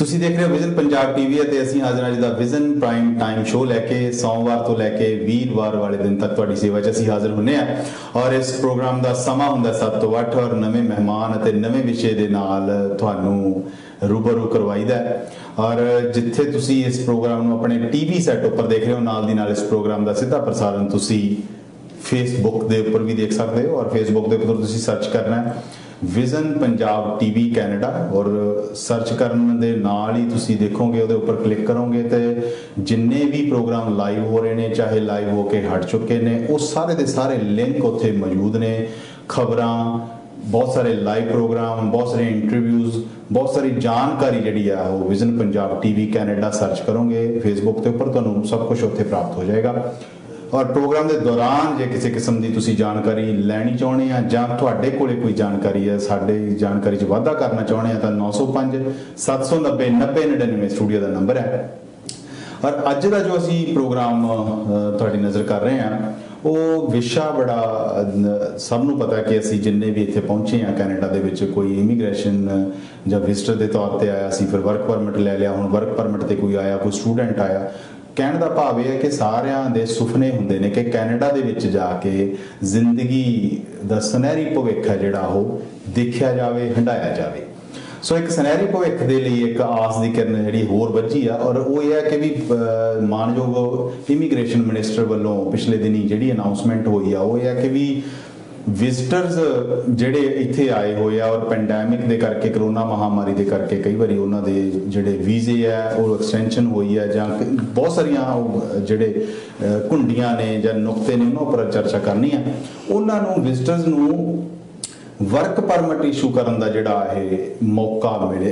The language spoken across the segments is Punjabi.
ਤੁਸੀਂ ਦੇਖ ਰਹੇ ਹੋ ਵਿਜ਼ਨ ਪੰਜਾਬ ਟੀਵੀ ਅਤੇ ਅਸੀਂ ਹਾਜ਼ਰ ਹਾਂ ਅੱਜ ਦਾ ਵਿਜ਼ਨ ਪ੍ਰਾਈਮ ਟਾਈਮ ਸ਼ੋਅ ਲੈ ਕੇ ਸੋਮਵਾਰ ਤੋਂ ਲੈ ਕੇ ਵੀਰਵਾਰ ਵਾਲੇ ਦਿਨ ਤੱਕ ਤੁਹਾਡੀ ਸੇਵਾ 'ਚ ਅਸੀਂ ਹਾਜ਼ਰ ਹੁੰਨੇ ਆ ਔਰ ਇਸ ਪ੍ਰੋਗਰਾਮ ਦਾ ਸਮਾਂ ਹੁੰਦਾ 7 ਤੋਂ 8 ਔਰ ਨਵੇਂ ਮਹਿਮਾਨ ਅਤੇ ਨਵੇਂ ਵਿਸ਼ੇ ਦੇ ਨਾਲ ਤੁਹਾਨੂੰ रूबरू करवाईदा है। और जिथे तुसी इस प्रोग्राम नूं अपने टीवी सैट उपर देख रहे हो नाल दी नाल इस प्रोग्राम का सीधा प्रसारण तुसी फेसबुक के उपर भी देख सकते हो और फेसबुक के उपर तुसी सर्च करना है विजन पंजाब टीवी कैनेडा और सर्च करने दे नाल ही तुसी देखोगे उहदे उपर क्लिक करोगे तो जिन्ने भी प्रोग्राम लाइव हो रहे हैं चाहे लाइव होके हट चुके हैं वो सारे दे सारे लिंक उत्थे मौजूद ने खबरां बहुत सारे लाइव प्रोग्राम बहुत सारे इंटरव्यूज़ बहुत सारी जानकारी जी है वो vision Punjab TV Canada search करोगे फेसबुक के उपर तो सब कुछ उत्थे प्राप्त हो जाएगा। और प्रोग्राम के दौरान जो किसी किस्म की तुसी जानकारी लैनी चाहते हैं जां तुहाडे कोले कोई जानकारी है साडे जानकारी च वाधा करना चाहते हैं तो 905 790 90 99 स्टूडियो का नंबर है। और अज का जो असी प्रोग्राम तुहाडी नज़र कर रहे हैं वो विशा बड़ा सबनों पता है कि असी जिन्ने भी इत्थे पहुंचे हैं कैनेडा दे विच कोई इमीग्रेशन या विजिटर के तौर पर आया सी फिर वर्क परमिट ले लिया हुण वर्क परमिट ते कोई आया कोई स्टूडेंट आया कहने का भाव यह है कि सारियां दे सुपने हुंदे ने कि कैनेडा दे विच जाके जिंदगी दा सुनहरी भविख है जिहड़ा वो देखिया जावे हंडाया जावे। सो एक सुनहरी भविख के लिए एक आस की किरण जी होर वजी है और वो ये है कि भी मानयोग इमीग्रेशन मिनिस्टर वालों पिछले दिनी जी अनाउंसमेंट हुई है वो ये है कि भी विजिटर्स ਜਿਹੜੇ ਇੱਥੇ ਆਏ ਹੋਏ ਆ ਔਰ ਪੈਂਡੈਮਿਕ ਦੇ ਕਰਕੇ ਕਰੋਨਾ ਮਹਾਮਾਰੀ ਦੇ ਕਰਕੇ ਕਈ ਵਾਰੀ ਉਹਨਾਂ ਦੇ ਜਿਹੜੇ ਵੀਜ਼ੇ ਆ ਉਹ ਐਕਸਟੈਂਸ਼ਨ ਹੋਈ ਹੈ ਜਾਂ ਬਹੁਤ ਸਾਰੀਆਂ ਜਿਹੜੇ ਘੁੰਡੀਆਂ ਨੇ ਜਾਂ ਨੁਕਤੇ ਨੇ ਉਹਨਾਂ ਉੱਪਰ ਚਰਚਾ ਕਰਨੀ ਆ ਉਹਨਾਂ ਨੂੰ ਵਿਜ਼ਿਟਰਸ ਨੂੰ वर्क परमिट इशू करने का जिहड़ा ये मौका मिले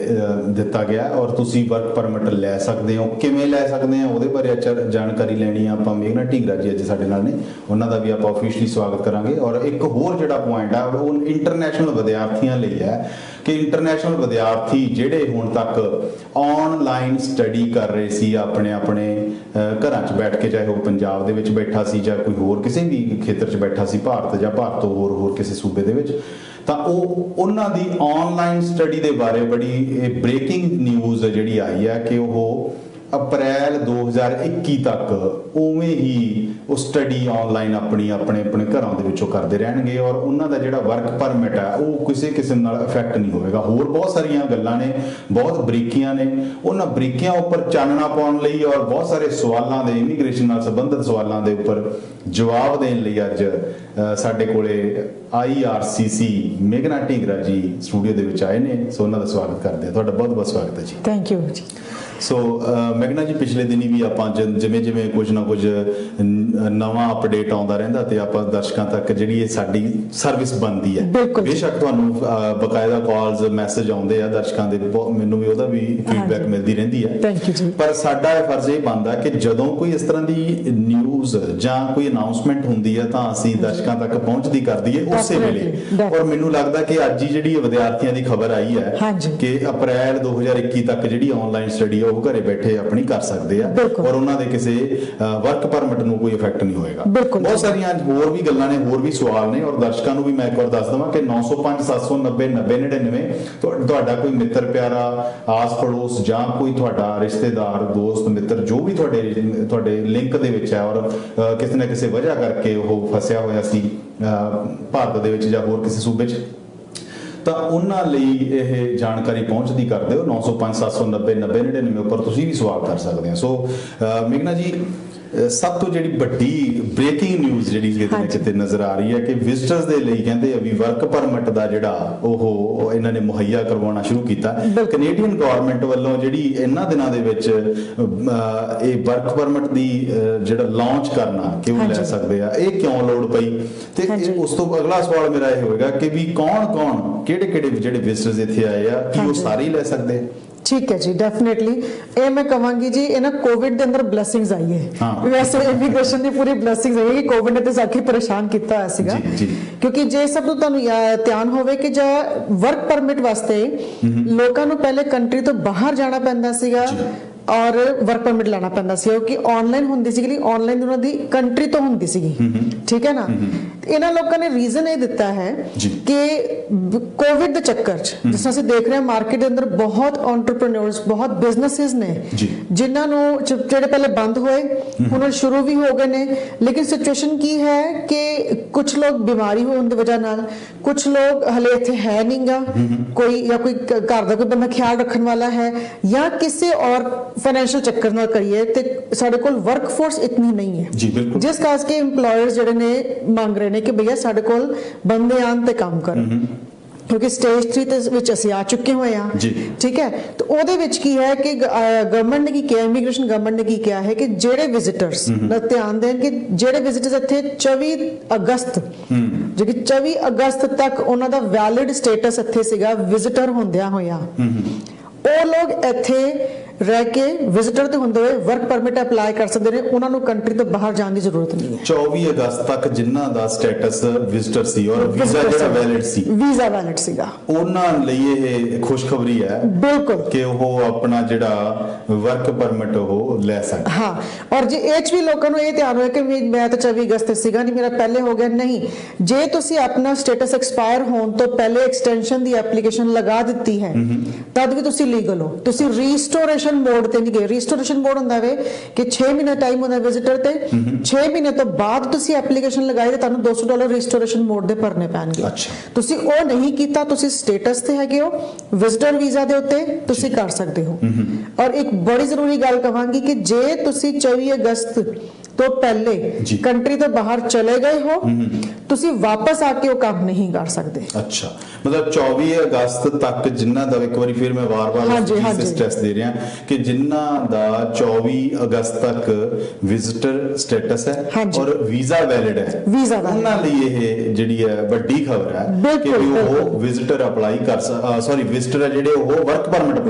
दिता गया और तुसी वर्क परमिट लै सकते हो किवें लै सकते हैं उहदे बारे जानकारी लैनी आपां मेघना ढींगरा जी अज साडे नाल ने उन्हां दा भी आपां ऑफिशियली स्वागत करांगे। और एक होर जिहड़ा पॉइंट है वो इंटरनैशनल विद्यार्थियों लई है कि इंटरनैशनल विद्यार्थी जिहड़े हुण तक ऑनलाइन स्टडी कर रहे सी अपने अपने घरां च बैठ के चाहे वो पंजाब दे विच बैठा सी जां कोई होर किसी भी खेतर च बैठा सी भारत जां भारत तो होर किसी सूबे दे विच ਤਾਂ ਉਹ ਉਹਨਾਂ ਦੀ ਆਨਲਾਈਨ ਸਟੱਡੀ ਦੇ ਬਾਰੇ ਬੜੀ ਬ੍ਰੇਕਿੰਗ ਨਿਊਜ਼ ਜਿਹੜੀ ਆਈ ਹੈ ਕਿ ਉਹ ਅਪ੍ਰੈਲ 2021 ਤੱਕ ਉਵੇਂ ਹੀ ਉਹ ਸਟੱਡੀ ਆਨਲਾਈਨ ਆਪਣੀ ਆਪਣੇ ਘਰਾਂ ਦੇ ਵਿੱਚੋਂ ਕਰਦੇ ਰਹਿਣਗੇ ਔਰ ਉਹਨਾਂ ਦਾ ਜਿਹੜਾ ਵਰਕ ਪਰਮਿਟ ਹੈ ਉਹ ਕਿਸੇ ਕਿਸਮ ਨਾਲ ਇਫੈਕਟ ਨਹੀਂ ਹੋਵੇਗਾ। ਹੋਰ ਬਹੁਤ ਸਾਰੀਆਂ ਗੱਲਾਂ ਨੇ ਬਹੁਤ ਬਰੀਕੀਆਂ ਨੇ ਉਹਨਾਂ ਬਰੀਕੀਆਂ ਉੱਪਰ ਚਾਨਣਾ ਪਾਉਣ ਲਈ ਔਰ ਬਹੁਤ ਸਾਰੇ ਸਵਾਲਾਂ ਦੇ ਇਮੀਗ੍ਰੇਸ਼ਨ ਨਾਲ ਸੰਬੰਧਿਤ ਸਵਾਲਾਂ ਦੇ ਉੱਪਰ ਜਵਾਬ ਦੇਣ ਲਈ ਅੱਜ ਸਾਡੇ ਕੋਲੇ IRCC ਮੇਘਨਾ ਢੀਂਗਰਾ ਜੀ ਸਟੂਡੀਓ ਦੇ ਵਿੱਚ ਆਏ ਨੇ ਸੋ ਉਹਨਾਂ ਦਾ ਸਵਾਗਤ ਕਰਦੇ ਹਾਂ। ਤੁਹਾਡਾ ਬਹੁਤ ਬਹੁਤ ਸਵਾਗਤ ਹੈ ਜੀ। ਥੈਂਕ ਯੂ ਜੀ। ਸੋ ਮੈਗਨਾ ਜੀ ਪਿਛਲੇ ਦਿਨੀ ਵੀ ਆਪਾਂ ਜਿਵੇਂ ਜਿਵੇਂ ਕੁਝ ਨਾ ਕੁਝ ਨਵਾਂ ਅਪਡੇਟ ਆਉਂਦਾ ਰਹਿੰਦਾ ਤੇ ਆਪਾਂ ਦਰਸ਼ਕਾਂ ਤੱਕ ਜਿਹੜੀ ਇਹ ਸਾਡੀ ਸਰਵਿਸ ਬਣਦੀ ਹੈ ਬੇਸ਼ੱਕ ਤੁਹਾਨੂੰ ਬਕਾਇਦਾ ਕਾਲਸ ਮੈਸੇਜ ਆਉਂਦੇ ਆ ਦਰਸ਼ਕਾਂ ਦੇ ਮੈਨੂੰ ਵੀ ਉਹਦਾ ਵੀ ਫੀਡਬੈਕ ਮਿਲਦੀ ਰਹਿੰਦੀ ਹੈ ਥੈਂਕ ਯੂ ਜੀ। ਪਰ ਸਾਡਾ ਇਹ ਫਰਜ਼ ਇਹ ਬਣਦਾ ਕਿ ਜਦੋਂ ਕੋਈ ਇਸ ਤਰ੍ਹਾਂ ਦੀ ਨਿਊਜ਼ ਜਾਂ ਕੋਈ ਅਨਾਉਂਸਮੈਂਟ ਹੁੰਦੀ ਹੈ ਤਾਂ ਅਸੀਂ ਦਰਸ਼ਕਾਂ ਤੱਕ ਪਹੁੰਚਦੀ ਕਰ ਦਈਏ ਉਸੇ ਵੇਲੇ। ਔਰ ਮੈਨੂੰ ਲੱਗਦਾ ਕਿ ਅੱਜ ਹੀ ਜਿਹੜੀ ਵਿਦਿਆਰਥੀਆਂ ਦੀ ਖਬਰ ਆਈ ਹੈ ਕਿ ਅਪ੍ਰੈਲ 2021 ਤੱਕ ਜਿਹੜੀ ਆਨਲਾਈਨ ਸਟੱਡੀ ਉਹ ਘਰੇ ਬੈਠੇ ਆਪਣੀ ਕਰ ਸਕਦੇ ਆ ਔਰ ਉਹਨਾਂ ਦੇ ਕਿਸੇ ਵਰਕ ਪਰਮਿਟ ਨੂੰ ਕੋਈ ਇਫੈਕਟ ਨਹੀਂ ਹੋਏਗਾ। ਬਹੁਤ ਸਾਰੀਆਂ ਹੋਰ ਵੀ ਗੱਲਾਂ ਨੇ ਹੋਰ ਵੀ ਸਵਾਲ ਨੇ ਔਰ ਦਰਸ਼ਕਾਂ ਨੂੰ ਵੀ ਮੈਂ ਇੱਕ ਵਾਰ ਦੱਸ ਦਵਾਂ ਕਿ 905 790 90 99 ਤੁਹਾਡਾ ਕੋਈ ਮਿੱਤਰ ਪਿਆਰਾ ਆਸ ਪੜੋਸ ਜਾਂ ਕੋਈ ਤੁਹਾਡਾ ਰਿਸ਼ਤੇਦਾਰ ਦੋਸਤ ਮਿੱਤਰ ਜੋ ਵੀ ਤੁਹਾਡੇ ਲਿੰਕ ਦੇ ਵਿੱਚ ਹੈ ਔਰ ਕਿਸੇ ਨਾ ਕਿਸੇ ਵਜ੍ਹਾ ਕਰਕੇ ਉਹ ਫਸਿਆ ਹੋਇਆ ਸੀ ਭਾਰਤ ਦੇ ਵਿੱਚ ਜਾਂ ਹੋਰ ਕਿਸੇ ਸੂਬੇ 'ਚ ਤਾਂ ਉਹਨਾਂ ਲਈ ਇਹ ਜਾਣਕਾਰੀ ਪਹੁੰਚਦੀ ਕਰ ਦਿਓ 905 790 90 99 ਉੱਪਰ ਤੁਸੀਂ ਵੀ ਸਵਾਲ ਕਰ ਸਕਦੇ ਹੋ। ਸੋ ਮੇਘਨਾ ਜੀ ਸਭ ਤੋਂ ਜਿਹੜੀ ਵੱਡੀ ਬ੍ਰੇਕਿੰਗ ਨਿਊਜ਼ ਜਿਹੜੀ ਕਿਤੇ ਨਜ਼ਰ ਆ ਰਹੀ ਹੈ ਕਿ ਵਿਜ਼ਟਰਸ ਦੇ ਲਈ ਕਹਿੰਦੇ ਆ ਵੀ ਵਰਕ ਪਰਮਿਟ ਦਾ ਜਿਹੜਾ ਉਹ ਇਹਨਾਂ ਨੇ ਮੁਹੱਈਆ ਕਰਵਾਉਣਾ ਸ਼ੁਰੂ ਕੀਤਾ। ਕੈਨੇਡੀਅਨ ਗਵਰਨਮੈਂਟ ਵੱਲੋਂ ਜਿਹੜੀ ਇਹਨਾਂ ਦਿਨਾਂ ਦੇ ਵਿੱਚ ਇਹ ਵਰਕ ਪਰਮਿਟ ਦੀ ਜਿਹੜਾ ਲਾਂਚ ਕਰਨਾ ਕਿ ਉਹ ਲੈ ਸਕਦੇ ਆ ਇਹ ਕਿਉਂ ਲੋੜ ਪਈ ਤੇ ਉਸ ਤੋਂ ਅਗਲਾ ਸਵਾਲ ਮੇਰਾ ਇਹ ਹੋਵੇਗਾ ਕਿ ਵੀ ਕੌਣ ਕਿਹੜੇ ਜਿਹੜੇ ਵਿਜ਼ਟਰਸ ਇੱਥੇ ਆਏ ਆ ਕੀ ਉਹ ਸਾਰੇ ਲੈ ਸਕਦੇ ਆ? ठीक है जी डेफिनेटली ये मैं कहूँगी जी ये ना कोविड के अंदर ब्लैसिंग्स आई है वैसे इमीग्रेशन की पूरी ब्लैसिंग्स आई है कि कोविड ने तो साखी परेशान किया है क्योंकि जे सब तो ध्यान होवे कि जो वर्क परमिट वास्ते लोगों को पहले कंट्री तो बाहर जाना पैंदा सीगा ਔਰ ਵਰਕ ਪਰਮਿਟ ਲੈਣਾ ਪੈਂਦਾ ਸੀ ਕਿ ਆਨਲਾਈਨ ਹੁੰਦੀ ਸੀ ਕਿ ਆਨਲਾਈਨ ਉਹਨਾਂ ਦੀ ਕੰਟਰੀ ਤੋਂ ਹੁੰਦੀ ਸੀਗੀ ਠੀਕ ਹੈ ਨਾ ਇਹਨਾਂ ਲੋਕਾਂ ਨੇ ਰੀਜ਼ਨ ਇਹ ਦਿੱਤਾ ਹੈ ਕਿ ਕੋਵਿਡ ਦੇ ਚੱਕਰ 'ਚ ਜਿਸ ਤਰ੍ਹਾਂ ਅਸੀਂ ਦੇਖ ਰਹੇ ਹਾਂ ਮਾਰਕੀਟ ਦੇ ਅੰਦਰ ਬਹੁਤ ਐਂਟਰਪ੍ਰੀਨਿਓਰਸ ਬਹੁਤ ਬਿਜ਼ਨੈਸਿਸ ਨੇ ਜਿਨ੍ਹਾਂ ਨੂੰ ਜਿਹੜੇ ਪਹਿਲੇ ਬੰਦ ਹੋਏ ਹੁਣ ਸ਼ੁਰੂ ਵੀ ਹੋ ਗਏ ਨੇ ਲੇਕਿਨ ਸਿਚੁਏਸ਼ਨ ਕੀ ਹੈ ਕਿ ਕੁਝ ਲੋਕ ਬਿਮਾਰੀ ਹੋਣ ਦੀ ਵਜ੍ਹਾ ਨਾਲ ਕੁਝ ਲੋਕ ਹਲੇ ਇੱਥੇ ਹੈ ਨਹੀਂਗਾ ਕੋਈ ਜਾਂ ਕੋਈ ਘਰ ਦਾ ਕੋਈ ਬੰਦਾ ਖਿਆਲ ਰੱਖਣ ਵਾਲਾ ਹੈ ਜਾਂ ਕਿਸੇ ਔਰ ਫਾਈਨੈਂਸ਼ੀਅਲ ਚੱਕਰ ਨਾਲ ਕਰੀਏ ਤੇ ਸਾਡੇ ਕੋਲ ਵਰਕਫੋਰਸ ਇਤਨੀ ਨਹੀਂ ਹੈ ਜਿਸ ਕਰਕੇ EMPLOYERS ਜਿਹੜੇ ਨੇ ਮੰਗ ਰਹੇ ਨੇ ਕਿ ਭਈਆ ਸਾਡੇ ਕੋਲ ਬੰਦੇ ਆਣ ਤੇ ਕੰਮ ਕਰਨ ਕਿਉਂਕਿ ਸਟੇਜ 3 ਤੇ ਵਿੱਚ ਅਸੀਂ ਆ ਚੁੱਕੇ ਹੋਏ ਆ ਠੀਕ ਹੈ ਤੇ ਉਹਦੇ ਵਿੱਚ ਕੀ ਹੈ ਕਿ ਗਵਰਨਮੈਂਟ ਨੇ ਕੀ ਕਿਹਾ ਇਮੀਗ੍ਰੇਸ਼ਨ ਗਵਰਨਮੈਂਟ ਨੇ ਕੀ ਕਿਹਾ ਹੈ ਕਿ ਜਿਹੜੇ ਵਿਜ਼ਿਟਰਸ ਦਾ ਧਿਆਨ ਦੇਣ ਕਿ ਜਿਹੜੇ ਵਿਜ਼ਿਟਰਸ ਇੱਥੇ 24 ਅਗਸਤ ਜੋ ਕਿ 24 ਅਗਸਤ ਤੱਕ ਉਹਨਾਂ ਦਾ ਵੈਲਿਡ ਸਟੇਟਸ ਇੱਥੇ ਸੀਗਾ ਵਿਜ਼ਿਟਰ ਹੁੰਦਿਆਂ ਹੋਇਆ ਉਹ ਲੋਕ ਇੱਥੇ ਰਹਿ ਕੇ ਵਿਜ਼ਿਟਰ ਤੇ ਹੁੰਦੇ ਹੋਏ ਵਰਕ ਪਰਮਿਟ ਅਪਲਾਈ ਕਰ ਸਕਦੇ ਨੇ ਉਹਨਾਂ ਨੂੰ ਕੰਟਰੀ ਤੋਂ ਬਾਹਰ ਜਾਣ ਦੀ ਜ਼ਰੂਰਤ ਨਹੀਂ ਹੈ 24 ਅਗਸਤ ਤੱਕ ਜਿਨ੍ਹਾਂ ਦਾ ਸਟੇਟਸ ਵਿਜ਼ਿਟਰ ਸੀ ਔਰ ਵੀਜ਼ਾ ਜਿਹੜਾ ਵੈਲਿਡ ਸੀ ਵੀਜ਼ਾ ਵੈਲਿਡ ਸੀਗਾ ਉਹਨਾਂ ਲਈ ਇਹ ਖੁਸ਼ਖਬਰੀ ਹੈ ਬਿਲਕੁਲ ਕਿ ਉਹ ਆਪਣਾ ਜਿਹੜਾ ਵਰਕ ਪਰਮਿਟ ਉਹ ਲੈ ਸਕਦੇ ਹਾਂ ਔਰ ਜੇ ਇਹ 'ਚ ਵੀ ਲੋਕਾਂ ਨੂੰ ਇਹ ਧਿਆਨ ਹੋਇਆ ਕਿ ਮੈਂ ਤਾਂ 24 ਅਗਸਤ ਤੇ ਸੀਗਾ ਨਹੀਂ ਮੇਰਾ ਪਹਿਲੇ ਹੋ ਗਿਆ ਨਹੀਂ ਜੇ ਤੁਸੀਂ ਆਪਣਾ ਸਟੇਟਸ ਐਕਸਪਾਇਰ ਹੋਣ ਤੋਂ ਪਹਿਲੇ ਐਕਸਟੈਂਸ਼ਨ ਦੀ ਐਪਲੀਕੇਸ਼ਨ ਲਗਾ ਦਿੱਤੀ ਹੈ ਤਦ ਵੀ ਤੁਸੀਂ ਲੀਗਲ ਹੋ ਤੁਸੀਂ ਰੀਸਟੋਰੇਸ਼ਨ ਮੋਡ ਤੇ ਨਹੀਂ ਗਏ ਰੀਸਟੋਰੇਸ਼ਨ ਮੋਡ ਹੁੰਦਾ ਵੇ ਕਿ 6 ਮਹੀਨੇ ਟਾਈਮ ਹੁੰਦਾ ਵਿਜ਼ਿਟਰ ਤੇ 6 ਮਹੀਨੇ ਤੋਂ ਬਾਅਦ ਤੁਸੀਂ ਐਪਲੀਕੇਸ਼ਨ ਲਗਾਈ ਤੇ ਤੁਹਾਨੂੰ $200 ਰੀਸਟੋਰੇਸ਼ਨ ਮੋਡ ਦੇ ਭਰਨੇ ਪੈਣਗੇ ਤੁਸੀਂ ਉਹ ਨਹੀਂ ਕੀਤਾ ਤੁਸੀਂ ਸਟੇਟਸ ਤੇ ਹੈਗੇ ਹੋ ਵਿਜ਼ਿਟਰ ਵੀਜ਼ਾ ਦੇ ਉੱਤੇ ਤੁਸੀਂ ਕਰ ਸਕਦੇ ਹੋ ਔਰ ਇੱਕ ਬੜੀ ਜ਼ਰੂਰੀ ਗੱਲ ਕਹਾਂਗੀ ਕਿ ਜੇ ਤੁਸੀਂ 24 ਅਗਸਤ ਤੋਂ ਪਹਿਲੇ ਕੰਟਰੀ ਤੋਂ ਬਾਹਰ ਚਲੇ ਗਏ ਹੋ ਤੁਸੀਂ ਵਾਪਸ ਆ ਕੇ ਉਹ ਕੰਮ ਨਹੀਂ ਕਰ ਸਕਦੇ ਅੱਛਾ ਮਤਲਬ 24 ਅਗਸਤ ਤੱਕ ਜਿਨ੍ਹਾਂ ਦਾ ਇੱਕ ਵਾਰੀ ਫਿਰ ਮੈਂ ਵਾਰ-ਵਾਰ ਸਟ੍ਰੈਸ ਦੇ ਰਿਹਾ ਕਿ ਜਿਨ੍ਹਾਂ ਦਾ 24 ਅਗਸਤ ਤੱਕ ਵਿਜ਼ਿਟਰ ਸਟੇਟਸ ਹੈ ਔਰ ਵੀਜ਼ਾ ਵੈਲਿਡ ਹੈ ਉਹਨਾਂ ਲਈ ਇਹ ਜਿਹੜੀ ਹੈ ਵੱਡੀ ਖਬਰ ਹੈ ਕਿ ਉਹ ਵਿਜ਼ਿਟਰ ਅਪਲਾਈ ਕਰ ਵਿਜ਼ਿਟਰ ਹੈ ਜਿਹੜੇ ਉਹ ਵਰਕ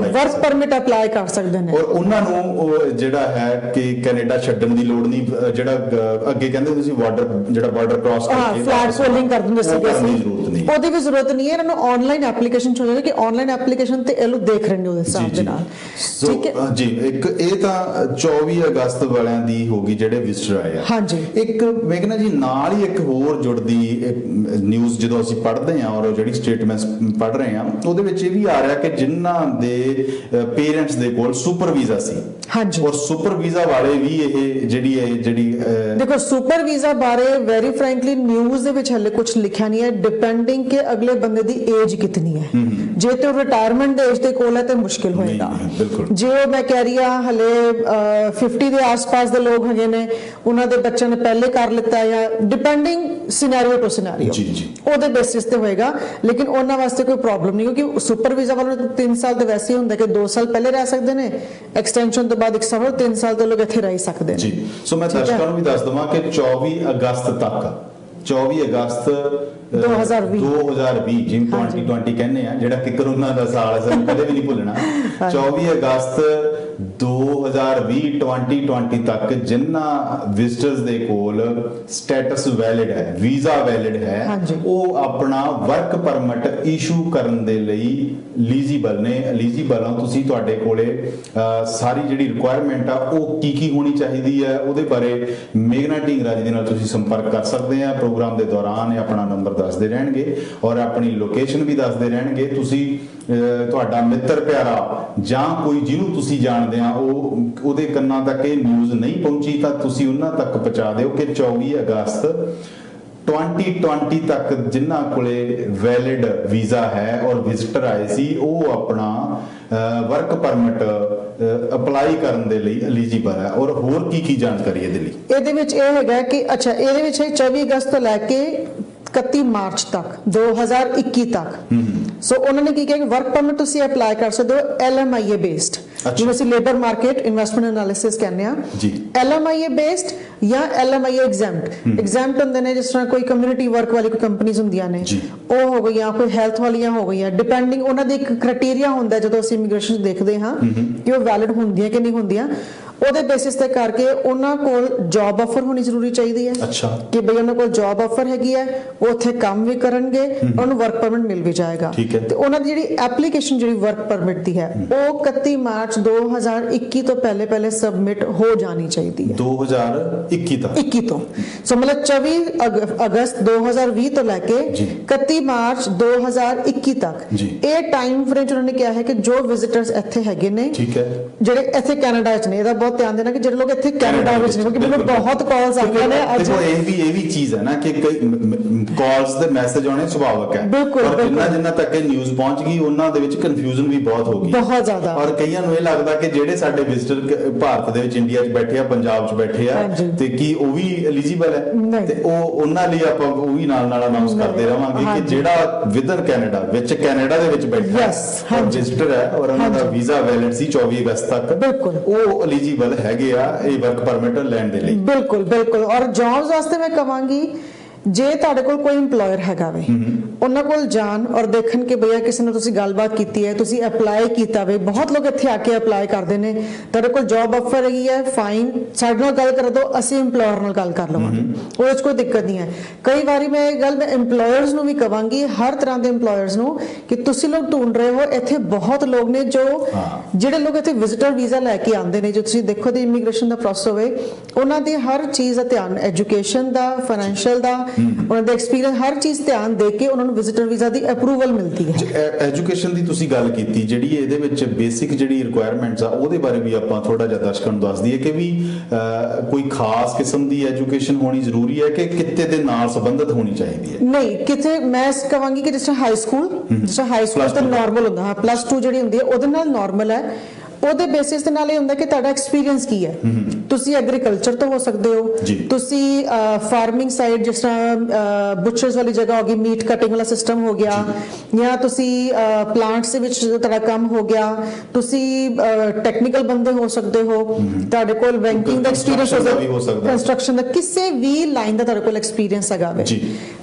ਪਰਮਿਟ ਅਪਲਾਈ ਕਰ ਸਕਦੇ ਨੇ ਔਰ ਉਹਨਾਂ ਨੂੰ ਜਿਹੜਾ ਹੈ ਕਿ ਕੈਨੇਡਾ ਛੱਡਣ ਦੀ ਲੋੜ ਨਹੀਂ ਜਿਹੜਾ ਅੱਗੇ ਕਹਿੰਦੇ ਤੁਸੀਂ ਬਾਰਡਰ ਕ੍ਰਾਸ ਕਰਕੇ ਫਲੈਗ ਫੋਲਡਿੰਗ ਕਰ ਦਿੰਦੇ ਸੀਗੇ ਉਹਦੀ ਵੀ ਜ਼ਰੂਰਤ ਨਹੀਂ ਹੈ ਇਹਨਾਂ ਨੂੰ ਆਨਲਾਈਨ ਐਪਲੀਕੇਸ਼ਨ ਚਾਹੀਦੀ ਕਿ ਆਨਲਾਈਨ ਐਪਲੀਕੇਸ਼ਨ ਤੇ ਇਹ ਲੋਕ ਦੇਖ ਰਹੇ ਨੇ ਉਹਦੇ ਹਿਸਾਬ ਦੇ ਨਾਲ ਠੀਕ ਹੈ ਜੀ ਇੱਕ ਇਹ ਤਾਂ 24 ਅਗਸਤ ਵਾਲਿਆਂ ਦੀ ਹੋਗੀ ਜਿਹੜੇ ਵਿਜ਼ਟਰ ਆਏ ਆ ਹਾਂਜੀ ਇੱਕ ਮੈਂ ਕਹਿੰਦਾ ਜੀ ਨਾਲ ਹੀ ਇੱਕ ਹੋਰ ਜੁੜਦੀ ਨਿਊਜ਼ ਜਦੋਂ ਅਸੀਂ ਪੜ੍ਹਦੇ ਆ ਔਰ ਜਿਹੜੀ ਸਟੇਟਮੈਂਟਸ ਪੜ੍ਹ ਰਹੇ ਆ ਉਹਦੇ ਵਿੱਚ ਇਹ ਵੀ ਆ ਰਿਹਾ ਕਿ ਜਿਨ੍ਹਾਂ ਦੇ ਪੇਰੈਂਟਸ ਦੇ ਕੋਲ ਸੁਪਰ ਵੀਜ਼ਾ ਸੀ ਹਾਂਜੀ ਔਰ ਸੁਪਰ ਵੀਜ਼ਾ ਵਾਲੇ ਵੀ ਇਹ ਜਿਹੜੀ ਦੇਖੋ ਸੁਪਰ ਵੀਜ਼ਾ ਬਾਰੇ ਵੈਰੀ ਫ੍ਰੈਂਕਲੀ ਨਿਊਜ਼ ਦੇ ਵਿੱਚ ਹਲੇ ਕੁਝ ਲਿਖਿਆ ਨਹੀਂ ਹੈ ਡਿਪੈਂਡਿੰਗ ਕਿ ਅਗਲੇ ਬੰਦੇ ਦੀ ਏਜ ਕਿਤਨੀ ਹੈ ਜੇ ਤੇ ਰਿਟਾਇਰਮੈਂਟ ਦੇ ਏਜ ਦੇ ਕੋਲ ਹੈ ਤੇ ਮੁਸ਼ਕਿਲ ਹੋਏਗਾ ਜੇ ਉਹ ਮੈਂ ਕਹਿ ਰਹੀ ਹਾਂ ਹਲੇ 50 ਦੇ ਆਸ-ਪਾਸ ਦੇ ਲੋਕ ਹੈਗੇ ਨੇ ਉਹਨਾਂ ਦੇ ਬੱਚਿਆਂ ਨੇ ਪਹਿਲੇ ਕਰ ਲਿੱਤਾ ਜਾਂ ਡਿਪੈਂਡਿੰਗ ਸਿਨੈਰੀਓ ਟੂ ਸਿਨੈਰੀਓ ਉਹਦੇ ਬੇਸਿਸ ਤੇ ਹੋਏਗਾ ਲੇਕਿਨ ਉਹਨਾਂ ਵਾਸਤੇ ਕੋਈ ਪ੍ਰੋਬਲਮ ਨਹੀਂ ਕਿਉਂਕਿ ਸੁਪਰ ਵੀਜ਼ਾ ਵਾਲੇ 3 ਸਾਲ ਤੇ ਵੈਸੇ ਹੀ ਹੁੰਦਾ ਕਿ 2 ਸਾਲ ਪਹਿਲੇ ਰਹਿ ਸਕਦੇ ਨੇ ਐਕਸਟੈਂਸ਼ਨ ਤੋਂ ਬਾਅਦ 1 ਸਾਲ 3 ਸਾਲ ਦੇ ਲੋਕ ਇੱਥੇ ਰਹਿ ਸਕਦੇ ਨੇ ਜੀ ਸੋ ਮੈਂ ਦਰਸ਼ਕਾਂ ਨੂੰ ਵੀ ਦੱਸ ਦਵਾਂ ਕਿ 24 ਅਗਸਤ ਤੱਕ 24 ਅਗਸਤ 2020 ਜਿਵੇਂ 2020 ਕਹਿੰਦੇ ਆ ਜਿਹੜਾ ਕਿ ਕਰੋਨਾ ਦਾ ਸਾਲ ਹੈ ਸਾਨੂੰ ਕਦੇ ਵੀ ਨਹੀਂ ਭੁੱਲਣਾ 24 ਅਗਸਤ 2020 ਤੱਕ ਜਿਨ੍ਹਾਂ ਵਿਜ਼ਟਰਸ ਦੇ ਕੋਲ ਸਟੇਟਸ ਵੈਲਿਡ ਹੈ ਵੀਜ਼ਾ ਵੈਲਿਡ ਹੈ ਉਹ ਆਪਣਾ ਵਰਕ ਪਰਮਿਟ ਇਸ਼ੂ ਕਰਨ ਦੇ ਲਈ ਐਲੀਜੀਬਲ ਹੋ ਤੁਸੀਂ ਤੁਹਾਡੇ ਕੋਲੇ ਸਾਰੀ ਜਿਹੜੀ ਰਿਕੁਆਇਰਮੈਂਟ ਆ ਉਹ ਕੀ ਹੋਣੀ ਚਾਹੀਦੀ ਹੈ ਉਹਦੇ ਬਾਰੇ ਮੇਘਨਾ ਢੀਂਗਰਾ ਜੀ ਦੇ ਨਾਲ ਤੁਸੀਂ ਸੰਪਰਕ ਕਰ ਸਕਦੇ ਆ ਪ੍ਰੋਗਰਾਮ ਦੇ ਦੌਰਾਨ ਇਹ ਆਪਣਾ ਨੰਬਰ ਦੱਸਦੇ ਰਹਿਣਗੇ ਔਰ ਆਪਣੀ ਲੋਕੇਸ਼ਨ ਵੀ ਦੱਸਦੇ ਰਹਿਣਗੇ ਤੁਸੀਂ ਤੁਹਾਡਾ ਮਿੱਤਰ ਪਿਆਰਾ ਜਾਂ ਕੋਈ ਜਿਹਨੂੰ ਤੁਸੀਂ ਜਾਣਦੇ ਆ ਉਹਦੇ ਕੰਨਾਂ ਤੱਕ ਇਹ ਨਿਊਜ਼ ਨਹੀਂ ਪਹੁੰਚੀ ਤਾਂ ਤੁਸੀਂ ਉਹਨਾਂ ਤੱਕ ਪਹੁੰਚਾ ਦਿਓ ਕਿ 24 ਅਗਸਤ 2020 ਤੱਕ ਜਿਨ੍ਹਾਂ ਕੋਲੇ ਵੈਲਿਡ ਵੀਜ਼ਾ ਹੈ ਔਰ ਵਿਜ਼ਿਟਰ ਆਏ ਸੀ ਉਹ ਆਪਣਾ ਵਰਕ ਪਰਮਿਟ ਅਪਲਾਈ ਕਰਨ ਦੇ ਲਈ ਐਲੀਜੀਬਲ ਹੈ ਔਰ ਹੋਰ ਕੀ ਜਾਣਕਾਰੀ ਇਹਦੇ ਲਈ ਇਹਦੇ ਵਿੱਚ ਇਹ ਹੈਗਾ ਕਿ ਅੱਛਾ ਇਹਦੇ ਵਿੱਚ 24 ਅਗਸਤ ਤੋਂ ਲੈ ਕੇ 31 ਮਾਰਚ ਤੱਕ 2021 ਤੱਕ ਸੋ ਉਹਨਾਂ ਨੇ ਕੀ ਕਿਹਾ ਕਿ ਵਰਕ ਪਰਮਿਟ ਤੁਸੀਂ ਅਪਲਾਈ ਕਰ ਸਕਦੇ ਹੋ LMIA ਬੇਸਡ ਜਿਹਨੂੰ ਅਸੀਂ ਲੇਬਰ ਮਾਰਕੀਟ ਇਨਵੈਸਟਮੈਂਟ ਐਨਾਲਿਸਿਸ ਕਹਿੰਦੇ ਆ ਜੀ LMIA ਬੇਸਡ ਜਾਂ LMIA ਐਗਜ਼ੈਂਪਟ ਹੁੰਦੇ ਨੇ ਜਿਸ ਤਰ੍ਹਾਂ ਕੋਈ ਕਮਿਊਨਿਟੀ ਵਰਕ ਵਾਲੀ ਕੋਈ ਕੰਪਨੀਆਂ ਹੁੰਦੀਆਂ ਨੇ ਉਹ ਹੋ ਗਈਆਂ ਕੋਈ ਹੈਲਥ ਵਾਲੀਆਂ ਹੋ ਗਈਆਂ ਡਿਪੈਂਡਿੰਗ ਉਹਨਾਂ ਦੇ ਇੱਕ ਕ੍ਰਾਈਟੇਰੀਆ ਹੁੰਦਾ ਜਦੋਂ ਅਸੀਂ ਇਮੀਗ੍ਰੇਸ਼ਨ ਦੇਖਦੇ ਹਾਂ ਕਿ ਉਹ ਵੈਲਿਡ ਹੁੰਦੀਆਂ ਕਿ ਨਹੀਂ ਹੁੰਦੀਆਂ ਉਹਦੇ ਬੇਸਿਸ ਤੇ ਕਰਕੇ ਉਹਨਾਂ ਕੋਲ ਜੌਬ ਆਫਰ ਹੋਣੀ ਜ਼ਰੂਰੀ ਚਾਹੀਦੀ ਹੈ। ਅੱਛਾ, ਕਿ ਬਈ ਉਹਨਾਂ ਕੋਲ ਜੌਬ ਆਫਰ ਹੈਗੀ ਹੈ, ਉਹ ਉੱਥੇ ਕੰਮ ਵੀ ਕਰਨਗੇ, ਉਹਨਾਂ ਨੂੰ ਵਰਕ ਪਰਮਿਟ ਮਿਲ ਵੀ ਜਾਏਗਾ। ਤੇ ਉਹਨਾਂ ਦੀ ਜਿਹੜੀ ਐਪਲੀਕੇਸ਼ਨ ਜਿਹੜੀ ਵਰਕ ਪਰਮਿਟ ਦੀ ਹੈ ਉਹ 31 ਮਾਰਚ 2021 ਤੋਂ ਪਹਿਲੇ ਸਬਮਿਟ ਹੋ ਜਾਣੀ ਚਾਹੀਦੀ ਹੈ। 2021 ਤੋਂ ਸੋ ਮਤਲਬ 24 ਅਗਸਤ 2020 ਤੋਂ ਲੈ ਕੇ 31 ਮਾਰਚ 2021 ਤੱਕ ਇਹ ਟਾਈਮ ਫਰੇਮ ਉਹਨਾਂ ਨੇ ਕਿਹਾ ਹੈ ਕਿ ਜੋ ਵਿਜ਼ਿਟਰਸ ਇੱਥੇ ਹੈਗੇ ਨੇ, ਜਿਹੜੇ ਇੱਥੇ ਕੈਨੇਡਾ 'ਚ ਨੇ, ਇਹਦਾ ਬਹੁਤ ਧਿਆਨ ਦੇਣਾ ਕਿ ਜਿਹੜੇ ਲੋਕ ਇੱਥੇ ਕੈਨੇਡਾ ਵਿੱਚ ਨੇ, ਕਿਉਂਕਿ ਮੈਨੂੰ ਬਹੁਤ ਕਾਲਸ ਆਉਂਦੀਆਂ ਨੇ। ਦੇਖੋ ਇਹ ਵੀ ਚੀਜ਼ ਹੈ ਨਾ ਕਿ ਕਈ ਕਾਲਸ ਦੇ ਮੈਸੇਜ ਆਉਣੇ ਸੁਭਾਵਿਕ ਹੈ, ਪਰ ਜਿੰਨਾ ਤੱਕ ਇਹ ਨਿਊਜ਼ ਪਹੁੰਚ ਗਈ ਉਹਨਾਂ ਦੇ ਵਿੱਚ ਕਨਫਿਊਜ਼ਨ ਵੀ ਬਹੁਤ ਹੋ ਗਈ, ਬਹੁਤ ਜ਼ਿਆਦਾ। ਔਰ ਕਈਆਂ ਨੂੰ ਇਹ ਲੱਗਦਾ ਕਿ ਜਿਹੜੇ ਸਾਡੇ ਵਿਜ਼ਿਟਰ ਭਾਰਤ ਦੇ ਵਿੱਚ, ਇੰਡੀਆ 'ਚ ਬੈਠੇ ਆ, ਪੰਜਾਬ 'ਚ ਬੈਠੇ ਆ, ਤੇ ਕੀ ਉਹ ਵੀ ਐਲੀਜੀਬਲ ਹੈ? ਤੇ ਉਹਨਾਂ ਲਈ ਆਪਾਂ ਉਹ ਵੀ ਨਾਲ ਅਨਾਉਂਸ ਕਰਦੇ ਰਵਾਂਗੇ ਕਿ ਜਿਹੜਾ ਵਿਦਨ ਕੈਨੇਡਾ ਕੈਨੇਡਾ ਦੇ ਵਿੱਚ ਬੈਠਾ ਵਿਜ਼ਿਟਰ ਹੈ ਔਰ ਉਹਨਾਂ ਦਾ ਵੀਜ਼ਾ ਵੈਲਿਡ ਸੀ 24 ਅਗਸਤ ਤੱਕ, ਉਹ ਐਲੀਜੀਬਲ ਹੈਗੇ ਆ ਇਹ ਵਰਕ ਪਰਮਿਟ ਲੈਣ ਦੇ ਲਈ। ਬਿਲਕੁਲ। ਔਰ ਜੌਬਸ ਵਾਸਤੇ ਮੈਂ ਕਹਾਂਗੀ ਜੇ ਤੁਹਾਡੇ ਕੋਲ ਕੋਈ EMPLOYER ਹੈਗਾ ਵੇ, ਉਹਨਾਂ ਕੋਲ ਜਾਣ ਔਰ ਦੇਖਣ ਕਿ ਭਈਆ ਕਿਸੇ ਨਾਲ ਤੁਸੀਂ ਗੱਲਬਾਤ ਕੀਤੀ ਹੈ, ਤੁਸੀਂ ਅਪਲਾਈ ਕੀਤਾ ਵੇ। ਬਹੁਤ ਲੋਕ ਇੱਥੇ ਆ ਕੇ ਅਪਲਾਈ ਕਰਦੇ ਨੇ, ਤੁਹਾਡੇ ਕੋਲ ਜੌਬ ਆਫਰ ਹੈਗੀ ਹੈ, ਫਾਈਨ, ਸਾਡੇ ਨਾਲ ਗੱਲ ਕਰ ਦਿਓ, ਅਸੀਂ EMPLOYER ਨਾਲ ਗੱਲ ਕਰ ਲਵਾਂਗੇ, ਉਹਦੇ 'ਚ ਕੋਈ ਦਿੱਕਤ ਨਹੀਂ ਹੈ। ਕਈ ਵਾਰੀ ਮੈਂ ਇਹ ਗੱਲ EMPLOYERS ਨੂੰ ਵੀ ਕਹਾਂਗੀ, ਹਰ ਤਰ੍ਹਾਂ ਦੇ EMPLOYERS ਨੂੰ, ਕਿ ਤੁਸੀਂ ਲੋਕ ਢੂੰਡ ਰਹੇ ਹੋ, ਇੱਥੇ ਬਹੁਤ ਲੋਕ ਨੇ ਜਿਹੜੇ ਲੋਕ ਇੱਥੇ ਵਿਜ਼ਿਟਰ ਵੀਜ਼ਾ ਲੈ ਕੇ ਆਉਂਦੇ ਨੇ, ਜੋ ਤੁਸੀਂ ਦੇਖੋ ਤੇ ਇਮੀਗ੍ਰੇਸ਼ਨ ਦਾ ਪ੍ਰੋਸੈਸ ਹੋਵੇ, ਉਹਨਾਂ ਦੀ ਹਰ ਚੀਜ਼ ਦਾ ਧਿਆਨ, ਐਜੂਕੇਸ਼ਨ ਦਾ, ਫਾਈਨੈਂਸ਼ੀਅਲ ਦਾ, ਉਹਨਾਂ ਦਾ ਐਕਸਪੀਰੀਅੰਸ, ਹਰ ਚੀਜ਼ ਧਿਆਨ ਦੇ ਕੇ ਉਹਨਾਂ ਨੂੰ ਵਿਜ਼ਿਟਰ ਵੀਜ਼ਾ ਦੀ ਅਪਰੂਵਲ ਮਿਲਦੀ ਹੈ। ਐਜੂਕੇਸ਼ਨ ਦੀ ਤੁਸੀਂ ਗੱਲ ਕੀਤੀ, ਜਿਹੜੀ ਇਹਦੇ ਵਿੱਚ ਬੇਸਿਕ ਜਿਹੜੀ ਰਿਕੁਆਇਰਮੈਂਟਸ ਆ ਉਹਦੇ ਬਾਰੇ ਵੀ ਆਪਾਂ ਥੋੜਾ ਜਿਹਾ ਦਰਸ਼ਕਾਂ ਨੂੰ ਦੱਸ ਦਈਏ ਕਿ ਵੀ ਕੋਈ ਖਾਸ ਕਿਸਮ ਦੀ ਐਜੂਕੇਸ਼ਨ ਹੋਣੀ ਜ਼ਰੂਰੀ ਹੈ ਕਿ ਕਿਤੇ ਦੇ ਨਾਲ ਸੰਬੰਧਿਤ ਹੋਣੀ ਚਾਹੀਦੀ ਹੈ? ਨਹੀਂ, ਕਿਤੇ ਮੈਂ ਕਹਾਂਗੀ ਕਿ ਜਿਸ ਤਰ੍ਹਾਂ ਹਾਈ ਸਕੂਲ ਤਾਂ ਨਾਰਮਲ ਹੁੰਦਾ ਹੈ, +2 ਜਿਹੜੀ ਹੁੰਦੀ ਹੈ ਉਹਦੇ ਨਾਲ ਨਾਰਮਲ ਹੈ। ਉਹਦੇ ਬੇਸਿਸ ਦੇ ਨਾਲ ਇਹ ਹੁੰਦਾ ਕਿ ਤੁਹਾਡਾ ਐਕਸਪੀਰੀਅੰਸ ਕੀ ਹੈ। ਤੁਸੀਂ ਐਗਰੀਕਲਚਰ ਤੋਂ ਹੋ ਸਕਦੇ ਹੋ, ਤੁਸੀਂ ਫਾਰਮਿੰਗ ਸਾਈਡ, ਜਿਸ ਤਰ੍ਹਾਂ ਬੁਚਰਸ ਵਾਲੀ ਜਗ੍ਹਾ ਹੋ ਗਈ, ਮੀਟ ਕਟਿੰਗ ਵਾਲਾ ਸਿਸਟਮ ਹੋ ਗਿਆ, ਜਾਂ ਤੁਸੀਂ ਪਲਾਂਟਸ ਦੇ ਵਿੱਚ ਤੁਹਾਡਾ ਕੰਮ ਹੋ ਗਿਆ, ਤੁਸੀਂ ਟੈਕਨੀਕਲ ਬੰਦੇ ਹੋ ਸਕਦੇ ਹੋ, ਤੁਹਾਡੇ ਕੋਲ ਬੈਂਕਿੰਗ ਦਾ ਐਕਸਪੀਰੀਅੰਸ ਹੋ ਸਕਦਾ, ਕੰਸਟਰਕਸ਼ਨ ਦਾ, ਕਿਸੇ ਵੀ ਲਾਈਨ ਦਾ ਤੁਹਾਡੇ ਕੋਲ ਐਕਸਪੀਰੀਅੰਸ ਹੈਗਾ ਵੇ,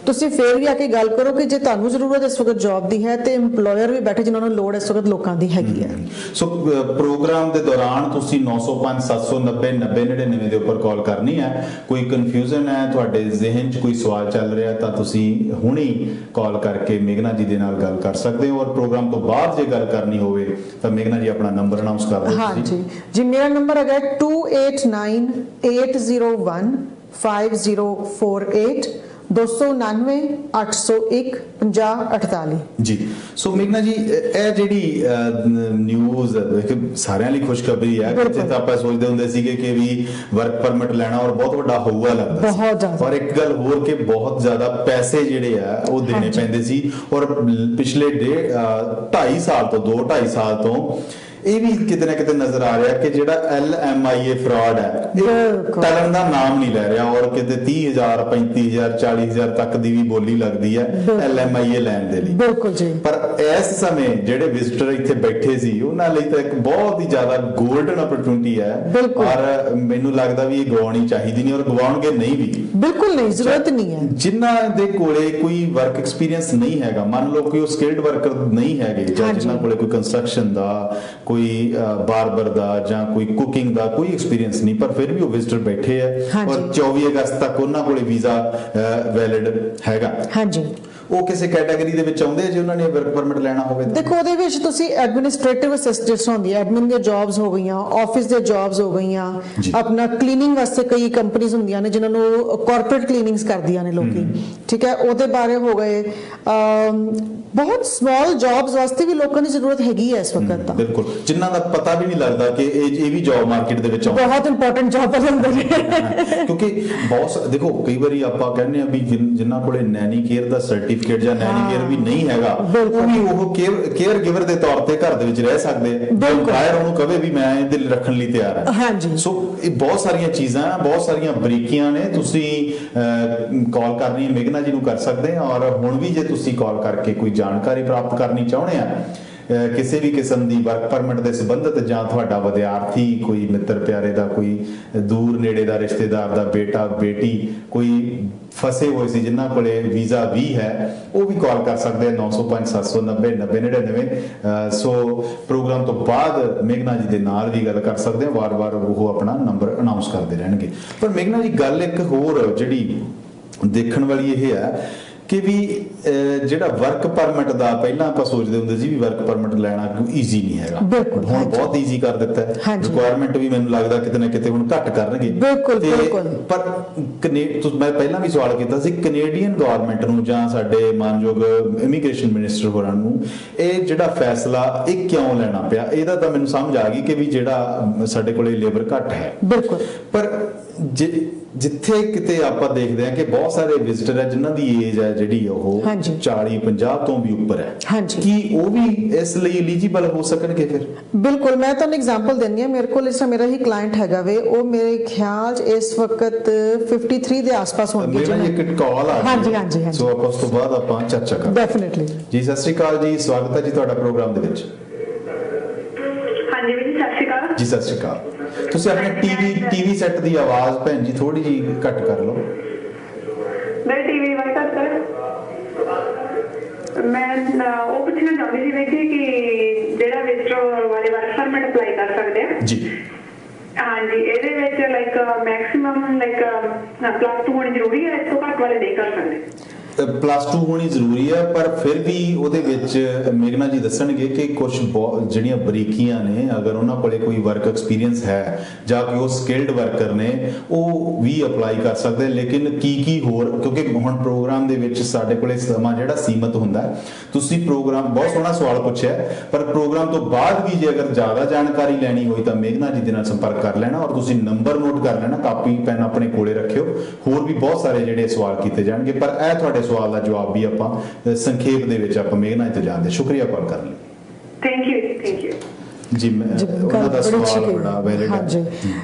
ਤੁਸੀਂ ਫੇਰ ਵੀ ਆ ਕੇ ਗੱਲ ਕਰੋ ਕਿ ਜੇ ਤੁਹਾਨੂੰ ਜ਼ਰੂਰਤ ਇਸ ਵਕਤ ਜੌਬ ਦੀ ਹੈ ਤੇ EMPLOYER ਵੀ ਬੈਠੇ ਜਿਨ੍ਹਾਂ ਨੂੰ ਲੋੜ ਇਸ ਵਕਤ ਲੋਕਾਂ ਦੀ ਹੈਗੀ ਹੈ। ਸੋ ਪ੍ਰੋਗਰਾਮ ਦੇ ਦੌਰਾਨ ਤੁਸੀਂ 905 790 9099 ਦੇ ਉੱਪਰ ਕਾਲ ਕਰਨੀ ਹੈ। ਕੋਈ ਕਨਫਿਊਜ਼ਨ ਹੈ, ਤੁਹਾਡੇ ਜ਼ਿਹਨ 'ਚ ਕੋਈ ਸਵਾਲ ਚੱਲ ਰਿਹਾ, ਤਾਂ ਤੁਸੀਂ ਹੁਣੀ ਕਾਲ ਕਰਕੇ ਮੇਘਨਾ ਜੀ ਦੇ ਨਾਲ ਗੱਲ ਕਰ ਸਕਦੇ ਹੋ। ਔਰ ਪ੍ਰੋਗਰਾਮ ਤੋਂ ਬਾਅਦ ਜੇ ਗੱਲ ਕਰਨੀ ਹੋਵੇ ਤਾਂ ਮੇਘਨਾ ਜੀ ਆਪਣਾ ਨੰਬਰ ਅਨਾਉਂਸ ਕਰ ਦਿਓ। ਹਾਂ ਜੀ, ਮੇਰਾ ਨੰਬਰ ਹੈਗਾ 289801 5048 299 801 5048 ਜੀ। ਸੋ ਮੇਘਨਾ ਜੀ, ਇਹ ਜਿਹੜੀ ਨਿਊਜ਼ ਸਾਰਿਆਂ ਲਈ ਖੁਸ਼ਖਬਰੀ ਹੈ। ਜਿੱਥੇ ਤਾਂ ਆਪਾਂ ਸੋਚਦੇ ਹੁੰਦੇ ਸੀਗੇ ਕਿ ਵੀ ਵਰਕ ਪਰਮਿਟ ਲੈਣਾ ਔਰ ਬਹੁਤ ਵੱਡਾ ਹੋਊਗਾ ਲੱਗਦਾ, ਬਹੁਤ ਜ਼ਿਆਦਾ। ਔਰ ਇੱਕ ਗੱਲ ਹੋਰ ਕਿ ਬਹੁਤ ਜ਼ਿਆਦਾ ਪੈਸੇ ਜਿਹੜੇ ਆ ਉਹ ਦੇਣੇ ਪੈਂਦੇ ਸੀ। ਔਰ ਪਿਛਲੇ 2.5 ਸਾਲ ਤੋਂ 2.5 ਸਾਲ ਤੋਂ ਇਹ ਵੀ ਕਿਤੇ ਨਾ ਕਿਤੇ ਨਜ਼ਰ ਆ ਰਿਹਾ ਕਿ ਜਿਹੜਾ LMIA ਫਰਾਡ ਹੈ ਇਹ ਟਲਣ ਦਾ ਨਾਮ ਨਹੀਂ ਲੈ ਰਿਹਾ, ਔਰ ਕਿਤੇ 30,000 35,000 40,000 ਤੱਕ ਦੀ ਵੀ ਬੋਲੀ ਲੱਗਦੀ ਹੈ LMIA ਲੈਣ ਦੇ ਲਈ। ਬਿਲਕੁਲ ਜੀ। ਪਰ ਇਸ ਸਮੇਂ ਜਿਹੜੇ ਵਿਜ਼ਿਟਰ ਇੱਥੇ ਬੈਠੇ ਸੀ ਉਹਨਾਂ ਲਈ ਤਾਂ ਇੱਕ ਬਹੁਤ ਹੀ ਜ਼ਿਆਦਾ ਗੋਲਡਨ ਅਪਰਚੂਨਿਟੀ ਹੈ, ਔਰ ਮੈਨੂੰ ਲੱਗਦਾ ਵੀ ਇਹ ਗਵਾਉਣੀ ਚਾਹੀਦੀ ਨਹੀਂ, ਔਰ ਗਵਾਉਣਗੇ ਨਹੀਂ ਵੀ, ਬਿਲਕੁਲ ਨਹੀਂ, ਜ਼ਰੂਰਤ ਨਹੀਂ ਹੈ। ਜਿਨ੍ਹਾਂ ਦੇ ਕੋਲੇ ਕੋਈ ਵਰਕ ਐਕਸਪੀਰੀਅੰਸ ਨਹੀਂ ਹੈਗਾ, ਮੰਨ ਲਓ ਕਿ ਉਹ ਸਕਿਲਡ ਵਰਕਰ ਨਹੀਂ ਹੈਗੇ, ਜਾਂ ਜਿਨ੍ਹਾਂ ਕੋਲੇ ਕੋਈ ਕੰਸਟਰਕਸ਼ਨ ਦਾ, ਕੋਈ ਬਾਰਬਰ ਦਾ, ਜਾਂ ਕੋਈ ਕੁਕਿੰਗ ਦਾ ਕੋਈ ਐਕਸਪੀਰੀਅੰਸ ਨਹੀਂ, ਪਰ ਫਿਰ ਵੀ ਉਹ ਵਿਜ਼ਿਟਰ ਬੈਠੇ ਆ ਔਰ 24 ਅਗਸਤ ਤੱਕ ਉਹਨਾਂ ਕੋਲੇ ਵੀਜ਼ਾ ਵੈਲਿਡ ਹੈਗਾ। ਹਾਂਜੀ, ਉਹ ਕਿਸੇ ਕੈਟਾਗਰੀ ਦੇ ਵਿੱਚ ਆਉਂਦੇ ਜੇ ਉਹਨਾਂ ਨੇ ਵਰਕ ਪਰਮਿਟ ਲੈਣਾ ਹੋਵੇ? ਦੇਖੋ, ਉਹਦੇ ਵਿੱਚ ਤੁਸੀਂ ਐਡਮਿਨਿਸਟ੍ਰੇਟਿਵ ਅਸਿਸਟੈਂਟਸ ਹੁੰਦੀ ਹੈ, ਐਡਮਿਨ ਦੀਆਂ ਜੌਬਸ ਹੋ ਗਈਆਂ, ਆਫਿਸ ਦੀਆਂ ਜੌਬਸ ਹੋ ਗਈਆਂ, ਆਪਣਾ ਕਲੀਨਿੰਗ ਵਾਸਤੇ ਕਈ ਕੰਪਨੀਆਂ ਹੁੰਦੀਆਂ ਨੇ ਜਿਨ੍ਹਾਂ ਨੂੰ ਕਾਰਪੋਰੇਟ ਕਲੀਨਿੰਗਸ ਕਰਦੀਆਂ ਨੇ ਲੋਕੀ, ਠੀਕ ਹੈ, ਉਹਦੇ ਬਾਰੇ ਹੋ ਗਏ। ਬਹੁਤ ਸਮਾਲ ਜੌਬਸ ਵਾਸਤੇ ਵੀ ਲੋਕਾਂ ਦੀ ਜ਼ਰੂਰਤ ਹੈਗੀ ਹੈ ਇਸ ਵਕਤ ਤਾਂ, ਬਿਲਕੁਲ, ਜਿਨ੍ਹਾਂ ਦਾ ਪਤਾ ਵੀ ਨਹੀਂ ਲੱਗਦਾ ਕਿ ਇਹ ਵੀ ਜੌਬ ਮਾਰਕੀਟ ਦੇ ਵਿੱਚ ਆਉਂਦਾ, ਬਹੁਤ ਇੰਪੋਰਟੈਂਟ ਜੌਬ ਹੁੰਦੇ ਨੇ। ਕਿਉਂਕਿ ਬਹੁਤ ਦੇਖੋ, ਕਈ ਵਾਰੀ ਆਪਾਂ ਕਹਿੰਦੇ ਆ ਵੀ ਜਿਨ੍ਹਾਂ ਕੋਲੇ ਨੈਨੀ ਕੇਅਰ ਦਾ ਸਰਟੀਫਿਕੇਟ ਜਾਂ ਨੈਨੀ ਕੇਅਰ ਵੀ ਨਹੀਂ ਹੈਗਾ, ਉਹ ਵੀ ਉਹ ਕੇਅਰ ਗਿਵਰ ਦੇ ਤੌਰ ਤੇ ਘਰ ਦੇ ਵਿੱਚ ਰਹਿ ਸਕਦੇ ਆ, ਬਾਹਰ ਉਹਨੂੰ ਕਹੇ ਵੀ ਮੈਂ ਇਹਦੇ ਲਈ ਰੱਖਣ ਲਈ ਤਿਆਰ ਹਾਂ। ਹਾਂਜੀ, ਸੋ ਇਹ ਬਹੁਤ ਸਾਰੀਆਂ ਚੀਜ਼ਾਂ, ਬਹੁਤ ਸਾਰੀਆਂ ਬਰੀਕੀਆਂ ਨੇ। ਤੁਸੀਂ ਕਾਲ ਕਰਨੀ ਹੈ ਮੇਘਨਾ ਜੀ ਨੂੰ ਕਰ ਸਕਦੇ ਆ, ਔਰ ਹੁਣ ਵੀ ਜੇ ਤੁਸੀਂ ਕਾਲ ਕਰਕੇ ਕੋਈ ਜਾਣਕਾਰੀ ਪ੍ਰਾਪਤ ਕਰਨੀ ਚਾਹੁੰਦੇ ਆ ਕਿਸੇ ਵੀ ਕਿਸਮ ਦੀ ਵਰਕ ਪਰਮਿਟ ਦੇ ਸੰਬੰਧਿਤ ਜਾਂ ਤੁਹਾਡਾ ਵਿਦਿਆਰਥੀ ਕੋਈ ਮਿੱਤਰ ਪਿਆਰੇ ਦਾ ਕੋਈ ਦੂਰ ਨੇੜੇ ਦਾ ਰਿਸ਼ਤੇਦਾਰ ਦਾ ਬੇਟਾ ਬੇਟੀ ਕੋਈ ਫਸੇ ਹੋਏ ਸੀ ਜਿਨ੍ਹਾਂ ਕੋਲੇ ਵੀਜ਼ਾ ਵੀ ਹੈ ਉਹ ਵੀ ਕਾਲ ਕਰ ਸਕਦੇ ਆ 905 790 9099 ਸੋ ਪ੍ਰੋਗਰਾਮ ਤੋਂ ਬਾਅਦ ਮੇਘਨਾ ਜੀ ਦੇ ਨਾਲ ਵੀ ਗੱਲ ਕਰ ਸਕਦੇ ਆ ਵਾਰ-ਵਾਰ ਉਹ ਆਪਣਾ ਨੰਬਰ ਅਨਾਉਂਸ ਕਰਦੇ ਰਹਿਣਗੇ। ਪਰ ਮੇਘਨਾ ਜੀ ਗੱਲ ਇੱਕ ਹੋਰ ਜਿਹੜੀ ਦੇਖਣ ਵਾਲੀ ਇਹ ਹੈ ਕਿ ਵੀ ਜਿਹੜਾ ਵਰਕ ਪਰਮਿਟ ਦਾ ਪਹਿਲਾਂ ਆਪਾਂ ਸੋਚਦੇ ਹੁੰਦੇ ਸੀ ਵੀ ਵਰਕ ਪਰਮਿਟ ਲੈਣਾ ਕੋਈ ਈਜ਼ੀ ਨਹੀਂ ਹੈਗਾ, ਹੁਣ ਬਹੁਤ ਈਜ਼ੀ ਕਰ ਦਿੱਤਾ ਹੈ। ਰਿਕੁਆਇਰਮੈਂਟ ਵੀ ਮੈਨੂੰ ਲੱਗਦਾ ਕਿਤੇ ਨਾ ਕਿਤੇ ਹੁਣ ਘੱਟ ਕਰਨਗੇ। ਪਰ ਮੈਂ ਪਹਿਲਾਂ ਵੀ ਸਵਾਲ ਕੀਤਾ ਸੀ ਕੈਨੇਡੀਅਨ ਗਵਰਨਮੈਂਟ ਨੂੰ ਜਾਂ ਸਾਡੇ ਮਾਨਯੋਗ ਇਮੀਗ੍ਰੇਸ਼ਨ ਮਿਨਿਸਟਰ ਹੋਰਾਂ ਨੂੰ ਇਹ ਜਿਹੜਾ ਫੈਸਲਾ ਇਹ ਕਿਉਂ ਲੈਣਾ ਪਿਆ, ਇਹਦਾ ਤਾਂ ਮੈਨੂੰ ਸਮਝ ਆ ਗਈ ਕਿ ਵੀ ਜਿਹੜਾ ਸਾਡੇ ਕੋਲੇ ਲੇਬਰ ਘੱਟ ਹੈ। ਪਰ ਜਿੱਥੇ ਕਿਤੇ ਆਪਾਂ ਦੇਖਦੇ ਹਾਂ ਕਿ ਬਹੁਤ ਸਾਰੇ ਵਿਜ਼ਿਟਰ ਹੈ ਜਿਨ੍ਹਾਂ ਦੀ ਏਜ ਹੈ ਜਿਹੜੀ ਉਹ 40-50 ਤੋਂ ਵੀ ਉੱਪਰ ਹੈ, ਕੀ ਉਹ ਵੀ ਇਸ ਲਈ ਐਲੀਜੀਬਲ ਹੋ ਸਕਣਗੇ ਫਿਰ? ਬਿਲਕੁਲ, ਮੈਂ ਤੁਹਾਨੂੰ ਐਗਜ਼ਾਮਪਲ ਦਿੰਦੀ ਹਾਂ। ਮੇਰੇ ਕੋਲ ਇਸ ਮੇਰਾ ਹੀ ਕਲਾਇੰਟ ਹੈਗਾ ਵੇ, ਉਹ ਮੇਰੇ ਖਿਆਲ 'ਚ ਇਸ ਵਕਤ 53 ਦੇ ਆਸ-ਪਾਸ ਹੋਣਗੇ। ਇੱਕ ਕਾਲ ਆ ਹਾਂਜੀ ਸੋ ਆਪਾਂ ਉਸ ਤੋਂ ਬਾਅਦ ਆਪਾਂ ਚਰਚਾ ਕਰਾਂਗੇ। ਡੈਫੀਨਿਟਲੀ ਜੀ। ਸਤਿ ਸ਼੍ਰੀ ਅਕਾਲ ਜੀ, ਸਵਾਗਤ ਹੈ ਜੀ ਤੁਹਾਡਾ ਪ੍ਰੋਗਰਾਮ ਦੇ ਵਿੱਚ। ਹਾਂਜੀ ਵੀਰ ਜੀ ਸਤਿ ਸ਼੍ਰੀ ਅਕਾਲ ਜੀ। ਸਤਿ ਸ਼੍ਰੀ ਅਕਾਲ। ਤੁਸੀਂ ਆਪਣੇ ਟੀਵੀ ਸੈੱਟ ਦੀ ਆਵਾਜ਼ ਭੈਣ ਜੀ ਥੋੜੀ ਜੀ ਘੱਟ ਕਰ ਲਓ। ਮੇਰੇ ਟੀਵੀ ਵਾਈ ਘੱਟ ਕਰ। ਮੈਂ ਉਹ ਪੁੱਛਣਾ ਚਾਹੁੰਦੀ ਸੀ ਵੇਖੀ ਕਿ ਜਿਹੜਾ ਵਿਜ਼ਟਰ ਵਾਲੇ ਵਰਕ ਪਰਮਿਟ ਅਪਲਾਈ ਕਰ ਸਕਦੇ ਆ ਜੀ। ਹਾਂਜੀ, ਇਹਦੇ ਵਿੱਚ ਲਾਈਕ ਮੈਕਸਿਮਮ ਲਾਈਕ +2 ਹੋਣੀ ਜ਼ਰੂਰੀ ਹੈ, ਇਸ ਤੋਂ ਘੱਟ ਵਾਲੇ ਨਹੀਂ ਕਰ ਸਕਦੇ? +2 ਹੋਣੀ ਜ਼ਰੂਰੀ ਹੈ, ਪਰ ਫਿਰ ਵੀ ਉਹਦੇ ਵਿੱਚ ਮੇਘਨਾ ਜੀ ਦੱਸਣਗੇ ਕਿ ਕੁਝ ਜਿਹੜੀਆਂ ਬਰੀਕੀਆਂ ਨੇ, ਅਗਰ ਉਹਨਾਂ ਕੋਲੇ ਕੋਈ ਵਰਕ ਐਕਸਪੀਰੀਅੰਸ ਹੈ ਜਾਂ ਕਿ ਉਹ ਸਕਿਲਡ ਵਰਕਰ ਨੇ ਉਹ ਵੀ ਅਪਲਾਈ ਕਰ ਸਕਦੇ। ਲੇਕਿਨ ਕੀ ਹੋਰ, ਕਿਉਂਕਿ ਹੁਣ ਪ੍ਰੋਗਰਾਮ ਦੇ ਵਿੱਚ ਸਾਡੇ ਕੋਲੇ ਸਮਾਂ ਜਿਹੜਾ ਸੀਮਤ ਹੁੰਦਾ, ਤੁਸੀਂ ਪ੍ਰੋਗਰਾਮ ਬਹੁਤ ਸੋਹਣਾ ਸਵਾਲ ਪੁੱਛਿਆ, ਪਰ ਪ੍ਰੋਗਰਾਮ ਤੋਂ ਬਾਅਦ ਵੀ ਜੇ ਅਗਰ ਜ਼ਿਆਦਾ ਜਾਣਕਾਰੀ ਲੈਣੀ ਹੋਈ ਤਾਂ ਮੇਘਨਾ ਜੀ ਦੇ ਨਾਲ ਸੰਪਰਕ ਕਰ ਲੈਣਾ ਔਰ ਤੁਸੀਂ ਨੰਬਰ ਨੋਟ ਕਰ ਲੈਣਾ, ਕਾਪੀ ਪੈਨ ਆਪਣੇ ਕੋਲੇ ਰੱਖਿਓ। ਹੋਰ ਵੀ ਬਹੁਤ ਸਾਰੇ ਜਿਹੜੇ ਸਵਾਲ ਕੀਤੇ ਜਾਣਗੇ, ਪਰ ਇਹ ਤੁਹਾਡੇ ਸਵਾਲ ਦਾ ਜਵਾਬ ਵੀ ਆਪਾਂ ਸੰਖੇਪ ਦੇ ਵਿੱਚ ਆਪਾਂ ਮੇਘਨਾ ਜੀ ਤੋਂ ਜਾਣਦੇ। ਸ਼ੁਕਰੀਆ ਕਾਲ ਕਰਨ ਲਈ। ਥੈਂਕ ਯੂ ਜੀ। ਉਹਨਾਂ ਦਾ ਸਵਾਲ ਬੜਾ ਵੈਲਿਡ ਹੈ। ਹਾਂਜੀ,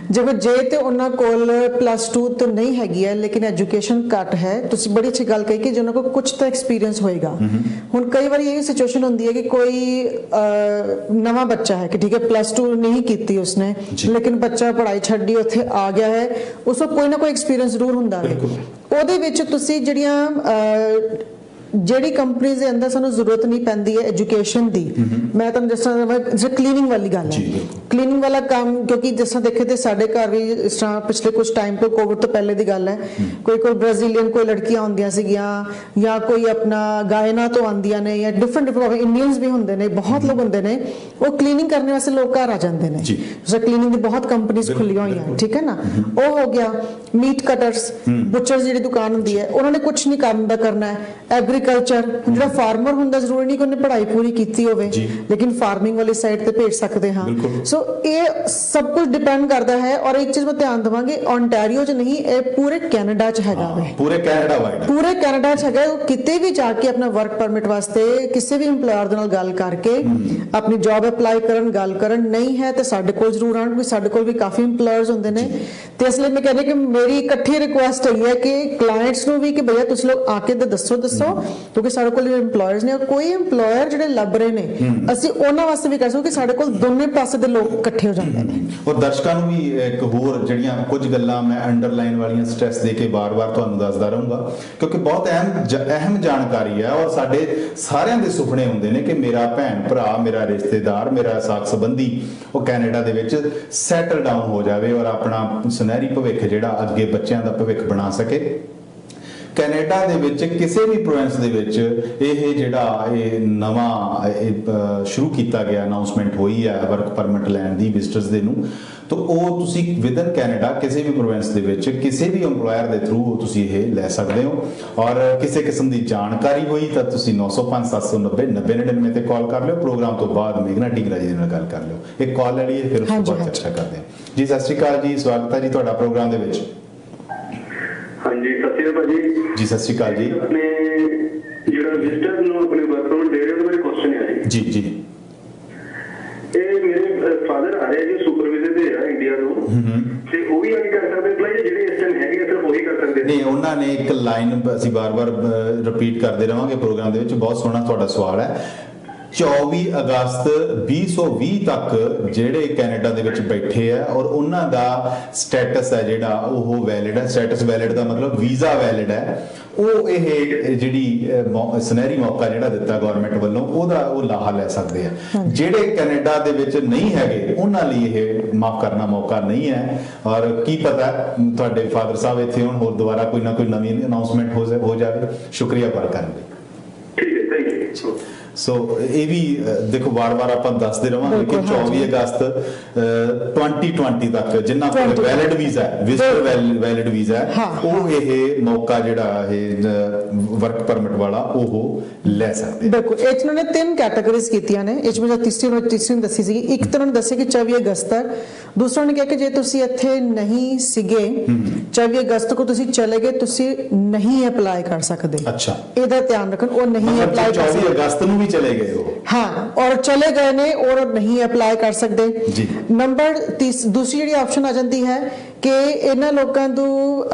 ਜੇ ਤੇ ਉਹਨਾਂ ਕੋਲ +2 ਤਾਂ ਨਹੀਂ ਹੈਗੀ ਹੈ ਲੇਕਿਨ ਐਜੂਕੇਸ਼ਨ ਘੱਟ ਹੈ, ਤੁਸੀਂ ਬੜੀ ਅੱਛੀ ਗੱਲ ਕਹੀ ਕਿ ਜੇ ਉਹਨਾਂ ਕੋਲ ਕੁਝ ਤਾਂ ਐਕਸਪੀਰੀਅੰਸ ਹੋਏਗਾ। ਹੁਣ ਕਈ ਵਾਰੀ ਇਹ ਸਿਚੁਏਸ਼ਨ ਹੁੰਦੀ ਹੈ ਕਿ ਕੋਈ ਨਵਾਂ ਬੱਚਾ ਹੈ ਕਿ ਠੀਕ ਹੈ +2 ਨਹੀਂ ਕੀਤੀ ਉਸਨੇ, ਲੇਕਿਨ ਬੱਚਾ ਪੜ੍ਹਾਈ ਛੱਡੀ ਉੱਥੇ ਆ ਗਿਆ ਹੈ, ਉਸ ਕੋਲ ਕੋਈ ਨਾ ਕੋਈ ਐਕਸਪੀਰੀਅੰਸ ਜ਼ਰੂਰ ਹੁੰਦਾ ਹੈ। ਉਹਦੇ ਵਿੱਚ ਤੁਸੀਂ ਜਿਹੜੀ ਕੰਪਨੀਆਂ ਦੇ ਅੰਦਰ ਸਾਨੂੰ ਜ਼ਰੂਰਤ ਨਹੀਂ ਪੈਂਦੀ ਹੈ ਐਜੂਕੇਸ਼ਨ ਦੀ, ਮੈਂ ਤੁਹਾਨੂੰ ਜਿਸ ਤਰ੍ਹਾਂ ਕਲੀਨਿੰਗ ਵਾਲੀ ਗੱਲ ਹੈ, ਕਲੀਨਿੰਗ ਵਾਲਾ ਕੰਮ, ਕਿਉਂਕਿ ਜਿਸ ਤਰ੍ਹਾਂ ਦੇਖੇ ਤੇ ਸਾਡੇ ਘਰ ਵੀ ਇਸ ਤਰ੍ਹਾਂ ਪਿਛਲੇ ਕੁਝ ਟਾਈਮ ਤੋਂ ਕੋਵਿਡ ਤੋਂ ਪਹਿਲੇ ਦੀ ਗੱਲ ਹੈ, ਕੋਈ ਬ੍ਰਾਜ਼ੀਲੀਅਨ ਕੋਈ ਲੜਕੀਆਂ ਆਉਂਦੀਆਂ ਸੀਗੀਆਂ ਜਾਂ ਕੋਈ ਆਪਣਾ ਗਾਇਨਾ ਤੋਂ ਆਉਂਦੀਆਂ ਨੇ ਜਾਂ ਡਿਫਰੈਂਟ ਇੰਡੀਅਨਸ ਵੀ ਹੁੰਦੇ ਨੇ, ਬਹੁਤ ਲੋਕ ਹੁੰਦੇ ਨੇ, ਉਹ ਕਲੀਨਿੰਗ ਕਰਨ ਵਾਸਤੇ ਲੋਕ ਘਰ ਆ ਜਾਂਦੇ ਨੇ। ਸੋ ਕਲੀਨਿੰਗ ਦੀ ਬਹੁਤ ਕੰਪਨੀਆਂ ਖੁੱਲੀਆਂ ਹੋਈਆਂ, ਠੀਕ ਹੈ ਨਾ। ਉਹ ਹੋ ਗਿਆ। ਮੀਟ ਕਟਰਸ, ਬੁਚਰਸ ਜਿਹੜੀ ਦੁਕਾਨ ਹੁੰਦੀ ਹੈ, ਉਹਨਾਂ ਨੇ ਕੁਝ ਨਹੀਂ ਕੰਮ ਦਾ ਕਰਨਾ ਹੈ। ਐਗਰੀਕਲਚਰ, ਜਿਹੜਾ ਫਾਰਮਰ ਹੁੰਦਾ ਜ਼ਰੂਰੀ ਨਹੀਂ ਕਿ ਉਹਨੇ ਪੜ੍ਹਾਈ ਪੂਰੀ ਕੀਤੀ ਹੋਵੇ, ਲੇਕਿਨ ਫਾਰਮਿੰਗ ਵਾਲੀ ਸਾਈਡ ਤੇ ਭੇਜ ਸਕਦੇ ਹਾਂ। ਸੋ ਇਹ ਸਭ ਕੁਝ ਡਿਪੈਂਡ ਕਰਦਾ ਹੈ। ਔਰ ਇੱਕ ਚੀਜ਼ ਮੈਂ ਧਿਆਨ ਦੇਵਾਂਗੇ, ਓਨਟਾਰੀਓ 'ਚ ਨਹੀਂ, ਇਹ ਪੂਰੇ ਕੈਨੇਡਾ 'ਚ ਹੈਗਾ ਵੇ, ਪੂਰੇ ਕੈਨੇਡਾ 'ਚ ਹੈਗਾ। ਉਹ ਕਿਤੇ ਵੀ ਜਾ ਕੇ ਆਪਣਾ ਵਰਕ ਪਰਮਿਟ ਵਾਸਤੇ ਕਿਸੇ ਵੀ ਇੰਪਲਾਇਰ ਦੇ ਨਾਲ ਗੱਲ ਕਰਕੇ ਆਪਣੀ ਜੌਬ ਅਪਲਾਈ ਕਰਨ, ਗੱਲ ਕਰਨ। ਨਹੀਂ ਹੈ ਤੇ ਸਾਡੇ ਕੋਲ ਜ਼ਰੂਰ ਆਉਣ, ਕਿਉਂਕਿ ਸਾਡੇ ਕੋਲ ਵੀ ਕਾਫੀ ਇੰਪਲਾਇਰਸ ਹੁੰਦੇ ਨੇ। ਤੇ ਇਸ ਲਈ ਮੈਂ ਕਹਿੰਦੀ ਕਿ ਮੇਰੀ ਇਕੱਠੀ ਰਿਕੁਐਸਟ ਹੈਗੀ ਹੈ ਕਿ ਕਲਾਇੰਟਸ ਨੂੰ ਵੀ ਕਿ ਭਈਆ ਤੁਸੀਂ ਲੋਕ ਆ ਕੇ ਦੱਸੋ, ਕਿਉਂਕਿ ਸਾਡੇ ਕੋਲ ਇੰਪਲਾਇਰਸ ਨੇ, ਕੋਈ ਇੰਪਲਾਇਰ ਜਿਹੜੇ ਲੱਭ ਰਹੇ ਨੇ, ਅਸੀਂ ਉਹਨਾਂ ਵਾਸਤੇ ਵੀ ਕਰ ਸਕਦੇ ਕਿ ਸਾਡੇ ਕੋਲ ਦੋਨੇ ਪਾਸੇ ਦੇ ਲੋਕ ਇਕੱਠੇ ਹੋ ਜਾਂਦੇ ਨੇ। ਔਰ ਦਰਸ਼ਕਾਂ ਨੂੰ ਵੀ ਇੱਕ ਹੋਰ ਜਿਹੜੀਆਂ ਕੁਝ ਗੱਲਾਂ ਮੈਂ ਅੰਡਰਲਾਈਨ ਵਾਲੀਆਂ ਸਟ੍ਰੈਸ ਦੇ ਕੇ ਵਾਰ-ਵਾਰ ਤੁਹਾਨੂੰ ਦੱਸਦਾ ਰਹੂੰਗਾ, ਕਿਉਂਕਿ ਬਹੁਤ ਅਹਿਮ ਜਾਣਕਾਰੀ ਹੈ ਔਰ ਸਾਡੇ ਸਾਰਿਆਂ ਦੇ ਸੁਪਨੇ ਹੁੰਦੇ ਨੇ ਕਿ ਮੇਰਾ ਭੈਣ ਭਰਾ, ਮੇਰਾ ਰਿਸ਼ਤੇਦਾਰ, ਮੇਰਾ ਸਾਕ ਸੰਬੰਧੀ ਉਹ ਕੈਨੇਡਾ ਦੇ ਵਿੱਚ ਸੈਟਲ ਡਾਊਨ ਹੋ ਜਾਵੇ ਔਰ ਆਪਣਾ ਸੁਨਹਿਰੀ ਭਵਿੱਖ ਜਿਹੜਾ ਅੱਗੇ ਬੱਚਿਆਂ ਦਾ ਭਵਿੱਖ ਬਣਾ ਸਕੇ। ਕੈਨੇਡਾ ਦੇ ਵਿੱਚ ਕਿਸੇ ਵੀ ਪ੍ਰੋਵਿੰਸ ਦੇ ਵਿੱਚ ਇਹ ਜਿਹੜਾ ਨਵਾਂ ਸ਼ੁਰੂ ਕੀਤਾ ਗਿਆ, ਅਨਾਉਂਸਮੈਂਟ ਹੋਈ ਹੈ ਵਰਕ ਪਰਮਿਟ ਲੈਣ ਦੀ ਵਿਜ਼ਟਰਸ ਦੇ ਨੂੰ, ਤਾਂ ਉਹ ਤੁਸੀਂ ਵਿਦਨ ਕੈਨੇਡਾ ਕਿਸੇ ਵੀ ਪ੍ਰੋਵਿੰਸ ਦੇ ਵਿੱਚ ਕਿਸੇ ਵੀ EMPLOYER ਦੇ ਥਰੂ ਤੁਸੀਂ ਇਹ ਲੈ ਸਕਦੇ ਹੋ। ਔਰ ਕਿਸੇ ਕਿਸਮ ਦੀ ਜਾਣਕਾਰੀ ਹੋਈ ਤਾਂ ਤੁਸੀਂ 905 790 9099 ਤੇ ਕਾਲ ਕਰ ਲਿਓ। ਪ੍ਰੋਗਰਾਮ ਤੋਂ ਬਾਅਦ ਮੇਘਨਾ ਢੀਂਗਰਾ ਜੀ ਨਾਲ ਗੱਲ ਕਰ ਲਿਓ। ਇੱਕ ਕਾਲ ਲੈ ਲਈਏ, ਫਿਰ ਉਸ ਤੋਂ ਬਾਅਦ ਚਰਚਾ ਕਰਦੇ ਹਾਂ। ਜੀ ਸਤਿ ਸ਼੍ਰੀ ਅਕਾਲ ਜੀ, ਸਵਾਗਤ ਹੈ ਜੀ ਤੁਹਾਡਾ ਪ੍ਰੋਗਰਾਮ ਦੇ ਵਿੱਚ। ਹਾਂਜੀ ਸਤਿ ਸ਼੍ਰੀ ਅਕਾਲ ਜੀ। ਜੀ ਸਤਿ ਸ਼੍ਰੀ ਅਕਾਲ ਜੀ। ਆਪਣੇ ਜਿਹੜਾ ਵਿਜ਼ਟਰ ਨੂੰ ਆਪਣੇ ਵਰਕ ਪਰਮਿਟ ਦੇ ਰਹੇ ਹੋ, ਮੇਰੇ ਕੁਐਸਚਨ ਹੈ ਜੀ। ਜੀ ਇਹ ਮੇਰੇ ਫਾਦਰ ਆ ਰਹੇ ਜੀ, ਸੁਪਰਵਾਈਜ਼ਰ ਦੇ ਆ ਇੰਡੀਆ ਤੋਂ, ਤੇ ਉਹ ਵੀ ਆ ਕੇ ਕਰ ਸਕਦੇ ਅਪਲਾਈ, ਜਿਹੜੇ ਇਸ ਟਾਈਮ ਹੈਗੇ ਸਿਰਫ ਉਹੀ ਕਰ ਸਕਦੇ? ਨਹੀਂ, ਉਹਨਾਂ ਨੇ ਇੱਕ ਲਾਈਨ ਅਸੀਂ ਬਾਰ-ਬਾਰ ਰਿਪੀਟ ਕਰਦੇ ਰਵਾਂਗੇ ਪ੍ਰੋਗਰਾਮ ਦੇ ਵਿੱਚ। ਬਹੁਤ ਸੋਹਣਾ ਤੁਹਾਡਾ ਸਵਾਲ ਹੈ। 24 ਅਗਸਤ 2020 ਤੱਕ ਜਿਹੜੇ ਕੈਨੇਡਾ ਦੇ ਵਿੱਚ ਬੈਠੇ ਆ ਔਰ ਉਹਨਾਂ ਦਾ ਸਟੇਟਸ ਹੈ ਜਿਹੜਾ ਉਹ ਵੈਲਿਡ ਹੈ। ਸਟੇਟਸ ਵੈਲਿਡ ਦਾ ਮਤਲਬ ਵੀਜ਼ਾ ਵੈਲਿਡ ਹੈ। ਉਹ ਇਹ ਜਿਹੜੀ ਸੁਨਹਿਰੀ ਮੌਕਾ ਜਿਹੜਾ ਦਿੱਤਾ ਗਵਰਨਮੈਂਟ ਵੱਲੋਂ ਉਹਦਾ ਉਹ ਲਾਹਾ ਲੈ ਸਕਦੇ ਆ। ਜਿਹੜੇ ਕੈਨੇਡਾ ਦੇ ਵਿੱਚ ਨਹੀਂ ਹੈਗੇ ਉਹਨਾਂ ਲਈ ਇਹ ਮਾਫ ਕਰਨਾ ਮੌਕਾ ਨਹੀਂ ਹੈ। ਔਰ ਕੀ ਪਤਾ ਤੁਹਾਡੇ ਫਾਦਰ ਸਾਹਿਬ ਇੱਥੇ ਹੁਣ ਹੋਰ ਦੁਬਾਰਾ ਕੋਈ ਨਾ ਕੋਈ ਨਵੀਂ ਅਨਾਉਂਸਮੈਂਟ ਹੋ ਜਾਵੇ। ਸ਼ੁਕਰੀਆ ਪਰ ਕਰਨ ਲਈ। ਠੀਕ ਹੈ, ਥੈਂਕ ਯੂ। ਸੋ ਇਹ ਵੀ ਦੇਖੋ ਵਾਰ-ਵਾਰ ਆਪਾਂ ਦੱਸਦੇ ਰਵਾਂਗੇ ਕਿ 24 ਅਗਸਤ 2020 ਤੱਕ ਜਿਨ੍ਹਾਂ ਕੋਲ ਵੈਲਿਡ ਵੀਜ਼ਾ ਹੈ, ਵਿਜ਼ਟਰ ਵੈਲਿਡ ਵੀਜ਼ਾ ਹੈ, ਉਹ ਇਹ ਮੌਕਾ ਜਿਹੜਾ ਇਹ ਵਰਕ ਪਰਮਿਟ ਵਾਲਾ ਉਹ ਲੈ ਸਕਦੇ। ਦੇਖੋ ਇਹ 'ਚ ਉਹਨਾਂ ਨੇ 3 ਕੈਟਾਗਰੀਜ਼ ਕੀਤੀਆਂ ਨੇ। ਇਹ 'ਚ ਮੈਂ ਤੀਸਰੀ ਦੱਸੀ ਸੀਗੀ। ਇੱਕ ਤਾਂ ਉਹਨਾਂ ਨੇ ਦੱਸਿਆ ਕਿ 24 ਅਗਸਤ ਤੱਕ, ਦੂਸਰਾ ਨੇ ਕਿਹਾ ਕਿ ਜੇ ਤੁਸੀਂ ਇੱਥੇ ਨਹੀਂ ਸੀਗੇ 24 ਅਗਸਤ को ਤੁਸੀਂ ਚਲੇ ਗਏ, ਤੁਸੀਂ ਨਹੀਂ ਅਪਲਾਈ ਕਰ ਸਕਦੇ। ਅੱਛਾ, ਇਹਦਾ ਧਿਆਨ ਰੱਖਣ। ਉਹ ਨਹੀਂ ਅਪਲਾਈ ਕਰ ਸਕਦੇ 24 ਅਗਸਤ ਨੂੰ ਵੀ ਚਲੇ ਗਏ ਹੋ। हाँ, और चले गए ने और नहीं अप्लाई कर सकते। नंबर दूसरी जी ऑप्शन आ जाती है कि इन्हां लोकां नूं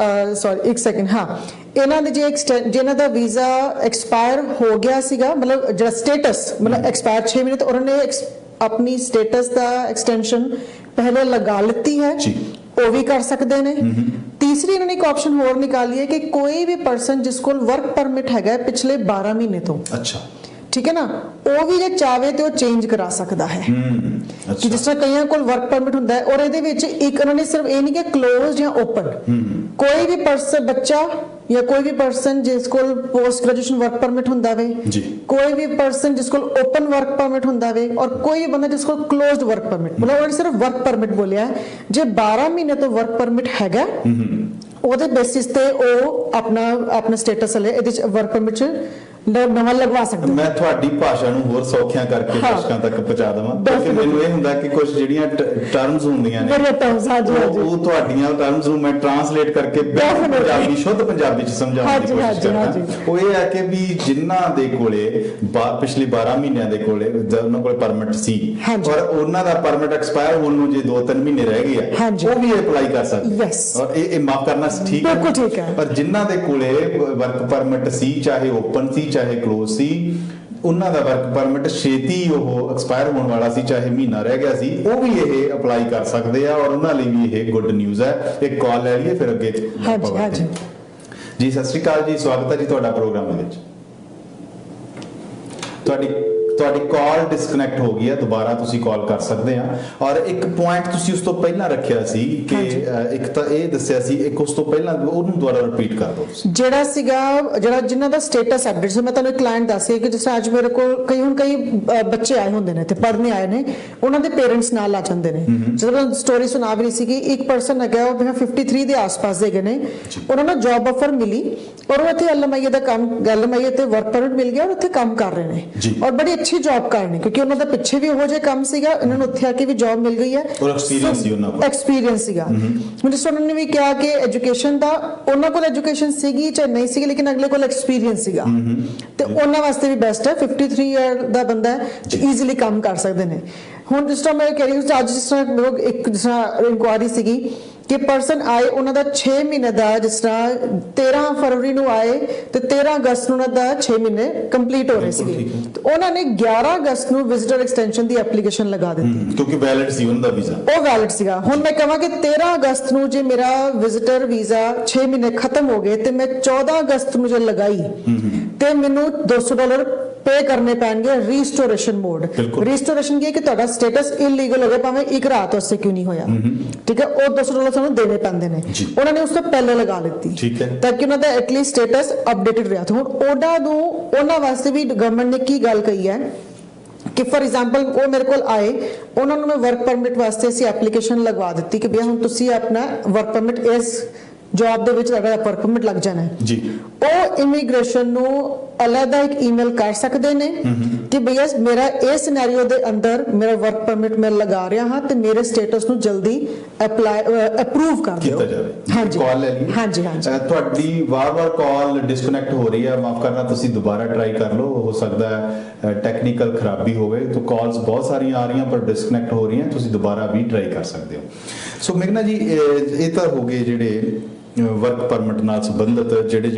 सॉरी एक सेकंड, हाँ इन्हां दे जे जिन्हां दा वीजा एक्सपायर हो गया सीगा, मतलब जो स्टेटस मतलब एक्सपायर 6 महीने, तो उन्होंने अपनी स्टेटस दा एक्सटेंशन पहले लगा लेती है, वो भी कर सकते ने। तीसरी इन्होंने एक ऑप्शन और निकाली है कि कोई भी पर्सन जिस कोल वर्क परमिट हैगा पिछले 12 महीने तो, अच्छा ठीक है ना, वो भी जे चाहे तो चेंज करा सकता है। कि जिस तरह कईयां कोल वर्क परमिट हुंदा है और ਇਹਦੇ ਵਿੱਚ ਇੱਕ ਉਹਨਾਂ ਨੇ ਸਿਰਫ ਇਹ ਨਹੀਂ ਕਿ क्लोज ਜਾਂ ओपन, कोई भी पर्सन बच्चा या कोई भी पर्सन जिस कोल पोस्ट ग्रेजुएशन वर्क परमिट हुंदा वे, कोई भी पर्सन जिस कोल ओपन वर्क परमिट हुंदा वे, और कोई भी बंदा जिस कोल क्लोज्ड वर्क परमिट, मतलब उन्होंने सिर्फ वर्क परमिट बोलिया है। जे 12 महीने तो वर्क परमिट हैगा ਉਹਦੇ बेसिस ਤੇ ਉਹ ਆਪਣਾ ਸਟੇਟਸ ਲੈ ਇਹਦੇ ਵਰਕ ਪਰਮਿਟ ਚ ਨਵਾਂ ਲਗਵਾ ਸਕਦੇ। ਮੈਂ ਤੁਹਾਡੀ ਭਾਸ਼ਾ ਨੂੰ ਹੋਰ ਸੌਖਿਆਂ ਕਰਕੇ ਦਰਸ਼ਕਾਂ ਤੱਕ ਪਹੁੰਚਾ ਦਵਾਂ, ਕਿਉਂਕਿ ਮੈਨੂੰ ਇਹ ਹੁੰਦਾ ਕਿ ਕੁਝ ਜਿਹੜੀਆਂ ਟਰਮਸ ਹੁੰਦੀਆਂ ਨੇ ਉਹ ਤੁਹਾਡੀਆਂ ਟਰਮਸ ਨੂੰ ਮੈਂ ਟ੍ਰਾਂਸਲੇਟ ਕਰਕੇ ਪੰਜਾਬੀ ਸ਼ੁੱਧ ਪੰਜਾਬੀ ਚ ਸਮਝਾਉਣ ਦੀ ਕੋਸ਼ਿਸ਼ ਕਰਦਾ। ਉਹ ਇਹ ਹੈ ਕਿ ਵੀ ਜਿਨ੍ਹਾਂ ਦੇ ਕੋਲੇ ਪਿਛਲੇ 12 ਮਹੀਨਿਆਂ ਦੇ ਕੋਲੇ ਉਹਨਾਂ ਕੋਲੇ ਪਰਮਿਟ ਸੀ ਔਰ ਉਹਨਾਂ ਦਾ ਪਰਮਿਟ ਐਕਸਪਾਇਰ ਹੋਣ ਨੂੰ ਜੇ 2-3 ਮਹੀਨੇ ਰਹਿ ਗਏ ਆ, ਉਹ ਵੀ ਅਪਲਾਈ ਕਰ ਸਕਦੇ। ਔਰ ਇਹ ਮਾਫ ਕਰਨਾ ਠੀਕ ਹੈ। ਪਰ ਜਿਨ੍ਹਾਂ ਦੇ ਕੋਲੇ ਵਰਕ ਪਰਮਿਟ ਸੀ, ਚਾਹੇ ਓਪਨ ਸੀ ਚਾਹੇ ਕਲੋਜ਼ ਸੀ, ਉਹਨਾਂ ਦਾ ਵਰਕ ਪਰਮਿਟ ਛੇਤੀ ਉਹ ਐਕਸਪਾਇਰ ਹੋਣ ਵਾਲਾ ਸੀ, ਚਾਹੇ ਮਹੀਨਾ ਰਹਿ ਗਿਆ ਸੀ, ਉਹ ਵੀ ਇਹ ਅਪਲਾਈ ਕਰ ਸਕਦੇ ਆ। ਔਰ ਉਹਨਾਂ ਲਈ ਵੀ ਇਹ ਗੁੱਡ ਨਿਊਜ਼ ਹੈ। ਇੱਕ ਕਾਲ ਲੈ ਲਈਏ ਫਿਰ ਅੱਗੇ। ਜੀ ਸਤਿ ਸ਼੍ਰੀ ਅਕਾਲ ਜੀ, ਸਵਾਗਤ ਹੈ ਜੀ ਤੁਹਾਡਾ ਪ੍ਰੋਗਰਾਮ ਦੇ ਵਿੱਚ। ਤੁਹਾਡੀ ਕਾਲ ਡਿਸਕਨੈਕਟ ਹੋ ਗਈ ਹੈ, ਦੁਬਾਰਾ ਤੁਸੀਂ ਕਾਲ ਕਰ ਸਕਦੇ ਆ। ਔਰ ਇੱਕ ਪੁਆਇੰਟ ਤੁਸੀਂ ਉਸ ਤੋਂ ਪਹਿਲਾਂ ਰੱਖਿਆ ਸੀ ਕਿ ਇੱਕ ਤਾਂ ਇਹ ਦੱਸਿਆ ਸੀ, ਇੱਕ ਉਸ ਤੋਂ ਪਹਿਲਾਂ ਉਹਨੂੰ ਦੁਬਾਰਾ ਰਿਪੀਟ ਕਰ ਦਿਓ ਤੁਸੀਂ। ਜਿਹੜਾ ਸੀਗਾ ਜਿਨ੍ਹਾਂ ਦਾ ਸਟੇਟਸ ਅਪਡੇਟ ਸੀ, ਮੈਂ ਤੁਹਾਨੂੰ ਇੱਕ ਕਲਾਇੰਟ ਦੱਸਿਆ ਕਿ ਜਿਸ ਅੱਜ ਮੇਰੇ ਕੋਲ ਕਈ ਬੱਚੇ ਆਏ ਹੁੰਦੇ ਨੇ ਤੇ ਪੜ੍ਹਨੇ ਆਏ ਨੇ, ਉਹਨਾਂ ਦੇ ਪੇਰੈਂਟਸ ਨਾਲ ਆ ਜਾਂਦੇ ਨੇ। ਜਦੋਂ ਸਟੋਰੀ ਸੁਣਾ ਵੀ ਰਹੀ ਸੀ ਕਿ ਇੱਕ ਪਰਸਨ ਹੈਗਾ ਉਹ 53 ਦੇ ਆਸ-ਪਾਸ ਦੇ ਨੇ, ਉਹਨਾਂ ਨੂੰ ਜੌਬ ਆਫਰ ਮਿਲੀ ਔਰ ਉਹ ਇੱਥੇ ਐਲਐਮਆਈ ਦਾ ਕੰਮ, ਐਲਐਮਆਈ ਤੇ ਵਰਕ ਪਰਮਿਟ ਮਿਲ ਗਿਆ ਔਰ ਉੱਥੇ ਕੰਮ ਕਰ ਰਹੇ ਨੇ ਔਰ ਬੜੀ अच्छी जॉब करनी, क्योंकि उन्होंने पिछे भी हो जाए काम सीगा, इन्होंने उत्थे आके भी जॉब मिल गई है और एक्सपीरियंस ही उन्होंने एक्सपीरियंस सीगा। जिस उन्होंने भी कहा कि एजुकेशन दा उन्होंने कोल एजुकेशन सीगी चाहे नहीं सीगी, लेकिन अगले कोल एक्सपीरियंस सीगा ते उन्होंने वास्ते भी बेस्ट है। 53 ईयर दा बंदा है, ईजिली काम कर सकते हैं। हुण जिस तरह मैं कह रही हूं आज जिस तरह लोग एक जिस तरह इंक्वायरी सीगी कि पर्सन आए, उन्होंने 6 महीने का जिस तरह 13 फरवरी ਨੂੰ ਆਏ ਤੇ 13 ਅਗਸਤ ਨੂੰ ਉਹਨਾਂ ਦਾ 6 ਮਹੀਨੇ ਕੰਪਲੀਟ ਹੋ ਰਹੇ ਸੀ, ਤੇ ਉਹਨਾਂ ਨੇ 11 ਅਗਸਤ ਨੂੰ ਵਿਜ਼ਿਟਰ ਐਕਸਟੈਂਸ਼ਨ ਦੀ ਐਪਲੀਕੇਸ਼ਨ ਲਗਾ ਦਿੱਤੀ ਕਿਉਂਕਿ ਵੈਲਿਡ ਸੀ ਉਹਨਾਂ ਦਾ ਵੀਜ਼ਾ, ਉਹ ਵੈਲਿਡ ਸੀਗਾ। ਹੁਣ ਮੈਂ ਕਹਾਂ ਕਿ 13 ਅਗਸਤ ਨੂੰ ਜੇ ਮੇਰਾ ਵਿਜ਼ਿਟਰ ਵੀਜ਼ਾ 6 ਮਹੀਨੇ ਖਤਮ ਹੋ ਗਏ ਤੇ ਮੈਂ 14 ਅਗਸਤ ਨੂੰ ਜੇ ਲਗਾਈ ਤੇ ਮੈਨੂੰ $200 पे करने पैणगे रीस्टोरेशन मोड। रीस्टोरेशन की है कि ਤੁਹਾਡਾ ਸਟੇਟਸ ਇਲੀਗਲ ਹੋ ਗਿਆ ਭਾਵੇਂ ਇੱਕ ਰਾਤ ਵਾਸਤੇ ਕਿਉਂ ਨਹੀਂ ਹੋਇਆ, ਠੀਕ ਹੈ, ਉਹ $200 ਸਾਨੂੰ ਦੇਣੇ ਪੈਂਦੇ ਨੇ। ਉਹਨਾਂ ਨੇ ਉਸ ਤੋਂ ਪਹਿਲੇ ਲਗਾ ਲਿੱਤੀ ਤਾਂ ਕਿ ਉਹਨਾਂ ਦਾ ਐਟਲੀਸਟ ਸਟੇਟਸ ਅਪਡੇਟਡ ਰਿਹਾ। ਹੁਣ ਉਹਨਾਂ ਵਾਸਤੇ ਵੀ ਗਵਰਨਮੈਂਟ ਨੇ ਕੀ ਗੱਲ ਕਹੀ ਹੈ ਕਿ ਫॉर ਐਗਜ਼ਾਮਪਲ ਉਹ ਮੇਰੇ ਕੋਲ ਆਏ, ਉਹਨਾਂ ਨੂੰ ਮੈਂ ਵਰਕ ਪਰਮਿਟ ਵਾਸਤੇ ਅਸੀਂ ਐਪਲੀਕੇਸ਼ਨ ਲਗਵਾ ਦਿੱਤੀ ਕਿ ਭਈਆ ਹੁਣ ਤੁਸੀਂ ਆਪਣਾ ਵਰਕ ਪਰਮਿਟ ਇਸ ਜੌਬ ਦੇ ਵਿੱਚ ਤੁਹਾਡਾ ਵਰਕ ਪਰਮਿਟ ਲੱਗ ਜਾਣਾ ਜੀ। ਉਹ ਇਮੀਗ੍ਰੇਸ਼ਨ ਨੂੰ ਅਲੱਗਾ ਇੱਕ ਈਮੇਲ ਕਰ ਸਕਦੇ ਨੇ ਕਿ ਭਈਆ ਮੇਰਾ ਇਹ ਸਿਨੈਰੀਓ ਦੇ ਅੰਦਰ ਮੇਰਾ ਵਰਕ ਪਰਮਿਟ ਮੈਂ ਲਗਾ ਰਿਹਾ ਹਾਂ ਤੇ ਮੇਰੇ ਸਟੇਟਸ ਨੂੰ ਜਲਦੀ ਅਪਰੂਵ ਕਰ ਦਿਓ। ਹਾਂਜੀ, ਕਾਲ ਲੈ ਲਈ। ਹਾਂਜੀ, ਤੁਹਾਡੀ ਵਾਰ-ਵਾਰ ਕਾਲ ਡਿਸਕਨੈਕਟ ਹੋ ਰਹੀ ਹੈ, ਮਾਫ ਕਰਨਾ, ਤੁਸੀਂ ਦੁਬਾਰਾ ਟਰਾਈ ਕਰ ਲਓ, ਹੋ ਸਕਦਾ ਹੈ ਟੈਕਨੀਕਲ ਖਰਾਬੀ ਹੋਵੇ। ਤਾਂ ਕਾਲਸ ਬਹੁਤ ਸਾਰੀਆਂ ਆ ਰਹੀਆਂ ਪਰ ਡਿਸਕਨੈਕਟ ਹੋ ਰਹੀਆਂ, ਤੁਸੀਂ ਦੁਬਾਰਾ ਵੀ ਟਰਾਈ ਕਰ ਸਕਦੇ ਹੋ। ਸੋ ਮੇਘਨਾ ਜੀ, ਇਹ ਤਾਂ ਹੋ ਗਏ ਜਿਹੜੇ ਵਰਕ ਪਰਮਿਟ ਨਾਲ ਸੰਬੰਧਿਤ ਜਿਹੜੇ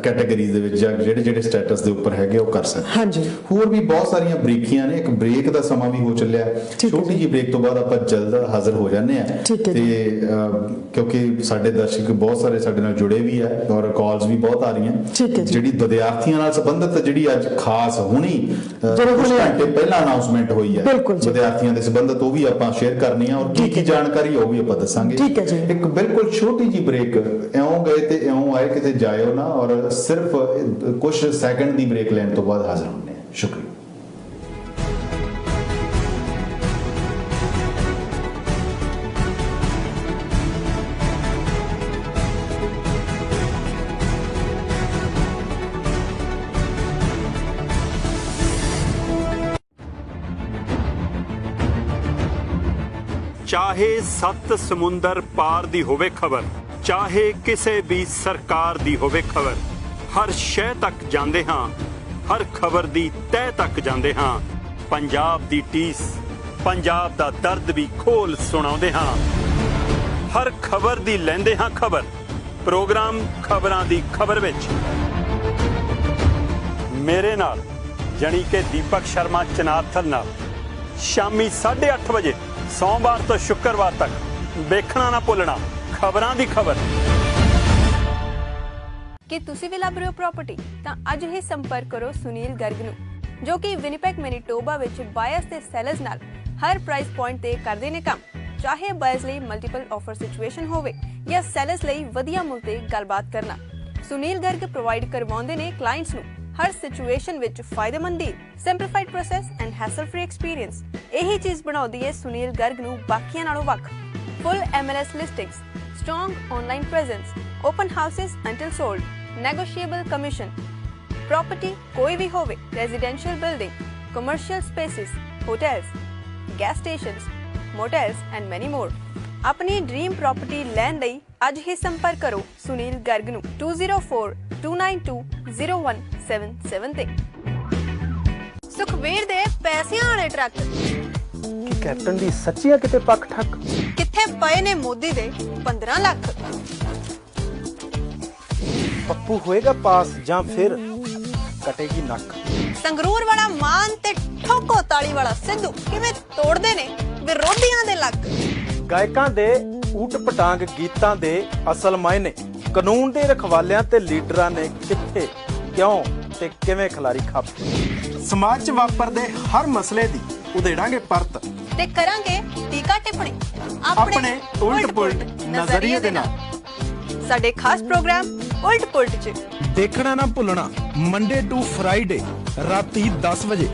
ਕੈਟਾਗਰੀਜ਼ ਦੇ ਵਿੱਚ ਜਾਂ ਜਿਹੜੇ ਸਟੇਟਸ ਦੇ ਉੱਪਰ ਹੈਗੇ ਉਹ ਕਰ ਸਕਦੇ। ਹਾਂਜੀ, ਹੋਰ ਵੀ ਬਹੁਤ ਸਾਰੀਆਂ ਬ੍ਰੇਕੀਆਂ ਨੇ। ਇੱਕ ਬ੍ਰੇਕ ਦਾ ਸਮਾਂ ਵੀ ਹੋ ਚੱਲਿਆ, ਛੋਟੀ ਜਿਹੀ ਬ੍ਰੇਕ ਤੋਂ ਬਾਅਦ ਆਪਾਂ ਜਲਦ ਹਾਜ਼ਰ ਹੋ ਜਾਂਦੇ ਆ ਤੇ ਕਿਉਂਕਿ ਸਾਡੇ ਦਰਸ਼ਕ ਬਹੁਤ ਸਾਰੇ ਸਾਡੇ ਨਾਲ ਜੁੜੇ ਵੀ ਆ ਔਰ ਕਾਲਸ ਵੀ ਬਹੁਤ ਆ ਰਹੀਆਂ। ਜਿਹੜੀ ਵਿਦਿਆਰਥੀਆਂ ਨਾਲ ਸੰਬੰਧਿਤ ਜਿਹੜੀ ਅੱਜ ਖਾਸ ਹੁਣੀ ਕੁਝ ਘੰਟੇ ਪਹਿਲਾਂ ਅਨਾਉਂਸਮੈਂਟ ਹੋਈ ਹੈ ਵਿਦਿਆਰਥੀਆਂ ਦੇ ਸੰਬੰਧਿਤ, ਉਹ ਵੀ ਆਪਾਂ ਸ਼ੇਅਰ ਕਰਨੀ ਆ ਔਰ ਕੀ ਜਾਣਕਾਰੀ ਉਹ ਵੀ ਆਪਾਂ ਦੱਸਾਂਗੇ। ਇੱਕ ਬਿਲਕੁਲ ਛੋਟੀ ਜਿਹੀ ਬ੍ਰੇਕ, ਇਉਂ ਗਏ ਤੇ ਇਉਂ ਆਏ, ਕਿਤੇ ਜਾਇਓ ਨਾ, ਔਰ ਸਿਰਫ ਕੁਝ ਸੈਕਿੰਡ ਦੀ ਬ੍ਰੇਕ ਲੈਣ ਤੋਂ ਬਾਅਦ ਹਾਜ਼ਰ ਹੁੰਦੇ ਆ। ਸ਼ੁਕਰੀਆ। ਚਾਹੇ 7 ਸਮੁੰਦਰ ਪਾਰ ਦੀ ਹੋਵੇ ਖਬਰ, ਚਾਹੇ ਕਿਸੇ ਵੀ ਸਰਕਾਰ ਦੀ ਹੋਵੇ ਖਬਰ, ਹਰ ਸ਼ੈ ਤੱਕ ਜਾਂਦੇ ਹਾਂ, ਹਰ ਖਬਰ ਦੀ ਤਹਿ ਤੱਕ ਜਾਂਦੇ ਹਾਂ। ਪੰਜਾਬ ਦੀ ਟੀਸ, ਪੰਜਾਬ ਦਾ ਦਰਦ ਵੀ ਖੋਲ ਸੁਣਾਉਂਦੇ ਹਾਂ। ਹਰ ਖਬਰ ਦੀ ਲੈਂਦੇ ਹਾਂ ਖਬਰ, ਪ੍ਰੋਗਰਾਮ ਖਬਰਾਂ ਦੀ ਖਬਰ ਵਿੱਚ ਮੇਰੇ ਨਾਲ ਜਾਣੀ ਕਿ ਦੀਪਕ ਸ਼ਰਮਾ ਚਨਾਰਥਲ ਨਾਲ ਸ਼ਾਮੀ 8:30 ਵਜੇ ਸੋਮਵਾਰ ਤੋਂ ਸ਼ੁੱਕਰਵਾਰ ਤੱਕ ਵੇਖਣਾ ਨਾ ਭੁੱਲਣਾ ਖਬਰਾਂ ਦੀ ਖਬਰ। ਕਿ ਤੁਸੀਂ ਵੀ ਲੱਭ ਰਹੇ ਹੋ ਪ੍ਰਾਪਰਟੀ ਤਾਂ ਅੱਜ ਹੀ ਸੰਪਰਕ ਕਰੋ ਸੁਨੀਲ ਗਰਗ ਨੂੰ, ਜੋ ਕਿ ਵਿਨੀਪੈਗ ਮੈਨੀਟੋਬਾ ਵਿੱਚ ਬਾਇਰਸ ਤੇ ਸੈਲਰਸ ਨਾਲ ਹਰ ਪ੍ਰਾਈਸ ਪੁਆਇੰਟ ਤੇ ਕਰਦੇ ਨੇ ਕੰਮ। ਚਾਹੇ ਬਾਇਰਸ ਲਈ ਮਲਟੀਪਲ ਆਫਰ ਸਿਚੁਏਸ਼ਨ ਹੋਵੇ ਜਾਂ ਸੈਲਰਸ ਲਈ ਵਧੀਆ ਮੁੱਲ ਤੇ ਗੱਲਬਾਤ ਕਰਨਾ, ਸੁਨੀਲ ਗਰਗ ਪ੍ਰੋਵਾਈਡ ਕਰਵਾਉਂਦੇ ਨੇ ਕਲਾਇੰਟਸ ਨੂੰ ਹਰ ਸਿਚੁਏਸ਼ਨ ਵਿੱਚ ਫਾਇਦੇਮੰਦ deal, simplified process and hassle free experience. ਇਹੀ ਚੀਜ਼ ਬਣਾਉਂਦੀ ਹੈ ਸੁਨੀਲ ਗਰਗ ਨੂੰ ਬਾਕੀਆਂ ਨਾਲੋਂ ਵੱਖ। ਫੁੱਲ MLS listings, strong online presence, open houses until sold, negotiable commission, property कोई भी होवे, residential building, commercial spaces, hotels, gas stations, motels and many more। अपनी ड्रीम प्रॉपर्टी लैन लई आज ही संपर्क करो सुनील गर्ग नू 2042920177 ते। सुखवीर दे पैसिਆਂ वाले ट्रक कैप्टन दी सच्चियां किते पक ठक, किथे पए ने मोदी दे 15 लाख। पप्पू होएगा पास जां फिर कटेगी नक। संगरूर वाला मान ते ठोको ताली वाला सिद्धू किवें तोड़दे ने विरोधियां दे लक। गायकां दे ऊट पटांग गीतां दे असल मायने कानून दे रखवालियां ते लीडरां ने किथे क्यों ते किवें खिलारी खप। समाज च वापरदे हर मसले दी उधेड़ांगे परत ते करांगे टीका टिप्पणी अपने उल्ट पुल्ट नजरिए दे नाल। साडे खास प्रोग्राम उल्ट पुल्ट च देखना ना भुलना मंडे टू फ्राइडे राती 10 बजे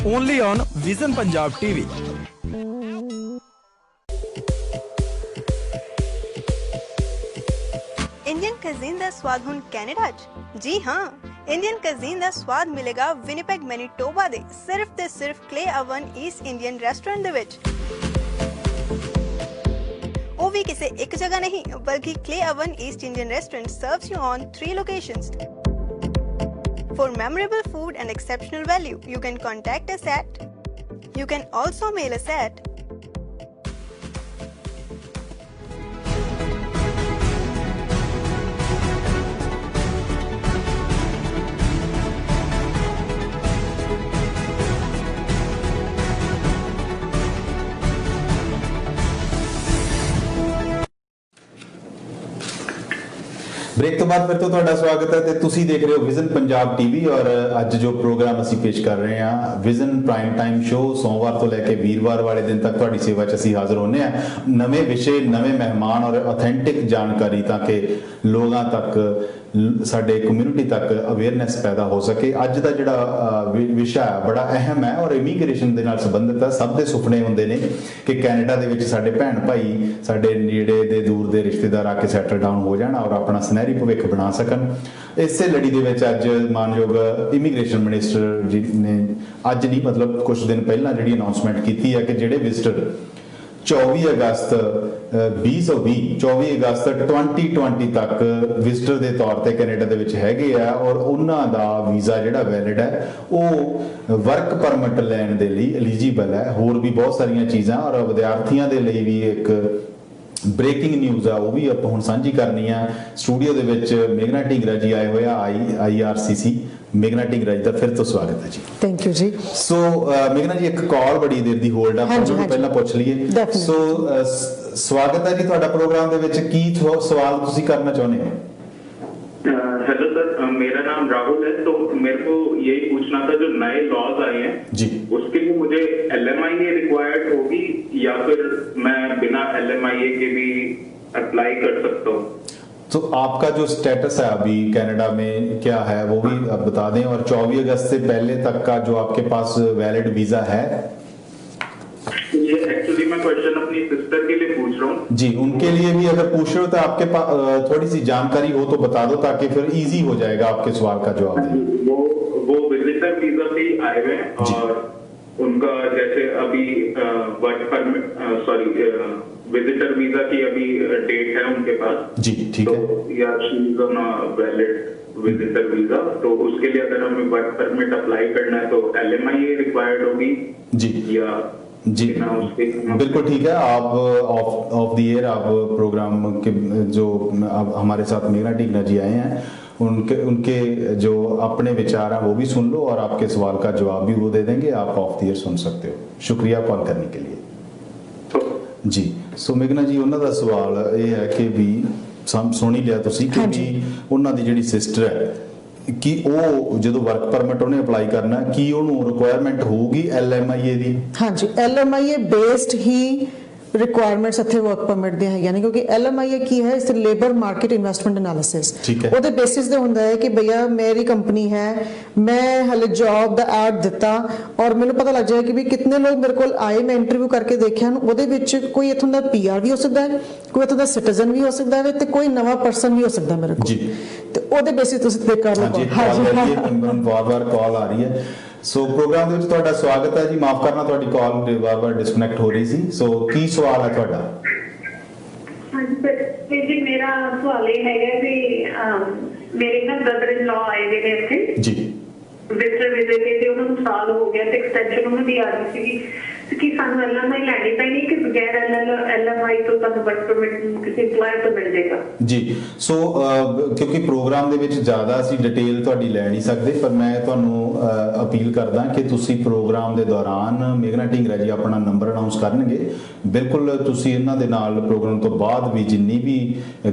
only on vision Punjab TV. Indian cuisine दा स्वाद हुण कैनेडा च। जी हाँ, इंडियन कज़ीन दा स्वाद मिलेगा विनीपेग मैनीटोबा दे सिर्फ ते सिर्फ clay oven east Indian restaurant दे विच। वो भी किसी एक जगह नहीं बल्कि clay oven east Indian restaurant serves you on 3 locations. For memorable food and exceptional value, you can contact us at, you can also mail us at break तो बाद फिर तो ਤੁਹਾਡਾ ਸਵਾਗਤ ਹੈ ਤੇ ਤੁਸੀਂ ਦੇਖ ਰਹੇ ਹੋ ਵਿਜ਼ਨ ਪੰਜਾਬ ਟੀਵੀ ਔਰ ਅੱਜ ਜੋ ਪ੍ਰੋਗਰਾਮ ਅਸੀਂ ਪੇਸ਼ ਕਰ ਰਹੇ ਹਾਂ ਵਿਜ਼ਨ ਪ੍ਰਾਈਮ ਟਾਈਮ ਸ਼ੋ ਸੋਮਵਾਰ ਤੋਂ ਲੈ ਕੇ ਵੀਰਵਾਰ ਵਾਲੇ ਦਿਨ ਤੱਕ ਤੁਹਾਡੀ ਸੇਵਾ 'ਚ ਅਸੀਂ ਹਾਜ਼ਰ ਹੁੰਦੇ ਹਾਂ ਨਵੇਂ ਵਿਸ਼ੇ ਨਵੇਂ ਮਹਿਮਾਨ ਔਰ ਆਥੈਂਟਿਕ ਜਾਣਕਾਰੀ ਤਾਂ ਕਿ ਲੋਕਾਂ ਤੱਕ ਸਾਡੇ ਕਮਿਊਨਿਟੀ ਤੱਕ ਅਵੇਅਰਨੈਸ ਪੈਦਾ ਹੋ ਸਕੇ। ਅੱਜ ਦਾ ਜਿਹੜਾ ਵਿਸ਼ਾ ਹੈ ਬੜਾ ਅਹਿਮ ਹੈ ਔਰ ਇਮੀਗ੍ਰੇਸ਼ਨ ਦੇ ਨਾਲ ਸੰਬੰਧਿਤ ਹੈ। ਸਭ ਦੇ ਸੁਪਨੇ ਹੁੰਦੇ ਨੇ ਕਿ ਕੈਨੇਡਾ ਦੇ ਵਿੱਚ ਸਾਡੇ ਭੈਣ ਭਾਈ ਸਾਡੇ ਨੇੜੇ ਦੇ ਦੂਰ ਦੇ ਰਿਸ਼ਤੇਦਾਰ ਆ ਕੇ ਸੈਟਲ ਡਾਊਨ ਹੋ ਜਾਣ ਔਰ ਆਪਣਾ ਸੁਨਹਿਰੀ ਭਵਿੱਖ ਬਣਾ ਸਕਣ। ਇਸੇ ਲੜੀ ਦੇ ਵਿੱਚ ਅੱਜ ਮਾਨਯੋਗ ਇਮੀਗ੍ਰੇਸ਼ਨ ਮਿਨਿਸਟਰ ਜੀ ਨੇ ਅੱਜ ਨਹੀਂ ਮਤਲਬ ਕੁਝ ਦਿਨ ਪਹਿਲਾਂ ਜਿਹੜੀ ਅਨਾਉਂਸਮੈਂਟ ਕੀਤੀ ਹੈ ਕਿ ਜਿਹੜੇ ਵਿਜ਼ਟਰ 24 ਅਗਸਤ 2020 24 ਅਗਸਤ 2020 ਤੱਕ ਵਿਜ਼ਟਰ ਦੇ ਤੌਰ ਤੇ ਕੈਨੇਡਾ ਦੇ ਵਿੱਚ ਹੈਗੇ ਆ ਔਰ ਉਹਨਾਂ ਦਾ ਵੀਜ਼ਾ ਜਿਹੜਾ ਵੈਲਿਡ ਹੈ ਉਹ ਵਰਕ ਪਰਮਿਟ ਲੈਣ ਦੇ ਲਈ ਐਲੀਜੀਬਲ ਹੈ। ਹੋਰ ਵੀ ਬਹੁਤ ਸਾਰੀਆਂ ਚੀਜ਼ਾਂ ਔਰ ਵਿਦਿਆਰਥੀਆਂ ਦੇ ਲਈ ਵੀ ਇੱਕ ਬ੍ਰੇਕਿੰਗ ਨਿਊਜ਼ ਆ ਉਹ ਵੀ ਆਪਾਂ ਹੁਣ ਸਾਂਝੀ ਕਰਨੀ ਆ। ਸਟੂਡੀਓ ਦੇ ਵਿੱਚ ਮੇਘਨਾ ਢੀਂਗਰਾ ਜੀ ਆਏ ਹੋਏ ਆ, IRCC। ਮੇਘਨਾ ਢੀਂਗਰਾ ਜੀ ਦਾ ਫਿਰ ਤੋਂ ਸਵਾਗਤ ਹੈ ਜੀ। ਥੈਂਕ ਯੂ ਜੀ। ਸੋ ਮੇਘਨਾ ਜੀ, ਇੱਕ ਕਾਲ ਬੜੀ ਦੇਰ ਦੀ ਹੋਲਡ ਆ, ਆਪਾਂ ਪਹਿਲਾਂ ਪੁੱਛ ਲਈਏ। ਸੋ ਸਵਾਗਤ ਹੈ ਜੀ ਤੁਹਾਡਾ ਪ੍ਰੋਗਰਾਮ ਦੇ ਵਿੱਚ। ਕੀ ਸਵਾਲ ਤੁਸੀਂ करना चाहते हो? हेलो सर, मेरा नाम राहुल है। तो मेरे को यही पूछना था, जो नए लॉज आए हैं जी, उसके लिए मुझे LMIA रिक्वायर्ड होगी या फिर मैं बिना LMIA के भी अप्लाई कर सकता हूँ? तो आपका जो स्टेटस है अभी कनाडा में क्या है वो भी आप बता दें, और 24 अगस्त से पहले तक का जो आपके पास वैलिड वीजा है। ये एक्चुअली मैं क्वेश्चन अपनी सिस्टर के लिए पूछ रहा हूँ जी। उनके लिए भी अगर पूछ रहे हो तो आपके पास थोड़ी सी जानकारी हो तो बता दो, ताकि फिर इजी हो जाएगा आपके सवाल का जवाब देना। वो विजिटर वीजा से ही आए हुए हैं, और उनका जैसे अभी वर्क परमिट विजिटर वीजा की अभी डेट है उनके पास जी। ठीक है, या she is on valid visitor visa, तो उसके लिए अगर हमें वर्क परमिट अप्लाई करना है तो LMIA रिक्वायर्ड होगी जी, या जी बिल्कुल ठीक है। आप ऑफ द एयर आप प्रोग्राम के जो हमारे साथ मेघना ढींगरा जी आए हैं, उनके जो अपने विचार हैं वो भी सुन लो, और आपके सवाल का जवाब भी वो दे देंगे। आप ऑफ द एयर सुन सकते हो। शुक्रिया कॉल करने के लिए जी। सो मेघना जी, उन्होंने का सवाल ये है कि भी सुन ही लिया तुसी कि भी उन्होंने जिहड़ी सिस्टर है कि ਉਹ ਜਦੋਂ ਵਰਕ ਪਰਮਿਟ ਉਹਨੇ ਅਪਲਾਈ ਕਰਨਾ, ਕੀ ਉਹਨੂੰ ਰਿਕੁਆਇਰਮੈਂਟ ਹੋਊਗੀ LMIA ਦੀ? ਹਾਂਜੀ, LMIA ਬੇਸਡ ਹੀ ਰਿਕੁਆਇਰਮੈਂਟਸ ਇੱਥੇ ਵਰਕ ਪਰਮਿਟ ਦੀਆਂ ਹੈਗੀਆਂ ਨੇ, ਕਿਉਂਕਿ LMIA ਕੀ ਹੈ, ਇਸ ਲੇਬਰ ਮਾਰਕੀਟ ਇਨਵੈਸਟਮੈਂਟ ਐਨਾਲਿਸਿਸ। ਉਹਦੇ ਬੇਸਿਸ ਤੇ ਹੁੰਦਾ ਹੈ ਕਿ ਭਈਆ ਮੇਰੀ ਕੰਪਨੀ ਹੈ, ਮੈਂ ਹਲੇ ਜੌਬ ਦਾ ਐਡ ਦਿੱਤਾ ਔਰ ਮੈਨੂੰ ਪਤਾ ਲੱਗ ਜਾਏ ਕਿ ਵੀ ਕਿੰਨੇ ਲੋਕ ਮੇਰੇ ਕੋਲ ਆਏ, ਮੈਂ ਇੰਟਰਵਿਊ ਕਰਕੇ ਦੇਖਿਆ ਨੂੰ, ਉਹਦੇ ਵਿੱਚ ਕੋਈ ਇੱਥੋਂ ਦਾ PR ਵੀ ਹੋ ਸਕਦਾ ਹੈ, ਕੋਈ ਇੱਥੋਂ ਦਾ ਸਿਟੀਜ਼ਨ ਵੀ ਹੋ ਸਕਦਾ ਹੈ, ਤੇ ਕੋਈ ਨਵਾਂ ਪਰਸਨ ਵੀ ਹੋ ਸਕਦਾ ਮੇਰੇ ਕੋਲ ਜੀ। ਤੇ ਉਹਦੇ ਬੇਸਿਸ ਤੁਸੀਂ ਦੇਖ ਕਰ ਲਓ। ਹਾਂਜੀ, ਵਾਰ-ਵਾਰ ਕਾਲ ਆ ਰਹੀ ਹੈ। ਸੋ ਪ੍ਰੋਗਰਾਮ ਦੇ ਵਿੱਚ ਤੁਹਾਡਾ ਸਵਾਗਤ ਹੈ ਜੀ। ਮਾਫ ਕਰਨਾ, ਤੁਹਾਡੀ ਕਾਲ ਵਾਰ-ਵਾਰ ਡਿਸਕਨੈਕਟ ਹੋ ਰਹੀ ਸੀ। ਸੋ ਕੀ ਸਵਾਲ ਹੈ ਤੁਹਾਡਾ? ਹਾਂਜੀ ਜੀ, ਮੇਰਾ ਸਵਾਲ ਇਹ ਹੈਗਾ ਵੀ ਮੇਰੇ ਨਾ ਬ੍ਰਦਰ ਇਨ ਲਾ ਆਏ ਨੇ ਇੱਥੇ ਜੀ, ਵਿਜ਼ਟਰ ਵੀਜ਼ੇ ਤੇ ਉਹਨਾਂ ਨੂੰ ਸਾਲ ਹੋ ਗਿਆ ਤੇ ਐਕਸਟੈਂਸ਼ਨ ਉਹਨਾਂ ਦੀ ਆ ਰਹੀ ਸੀਗੀ ਕਿ ਸਾਨੂੰ LMI ਲੈਣੀ ਪੈਣੀ ਕਿ ਬਗੈਰ LMI ਤੋਂ ਤੁਹਾਨੂੰ ਵਰਕ ਪਰਮਿਟ ਕਿਸੇ ਇੰਪਲਾਇਰ ਤੋਂ ਮਿਲ ਜਾਏਗਾ ਜੀ। ਸੋ ਕਿਉਂਕਿ ਪ੍ਰੋਗਰਾਮ ਦੇ ਵਿੱਚ ਜ਼ਿਆਦਾ ਅਸੀਂ ਡਿਟੇਲ ਤੁਹਾਡੀ ਲੈ ਨਹੀਂ ਸਕਦੇ, ਪਰ ਮੈਂ ਤੁਹਾਨੂੰ ਅਪੀਲ ਕਰਦਾ ਕਿ ਤੁਸੀਂ ਪ੍ਰੋਗਰਾਮ ਦੇ ਦੌਰਾਨ ਮੇਘਨਾ ਢੀਂਗਰਾ ਜੀ ਆਪਣਾ ਨੰਬਰ ਅਨਾਉਂਸ ਕਰਨਗੇ, ਬਿਲਕੁਲ ਤੁਸੀਂ ਇਹਨਾਂ ਦੇ ਨਾਲ ਪ੍ਰੋਗਰਾਮ ਤੋਂ ਬਾਅਦ ਵੀ ਜਿੰਨੀ ਵੀ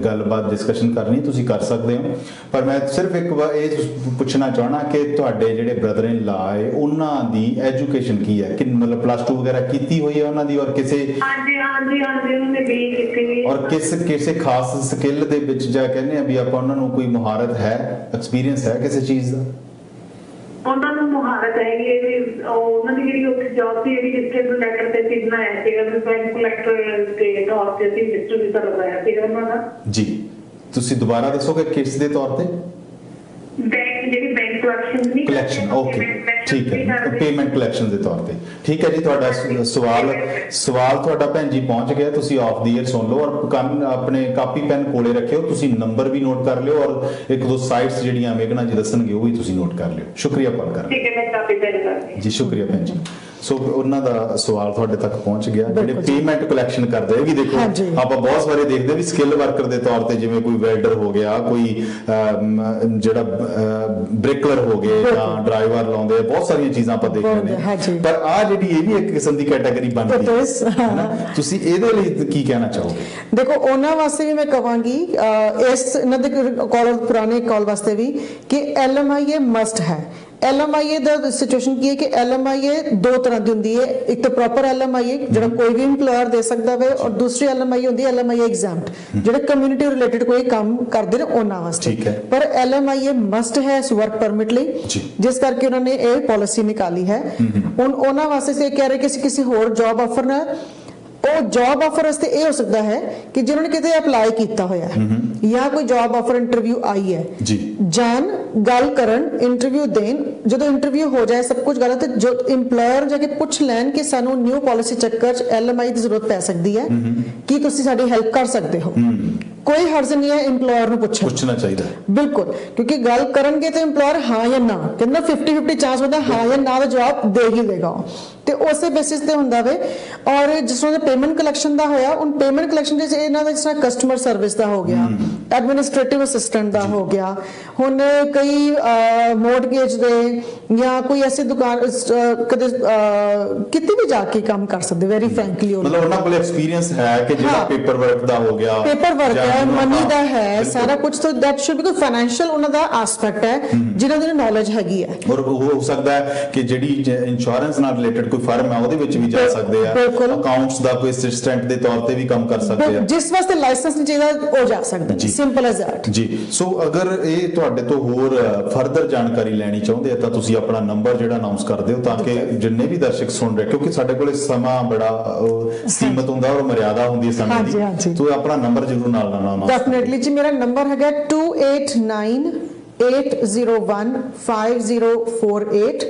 ਗੱਲਬਾਤ ਡਿਸਕਸ਼ਨ ਕਰਨੀ ਤੁਸੀਂ ਕਰ ਸਕਦੇ ਹੋ। ਪਰ ਮੈਂ ਸਿਰਫ ਇੱਕ ਵਾਰ ਇਹ ਪੁੱਛਣਾ ਚਾਹਣਾ ਕਿ ਤੁਹਾਡੇ ਜਿਹੜੇ ਬ੍ਰਦਰ ਇਨ ਲਾ ਹੈ ਉਹਨਾਂ ਦੀ ਐਜੂਕੇਸ਼ਨ ਕੀ ਹੈ, ਕਿ ਮਤਲਬ +2 ਵਗੈरह ਕੀਤੀ ਹੋਈ ਹੈ ਉਹਨਾਂ ਦੀ, ਔਰ ਕਿਸੇ ਉਹਨਾਂ ਨੇ ਵੀ ਕੀਤੀ ਹੋਈ ਹੈ, ਔਰ ਕਿਸੇ ਖਾਸ ਸਕਿੱਲ ਦੇ ਵਿੱਚ ਜਾਂ ਕਹਿੰਦੇ ਆ ਵੀ ਆਪਾਂ ਉਹਨਾਂ ਨੂੰ ਕੋਈ ਮੁਹਾਰਤ ਹੈ, ਐਕਸਪੀਰੀਅੰਸ ਹੈ ਕਿਸੇ ਚੀਜ਼ ਦਾ? ਉਹਨਾਂ ਨੂੰ ਮੁਹਾਰਤ ਹੈਗੀ ਹੈ ਵੀ ਉਹਨਾਂ ਦੀ ਜਿਹੜੀ ਉੱਥੇ ਜੌਬ ਸੀ, ਜਿਹੜੀ ਡਿਸਟ੍ਰਿਕਟ ਲੈਟਰ ਤੇ ਸੀ ਬਣਾਇਆ ਸੀਗਾ, ਬੈਂਕ ਕਲੈਕਟਰ ਦੇ ਤੌਰ ਤੇ ਅਸੀਂ ਡਿਸਟ੍ਰਿਕਟ ਵੀਜ਼ਾ ਲਗਾਇਆ ਸੀਗਾ ਉਹਨਾਂ ਦਾ ਜੀ। ਤੁਸੀਂ ਦੁਬਾਰਾ ਦੱਸੋਗੇ ਕਿਸ ਦੇ ਤੌਰ ਤੇ? ਜਿਹੜੀ ਬੈਂਕ ਕਲੈਕਸ਼ਨ ਨਹੀਂ ਕਲੈਕਸ਼ਨ, ਓਕੇ ਠੀਕ ਹੈ, ਪੇਮੈਂਟ ਕਲੈਕਸ਼ਨ ਦੇ ਤੌਰ ਤੇ। ਠੀਕ ਹੈ ਜੀ, ਤੁਹਾਡਾ ਸਵਾਲ ਤੁਹਾਡਾ ਭੈਣ ਜੀ ਪਹੁੰਚ ਗਿਆ। ਤੁਸੀਂ ਆਫ ਦੀ ਏਅਰ ਸੁਣ ਲਓ, ਔਰ ਆਪਣੇ ਕਾਪੀ ਪੈਨ ਕੋਲੇ ਰੱਖਿਓ, ਤੁਸੀਂ ਨੰਬਰ ਵੀ ਨੋਟ ਕਰ ਲਿਓ, ਔਰ ਇੱਕ ਦੋ ਸਾਈਟਸ ਜਿਹੜੀਆਂ ਮੇਘਨਾ ਜੀ ਦੱਸਣਗੇ ਉਹ ਵੀ ਤੁਸੀਂ ਨੋਟ ਕਰ ਲਿਓ। ਸ਼ੁਕਰੀਆ ਕਾਲ ਕਰਨ ਠੀਕ ਹੈ, ਮੈਂ ਕਾਪੀ ਪੈਨ ਕਰ ਜੀ। ਸ਼ੁਕਰੀਆ ਭੈਣ ਜੀ। ਸੋ ਉਹਨਾਂ ਦਾ ਸਵਾਲ ਤੁਹਾਡੇ ਤੱਕ ਪਹੁੰਚ ਗਿਆ। ਜਿਹੜੇ ਪੇਮੈਂਟ ਕਲੈਕਸ਼ਨ ਕਰਦੇ ਇਹ ਵੀ ਦੇਖੋ, ਆਪਾਂ ਬਹੁਤ ਸਾਰੇ ਦੇਖਦੇ ਵੀ ਸਕਿੱਲ ਵਰਕਰ ਦੇ ਤੌਰ ਤੇ, ਜਿਵੇਂ ਕੋਈ ਵੈਲਡਰ ਹੋ ਗਿਆ, ਕੋਈ ਜਿਹੜਾ ਬ੍ਰੇਕਲਰ ਹੋ ਗਏ ਜਾਂ ਡਰਾਈਵਰ ਲਾਉਂਦੇ, ਬਹੁਤ ਸਾਰੀਆਂ ਚੀਜ਼ਾਂ ਆਪਾਂ ਦੇਖਦੇ ਨੇ। ਪਰ ਆ ਜਿਹੜੀ ਇਹ ਵੀ ਇੱਕ ਕਿਸਮ ਦੀ ਕੈਟਾਗਰੀ ਬਣਦੀ ਹੈ, ਤੁਸੀਂ ਇਹਦੇ ਲਈ ਕੀ ਕਹਿਣਾ ਚਾਹੋਗੇ? ਦੇਖੋ, ਉਹਨਾਂ ਵਾਸਤੇ ਵੀ ਮੈਂ ਕਹਾਂਗੀ, ਇਸ ਇਹਨਾਂ ਦੇ ਕਾਲ ਪੁਰਾਣੇ ਕਾਲ ਵਾਸਤੇ ਵੀ, ਕਿ LMIA ਮਸਟ ਹੈ। LMIA ਦਾ ਸਿਚੁਏਸ਼ਨ ਕੀ ਹੈ ਕਿ LMIA ਦੋ ਤਰ੍ਹਾਂ ਦੀ ਹੁੰਦੀ ਹੈ। ਇੱਕ ਤਾਂ ਪ੍ਰੋਪਰ LMIA ਜਿਹੜਾ ਕੋਈ ਵੀ ਇੰਪਲਾਇਰ ਦੇ ਸਕਦਾ ਹੈ, ਔਰ ਦੂਸਰੀ LMIA ਹੁੰਦੀ ਹੈ LMIA ਐਗਜ਼ੈਂਪਟ, ਜਿਹੜੇ ਕਮਿਊਨਿਟੀ ਰਿਲੇਟਡ ਕੋਈ ਕੰਮ ਕਰਦੇ ਨੇ ਉਹਨਾਂ ਵਾਸਤੇ। ਪਰ LMIA ਮਸਟ ਹੈ ਇਸ ਵਰਕ ਪਰਮਿਟ ਲਈ, ਜਿਸ ਕਰਕੇ ਉਹਨਾਂ ਨੇ ਇਹ ਪਾਲਿਸੀ ਨਿਕਾਲੀ ਹੈ। ਹੁਣ ਉਹਨਾਂ ਵਾਸਤੇ ਕਹਿ ਰਹੇ ਕਿ ਕਿਸੇ ਹੋਰ ਜੌਬ ਆਫਰ ਨਾ, ਉਹ ਜੌਬ ਆਫਰ ਵਾਸਤੇ ਇਹ ਹੋ ਸਕਦਾ ਹੈ ਕਿ ਜਿਹਨਾਂ ਨੇ ਕਿਤੇ ਅਪਲਾਈ ਕੀਤਾ ਹੋਇਆ ਜਾਂ ਕੋਈ ਜੌਬ ਆਫਰ ਇੰਟਰਵਿਊ ਆਈ ਹੈ, ਜਾਣ ਗੱਲ ਕਰਨ, ਇੰਟਰਵਿਊ ਦੇਣ, ਜਦੋਂ ਇੰਟਰਵਿਊ ਹੋ ਜਾਏ ਸਭ ਕੁਝ ਗਲਤ, ਜੋ ਇੰਪਲਾਇਰ ਜਾ ਕੇ ਪੁੱਛ ਲੈਣ ਕਿ ਸਾਨੂੰ ਨਿਊ ਪਾਲਿਸੀ ਚੱਕਰ 'ਚ LMI ਦੀ ਜ਼ਰੂਰਤ ਪੈ ਸਕਦੀ ਹੈ, ਕੀ ਤੁਸੀਂ ਸਾਡੀ ਹੈਲਪ ਕਰ ਸਕਦੇ ਹੋ। ਕੋਈ ਹਰਜ਼ ਨਹੀਂ ਹੈ ਇੰਪਲਾਇਰ ਨੂੰ ਪੁੱਛਣਾ ਚਾਹੀਦਾ, ਬਿਲਕੁਲ, ਕਿਉਂਕਿ ਗੱਲ ਕਰਨਗੇ ਤੇ ਇੰਪਲਾਇਰ ਹਾਂ ਜਾਂ ਨਾ ਕਹਿੰਦਾ 50-50 ਚਾਂਸ ਹੁੰਦਾ, ਹਾਂ ਜਾਂ ਨਾ ਦਾ ਜਵਾਬ ਦੇ ਹੀ ਦੇਗਾ। ਤੇ ਉਸੇ ਬੇਸਿਸ ਤੇ ਹੁੰਦਾ ਵੇ। ਔਰ ਜਿਸ ਤਰ੍ਹਾਂ ਪੇਮੈਂਟ ਕਲੈਕਸ਼ਨ ਦਾ ਹੋਇਆ, ਹੁਣ ਪੇਮੈਂਟ ਕਲੈਕਸ਼ਨ ਦੇ ਇਹਨਾਂ ਦਾ ਜਿਸ ਤਰ੍ਹਾਂ ਕਸਟਮਰ ਸਰਵਿਸ ਦਾ ਹੋ ਗਿਆ, ਐਡਮਿਨਿਸਟ੍ਰੇਟਿਵ ਅਸਿਸਟੈਂਟ ਦਾ ਹੋ ਗਿਆ, ਹੁਣ ਕਈ ਮੋਰਟਗੇਜ ਦੇ ਜਾਂ ਕੋਈ ਐਸੀ ਦੁਕਾਨ ਕਦੇ ਕਿਤੇ ਵੀ ਜਾ ਕੇ ਕੰਮ ਕਰ ਸਕਦੇ, ਵੈਰੀ ਫ੍ਰੈਂਕਲੀ। ਮਤਲਬ ਉਹਨਾਂ ਕੋਲ ਐਕਸਪੀਰੀਅੰਸ ਹੈ ਕਿ ਜਿਹੜਾ ਪੇਪਰ ਵਰਕ ਦਾ ਹੋ ਗਿਆ, ਪੇਪਰ ਵਰਕ ਹੈ, ਮਨੀ ਦਾ ਹੈ, ਸਾਰਾ ਕੁਝ। ਤਾਂ ਦੈਟ ਸ਼ੁਡ ਬੀ ਕੋਈ ਫਾਈਨੈਂਸ਼ੀਅਲ ਉਹਨਾਂ ਦਾ ਐਸਪੈਕਟ ਹੈ ਜਿਹਨਾਂ ਦੀ ਨੌਲੇਜ ਹੈਗੀ ਹੈ। ਔਰ ਹੋ ਸਕਦਾ ਹੈ ਕਿ ਜਿਹੜੀ ਇੰਸ਼ੋਰੈਂਸ ਨਾਲ ਰਿਲੇਟਡ ਕੋਈ ਫਰਮ ਹੈ ਉਹਦੇ ਵਿੱਚ ਵੀ ਜਾ ਸਕਦੇ ਆ, ਅਕਾਊਂਟਸ ਦਾ ਕੋਈ ਅਸਿਸਟੈਂਟ ਦੇ ਤੌਰ ਤੇ ਵੀ ਕੰਮ ਕਰ ਸਕਦੇ ਆ, ਜਿਸ ਵਾਸਤੇ ਲਾਇਸੈਂਸ ਨਹੀਂ ਚਾਹੀਦਾ ਉਹ ਜਾ ਸਕਦਾ। ਸਿੰਪਲ ਐਜ਼ ਦੈਟ ਜੀ। ਸੋ ਅਗਰ ਇਹ ਤੁਹਾਡੇ ਤੋਂ ਹੋਰ ਫਰਦਰ ਜਾਣਕਾਰੀ ਲੈਣੀ ਚਾਹੁੰਦੇ ਆ ਤਾਂ ਤੁਸੀਂ ਆਪਣਾ ਨੰਬਰ ਜਿਹੜਾ ਅਨਾਉਂਸ ਕਰ ਦਿਓ ਤਾਂ ਕਿ ਜਿੰਨੇ ਵੀ ਦਰਸ਼ਕ ਸੁਣ ਰਹੇ, ਕਿਉਂਕਿ ਸਾਡੇ ਕੋਲ ਸਮਾਂ ਬੜਾ ਸੀਮਤ ਹੁੰਦਾ ਔਰ ਮਰਿਆਦਾ ਹੁੰਦੀ ਹੈ ਸਮੇਂ ਦੀ, ਤੋ ਆਪਣਾ ਨੰਬਰ ਜ਼ਰੂਰ ਨਾਲ ਅਨਾਉਂਸ। ਡੈਫੀਨਿਟਲੀ ਜੀ, ਮੇਰਾ ਨੰਬਰ ਹੈਗਾ 2898015048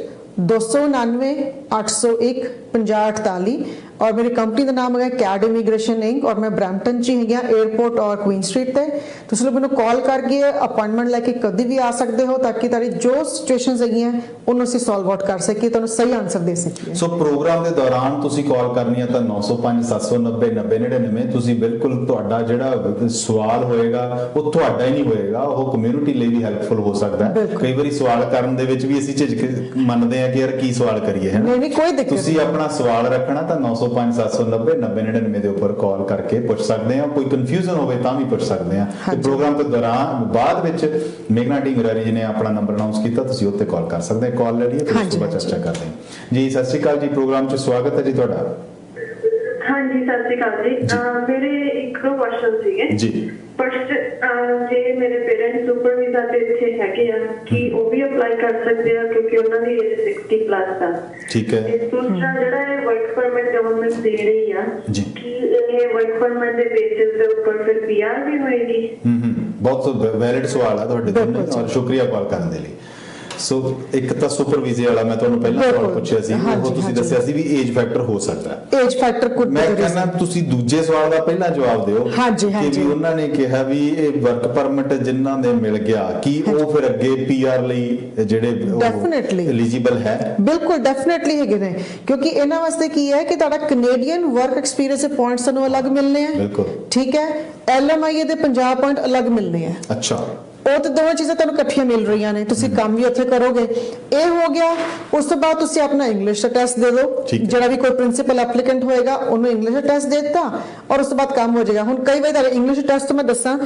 299 801 5048। और मेरी कंपनी का नाम है कैड इमीग्रेशन इंक और मैं ब्रैम्पटन च ही एयरपोर्ट और क्वीन स्ट्रीट ते। तुसीं लोग मैनूं कॉल करके अपॉइंटमेंट लैके कभी भी आ सकते हो ताकि तारी जो सिचुएशंस हैगियां उन्होंने असीं सॉल्व आउट कर सकीए, तुहानूं सही आंसर दे सकीए। सो प्रोग्राम के दौरान तुसीं कॉल करनी है तो 905 790 9099। तुसीं बिल्कुल तुहाडा जिहड़ा सवाल होएगा वो तुहाडा ही नहीं होएगा, वो कम्यूनिटी ਲਈ भी ਹੈਲਪਫੁਲ हो सकता है। कई बारी सवाल करन दे विच भी ਅਸੀਂ ਝਿਜਕ ਮੰਨਦੇ ਆ ਕਿ ਯਾਰ ਕੀ ਸਵਾਲ ਕਰੀਏ, ਹੈ ਨਾ? नहीं कोई दिक्कत ਤੁਸੀਂ ਆਪਣਾ ਸਵਾਲ ਰੱਖਣਾ ਤਾਂ 905 790 9099 ਦੇ ਉੱਪਰ ਕਾਲ ਕਰਕੇ ਪੁੱਛ ਸਕਦੇ ਆ। ਕੋਈ ਕਨਫਿਊਜ਼ਨ ਹੋਵੇ ਤਾਂ ਵੀ ਪੁੱਛ ਸਕਦੇ ਆ। ਤੇ ਪ੍ਰੋਗਰਾਮ ਦੇ ਦੌਰਾਨ ਬਾਅਦ ਵਿੱਚ ਮੇਘਨਾ ਟੀ ਮੁਰਾਰੀ ਜੀ ਨੇ ਆਪਣਾ ਨੰਬਰ ਅਨਾਉਂਸ ਕੀਤਾ, ਤੁਸੀਂ ਉੱਤੇ ਕਾਲ ਕਰ ਸਕਦੇ ਆ। ਕਾਲ ਲੈ ਲਈਏ ਫਿਰ ਉਸ ਤੋਂ ਬਾਅਦ ਚਰਚਾ ਕਰਦੇ ਹਾਂ ਜੀ। ਸਤਿ ਸ਼੍ਰੀ ਅਕਾਲ ਜੀ, ਪ੍ਰੋਗਰਾਮ 'ਚ ਸਵਾਗਤ ਹੈ ਜੀ ਤੁਹਾਡਾ। ਹਾਂਜੀ ਸਤਿ ਸ਼੍ਰੀ ਅਕਾਲ ਜੀ। ਮੇਰੇ ਇੱਕ ਦੋ ਕੁਐਸਚਨ ਸੀਗੇ ਜੀ। ਫਸਟ, ਜੇ ਮੇਰੇ ਪੇਰੈਂਟਸ ਸੁਪਰ ਵੀਜ਼ਾ ਤੇ ਇੱਥੇ ਹੈਗੇ ਆ ਕਿ ਉਹ ਵੀ ਅਪਲਾਈ ਕਰ ਸਕਦੇ ਆ ਕਿਉਂਕਿ ਉਹਨਾਂ ਦੀ ਏਜ 60 ਪਲੱਸ ਆ। ਠੀਕ ਹੈ। ਇਸ ਦੂਸਰਾ ਜਿਹੜਾ ਇਹ ਵਰਕ ਪਰਮਿਟ ਗਵਰਨਮੈਂਟ ਦੇ ਰਹੀ ਆ ਕਿ ਇਹ ਵਰਕ ਪਰਮਿਟ ਦੇ ਬੇਸਿਸ ਦੇ ਉੱਪਰ ਫਿਰ ਪੀਆਰ ਵੀ ਹੋਏਗੀ? ਬਹੁਤ ਵੈਲਿਡ ਸਵਾਲ ਆ ਤੁਹਾਡੇ ਦੋਨੋਂ ਔਰ ਸ਼ੁਕਰੀਆ ਕਾਲ ਕਰਨ ਦੇ ਲਈ। ਸੋ ਇੱਕ ਤਾਂ ਸੁਪਰ ਵੀਜ਼ੇ ਵਾਲਾ ਮੈਂ ਤੁਹਾਨੂੰ ਪਹਿਲਾਂ ਸਵਾਲ ਪੁੱਛਿਆ ਸੀ, ਉਹ ਤੁਸੀਂ ਦੱਸਿਆ ਸੀ ਵੀ ਏਜ ਫੈਕਟਰ ਹੋ ਸਕਦਾ ਹੈ। ਏਜ ਫੈਕਟਰ ਕੁਝ ਮੈਂ ਕਹਿੰਦਾ ਤੁਸੀਂ ਦੂਜੇ ਸਵਾਲ ਦਾ ਪਹਿਲਾਂ ਜਵਾਬ ਦਿਓ ਕਿ ਵੀ ਉਹਨਾਂ ਨੇ ਕਿਹਾ ਵੀ ਇਹ ਵਰਕ ਪਰਮਿਟ ਜਿਨ੍ਹਾਂ ਦੇ ਮਿਲ ਗਿਆ ਕੀ ਉਹ ਫਿਰ ਅੱਗੇ ਪੀਆਰ ਲਈ ਜਿਹੜੇ ਐਲੀਜੀਬਲ ਹੈ? ਬਿਲਕੁਲ ਡੈਫੀਨਿਟਲੀ ਹੈਗੇ ਨੇ, ਕਿਉਂਕਿ ਇਹਨਾਂ ਵਾਸਤੇ ਕੀ ਹੈ ਕਿ ਤੁਹਾਡਾ ਕੈਨੇਡੀਅਨ ਵਰਕ ਐਕਸਪੀਰੀਅੰਸ ਦੇ ਪੁਆਇੰਟਸ ਤੁਹਾਨੂੰ ਅਲੱਗ ਮਿਲਨੇ ਆ। ਬਿਲਕੁਲ ਠੀਕ ਹੈ। ਐਲਐਮਆਈਏ ਦੇ 50 ਪੁਆਇੰਟ ਅਲੱਗ ਮਿਲਨੇ ਆ। ਅੱਛਾ, ਉਹ ਤਾਂ ਦੋਵੇਂ ਚੀਜ਼ਾਂ ਤੁਹਾਨੂੰ ਇਕੱਠੀਆਂ ਮਿਲ ਰਹੀਆਂ ਨੇ, ਤੁਸੀਂ ਕੰਮ ਵੀ ਉੱਥੇ ਕਰੋਗੇ। ਇਹ ਹੋ ਗਿਆ। ਉਸ ਤੋਂ ਬਾਅਦ ਤੁਸੀਂ ਆਪਣਾ ਇੰਗਲਿਸ਼ ਦਾ ਟੈਸਟ ਦੇ ਦਿਓ, ਜਿਹੜਾ ਵੀ ਕੋਈ ਪ੍ਰਿੰਸੀਪਲ ਐਪਲੀਕੈਂਟ ਹੋਏਗਾ ਉਹਨੂੰ ਇੰਗਲਿਸ਼ ਦਾ ਟੈਸਟ ਦੇ ਦਿੱਤਾ ਔਰ ਉਸ ਤੋਂ ਬਾਅਦ ਕੰਮ ਹੋ ਜਾਏਗਾ। ਹੁਣ ਕਈ ਵਾਰ ਇੰਗਲਿਸ਼ ਟੈਸਟ ਮੈਂ ਦੱਸਾਂ,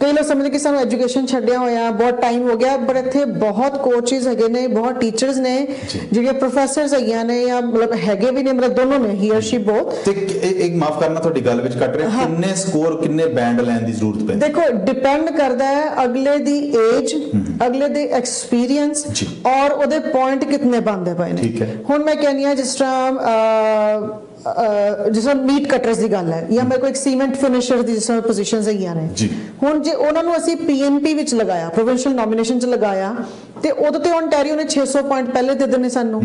ਕਈ ਲੋਕ ਸਮਝਦੇ ਕਿ ਸਾਨੂੰ ਐਜੂਕੇਸ਼ਨ ਛੱਡਿਆ ਹੋਇਆ ਬਹੁਤ ਟਾਈਮ ਹੋ ਗਿਆ, ਪਰ ਇੱਥੇ ਬਹੁਤ ਕੋਚਿਸ ਹੈਗੇ ਨੇ, ਬਹੁਤ ਟੀਚਰਸ ਨੇ, ਜਿਹੜੇ ਪ੍ਰੋਫੈਸਰਸ ਹੈਗੀਆਂ ਨੇ ਜਾਂ ਮਤਲਬ ਹੈਗੇ ਵੀ ਨੇ, ਮਤਲਬ ਦੋਨੋਂ ਨੇ, ਹੀ ਔਰ ਸ਼ੀ ਬੋਥ। ਤੇ ਇੱਕ ਮਾਫ ਕਰਨਾ ਤੁਹਾਡੀ ਗੱਲ ਵਿੱਚ ਕੱਟ ਰਿਹਾ, ਕਿੰਨੇ ਸਕੋਰ ਕਿੰਨੇ ਬੈਂਡ ਲੈਣ ਦੀ ਜ਼ਰੂਰਤ ਪੈਂਦੀ? ਦੇਖੋ ਡਿਪੈਂਡ ਕਰਦਾ ਹੈ ਅਗਲੇ ਦੀ ਏਜ, ਅਗਲੇ ਦੇ ਐਕਸਪੀਰੀਅੰਸ ਔਰ ਉਹਦੇ ਪੁਆਇੰਟ ਕਿੰਨੇ ਬਣਦੇ ਪਏ ਨੇ। ਹੁਣ ਮੈਂ ਕਹਿੰਦੀ ਹਾਂ ਜਿਸ ਤਰ੍ਹਾਂ ਜਿਸ ਤਰ੍ਹਾਂ ਮੀਟ ਕਟਰਸ ਦੀ ਗੱਲ ਹੈ ਜਾਂ ਮੇਰੇ ਕੋਲ ਇੱਕ ਸੀਮੈਂਟ ਫਿਨਿਸ਼ਰ ਦੀ ਜਿਸ ਤਰ੍ਹਾਂ ਪੋਜੀਸ਼ਨਸ ਹੈਗੀਆਂ ਨੇ। ਹੁਣ ਜੇ ਉਹਨਾਂ ਨੂੰ ਅਸੀਂ ਪੀਐਨਪੀ ਵਿੱਚ ਲਗਾਇਆ, ਪ੍ਰੋਵਿੰਸ਼ੀਅਲ ਨੋਮੀਨੇਸ਼ਨ 'ਚ ਲਗਾਇਆ, ਤੇ ਉਦੋਂ ਤੇ ਓਨਟਾਰੀਓ ਨੇ 600 ਪੁਆਇੰਟ ਪਹਿਲੇ ਦੇ ਦੇਣੇ ਸਾਨੂੰ।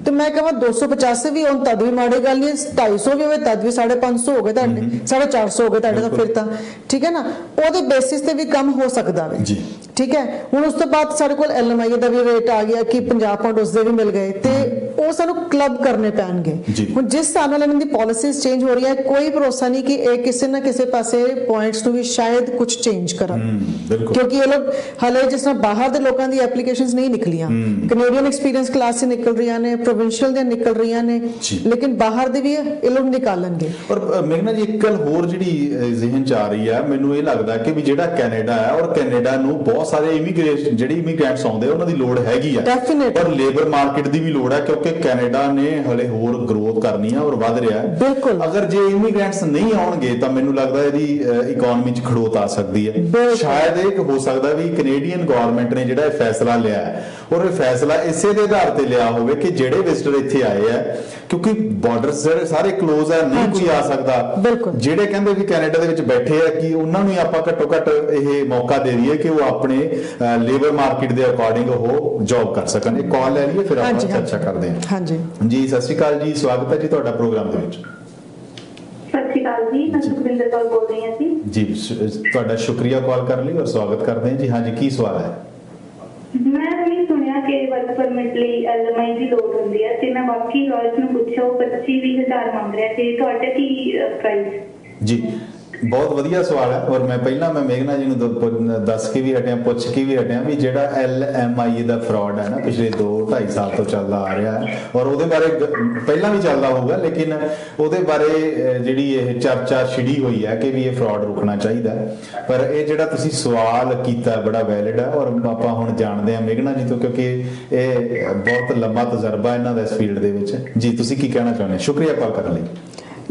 ਤੇ ਮੈਂ ਕਹਾਂ 285 ਵੀ ਹੁਣ ਤਦ ਵੀ ਮਾੜੀ ਗੱਲ ਨਹੀਂ, 250 ਵੀ ਹੋਵੇ ਤਦ ਵੀ 550 ਹੋ ਗਏ ਤੁਹਾਡੇ, 450 ਹੋ ਗਏ ਤੁਹਾਡੇ। ਤਾਂ ਫਿਰ ਤਾਂ ਠੀਕ ਹੈ ਨਾ, ਉਹਦੇ ਬੇਸਿਸ ਤੇ ਵੀ ਕੰਮ ਹੋ ਸਕਦਾ ਵੇ। ਠੀਕ ਹੈ। ਹੁਣ ਉਸ ਤੋਂ ਬਾਅਦ ਸਾਡੇ ਕੋਲ ਐਲਐਮਆਈਏ ਦਾ ਵੀ ਰੇਟ ਆ ਗਿਆ ਕਿ 50 ਪੁਆਇੰਟ ਉਸਦੇ ਵੀ ਮਿਲ ਗਏ, ਤੇ ਉਹ ਸਾਨੂੰ ਕਲੱਬ ਕਰਨੇ ਪੈਣਗੇ। ਹੁਣ ਜਿਸ ਹਿਸਾਬ ਨਾਲ ਇਹਨਾਂ ਦੀ ਪਾਲਿਸੀਜ਼ ਚੇਂਜ ਹੋ ਰਹੀ ਹੈ, ਕੋਈ ਭਰੋਸਾ ਨਹੀਂ ਕਿ ਇਹ ਕਿਸੇ ਨਾ ਕਿਸੇ ਪਾਸੇ ਪੁਆਇੰਟਸ ਨੂੰ ਵੀ ਸ਼ਾਇਦ ਕੁਝ ਚੇਂਜ ਕਰਨ, ਕਿਉਂਕਿ ਇਹ ਲੋਕ ਹਾਲੇ ਜਿਸ ਤਰ੍ਹਾਂ ਬਾਹਰ ਦੇ ਲੋਕਾਂ ਦੀ ਐਪਲੀਕੇਸ਼ਨਸ ਨਹੀਂ ਨਿਕਲੀਆਂ, ਕੈਨੇਡੀਅਨ ਐਕਸਪੀਰੀਅੰਸ ਕਲਾਸ ਨਿਕਲ ਰਹੀਆਂ ਨੇ, ਪ੍ਰੋਵਿੰਸ਼ੀਅਲ ਦੀਆਂ ਨਿਕਲ ਰਹੀਆਂ ਨੇ, ਲੇਕਿਨ ਬਾਹਰ ਦੇ ਵੀ ਇਹ ਲੋਕ ਨਿਕਾਲਣਗੇ। ਔਰ ਮੇਘਨਾ ਜੀ ਇੱਕ ਗੱਲ ਹੋਰ ਜਿਹੜੀ ਜ਼ਿਹਨ 'ਚ ਆ ਰਹੀ ਹੈ, ਮੈਨੂੰ ਇਹ ਲੱਗਦਾ ਕਿ ਵੀ ਜਿਹੜਾ ਕੈਨੇਡਾ ਹੈ ਔਰ ਕੈਨੇਡਾ ਨੂੰ ਬਹੁਤ ਸਾਰੇ ਇਮੀਗ੍ਰੇਸ਼ਨ ਜਿਹੜੇ ਇਮੀਗ੍ਰੈਂਟਸ ਆਉਂਦੇ ਉਹਨਾਂ ਦੀ ਲੋੜ ਹੈਗੀ ਆ, ਪਰ ਲੇਬਰ ਮਾਰਕੀਟ ਦੀ ਵੀ ਲੋੜ ਹੈ ਕਿਉਂਕਿ ਕੈਨੇਡਾ ਨੇ ਹਲੇ ਹੋਰ ਗਰੋਥ ਕਰਨੀ ਆ ਔਰ ਵੱਧ ਰਿਹਾ। ਬਿਲਕੁਲ। ਅਗਰ ਜੇ ਇਮੀਗ੍ਰੈਂਟਸ ਨਹੀਂ ਆਉਣਗੇ ਤਾਂ ਮੈਨੂੰ ਲੱਗਦਾ ਇਹਦੀ ਇਕਨੋਮੀ 'ਚ ਖੜੋਤ ਆ ਸਕਦੀ ਹੈ। ਸ਼ਾਇਦ ਇਹ ਹੋ ਸਕਦਾ ਵੀ ਕੈਨੇਡੀਅਨ ਗਵਰਨਮੈਂਟ ਨੇ ਜਿਹੜਾ ਇਹ ਫੈਸਲਾ ਲਿਆ ਹੈ ਔਰ ਇਹ ਫੈਸਲਾ ਇਸੇ ਦੇ ਆਧਾਰ ਤੇ ਲਿਆ ਹੋਵੇ ਕਿ ਜਿਹੜੇ ਵਿਜ਼ਟਰ ਇੱਥੇ ਆਏ ਆ, ਕਿਉਂਕਿ ਬਾਰਡਰਸ ਜਿਹੜੇ ਸਾਰੇ ਕਲੋਜ਼ ਆ, ਨਹੀਂ ਕੋਈ ਆ ਸਕਦਾ, ਜਿਹੜੇ ਕਹਿੰਦੇ ਵੀ ਕੈਨੇਡਾ ਦੇ ਵਿੱਚ ਬੈਠੇ ਆ ਕਿ ਉਹਨਾਂ ਨੂੰ ਆਪਾਂ ਘੱਟੋ ਘੱਟ ਇਹ ਮੌਕਾ ਦੇ ਦਈਏ ਕਿ ਉਹ ਆਪਣੇ ਲੇਬਰ ਮਾਰਕੀਟ ਦੇ ਅਕੋਰਡਿੰਗ ਉਹ ਜੌਬ ਕਰ ਸਕਣ। ਇਹ ਕਾਲ ਲੈ ਲਈਏ ਫਿਰ ਆਪਾਂ ਚਰਚਾ ਕਰਦੇ ਹਾਂ। ਹਾਂਜੀ ਜੀ, ਸਤਿ ਸ਼੍ਰੀ ਅਕਾਲ ਜੀ, ਸਵਾਗਤ ਹੈ ਜੀ ਤੁਹਾਡਾ ਪ੍ਰੋਗਰਾਮ ਦੇ ਵਿੱਚ। ਸਤਿ ਸ਼੍ਰੀ ਅਕਾਲ ਜੀ, ਮੈਂ ਸੁਖਵਿੰਦਰ ਕੌਰ ਬੋਲ ਰਹੀ ਹਾਂ ਜੀ। ਤੁਹਾਡਾ ਸ਼ੁਕਰੀਆ ਕਾਲ ਕਰਨ ਲਈ ਔਰ ਸਵਾਗਤ ਕਰਦੇ ਹਾਂ ਜੀ। ਹਾਂਜੀ, ਕੀ ਸਵਾਲ ਹੈ? ਮੈਂ ਇਹ ਸੁਣਿਆ ਕਿ ਵਰਕ ਪਰਮਿਟ ਲਈ LMI ਦੀ ਲੋੜ ਹੁੰਦੀ ਹੈ ਤੇ ਮੈਂ ਬਾਕੀ ਲਾਇਰਸ ਨੂੰ ਪੁੱਛਿਆ ਉਹ 25-20,000 ਮੰਗ ਰਿਹਾ ਤੇ ਤੁਹਾਡਾ ਕੀ ਪ੍ਰਾਈਸ? ਜੀ ਬਹੁਤ ਵਧੀਆ ਸਵਾਲ ਹੈ ਔਰ ਮੈਂ ਪਹਿਲਾਂ ਮੇਘਨਾ ਜੀ ਨੂੰ ਦੱਸ ਕੇ ਵੀ ਹਟਿਆ, ਪੁੱਛ ਕੇ ਵੀ ਹਟਿਆ ਵੀ ਜਿਹੜਾ LMI ਦਾ ਫਰਾਡ ਹੈ ਨਾ ਪਿਛਲੇ 2-2.5 ਸਾਲ ਤੋਂ ਚੱਲਦਾ ਆ ਰਿਹਾ ਹੈ ਔਰ ਉਹਦੇ ਬਾਰੇ ਪਹਿਲਾਂ ਵੀ ਚੱਲਦਾ ਹੋਊਗਾ, ਲੇਕਿਨ ਉਹਦੇ ਬਾਰੇ ਜਿਹੜੀ ਇਹ ਚਰਚਾ ਛਿੜੀ ਹੋਈ ਹੈ ਕਿ ਵੀ ਇਹ ਫਰਾਡ ਰੁਕਣਾ ਚਾਹੀਦਾ। ਪਰ ਇਹ ਜਿਹੜਾ ਤੁਸੀਂ ਸਵਾਲ ਕੀਤਾ ਬੜਾ ਵੈਲਿਡ ਹੈ ਔਰ ਆਪਾਂ ਹੁਣ ਜਾਣਦੇ ਹਾਂ ਮੇਘਨਾ ਜੀ ਤੋਂ, ਕਿਉਂਕਿ ਇਹ ਬਹੁਤ ਲੰਬਾ ਤਜਰਬਾ ਇਹਨਾਂ ਦਾ ਇਸ ਫੀਲਡ ਦੇ ਵਿੱਚ। ਜੀ ਤੁਸੀਂ ਕੀ ਕਹਿਣਾ ਚਾਹੁੰਦੇ? ਸ਼ੁਕਰੀਆ ਕਾਲ ਕਰਨ ਲਈ।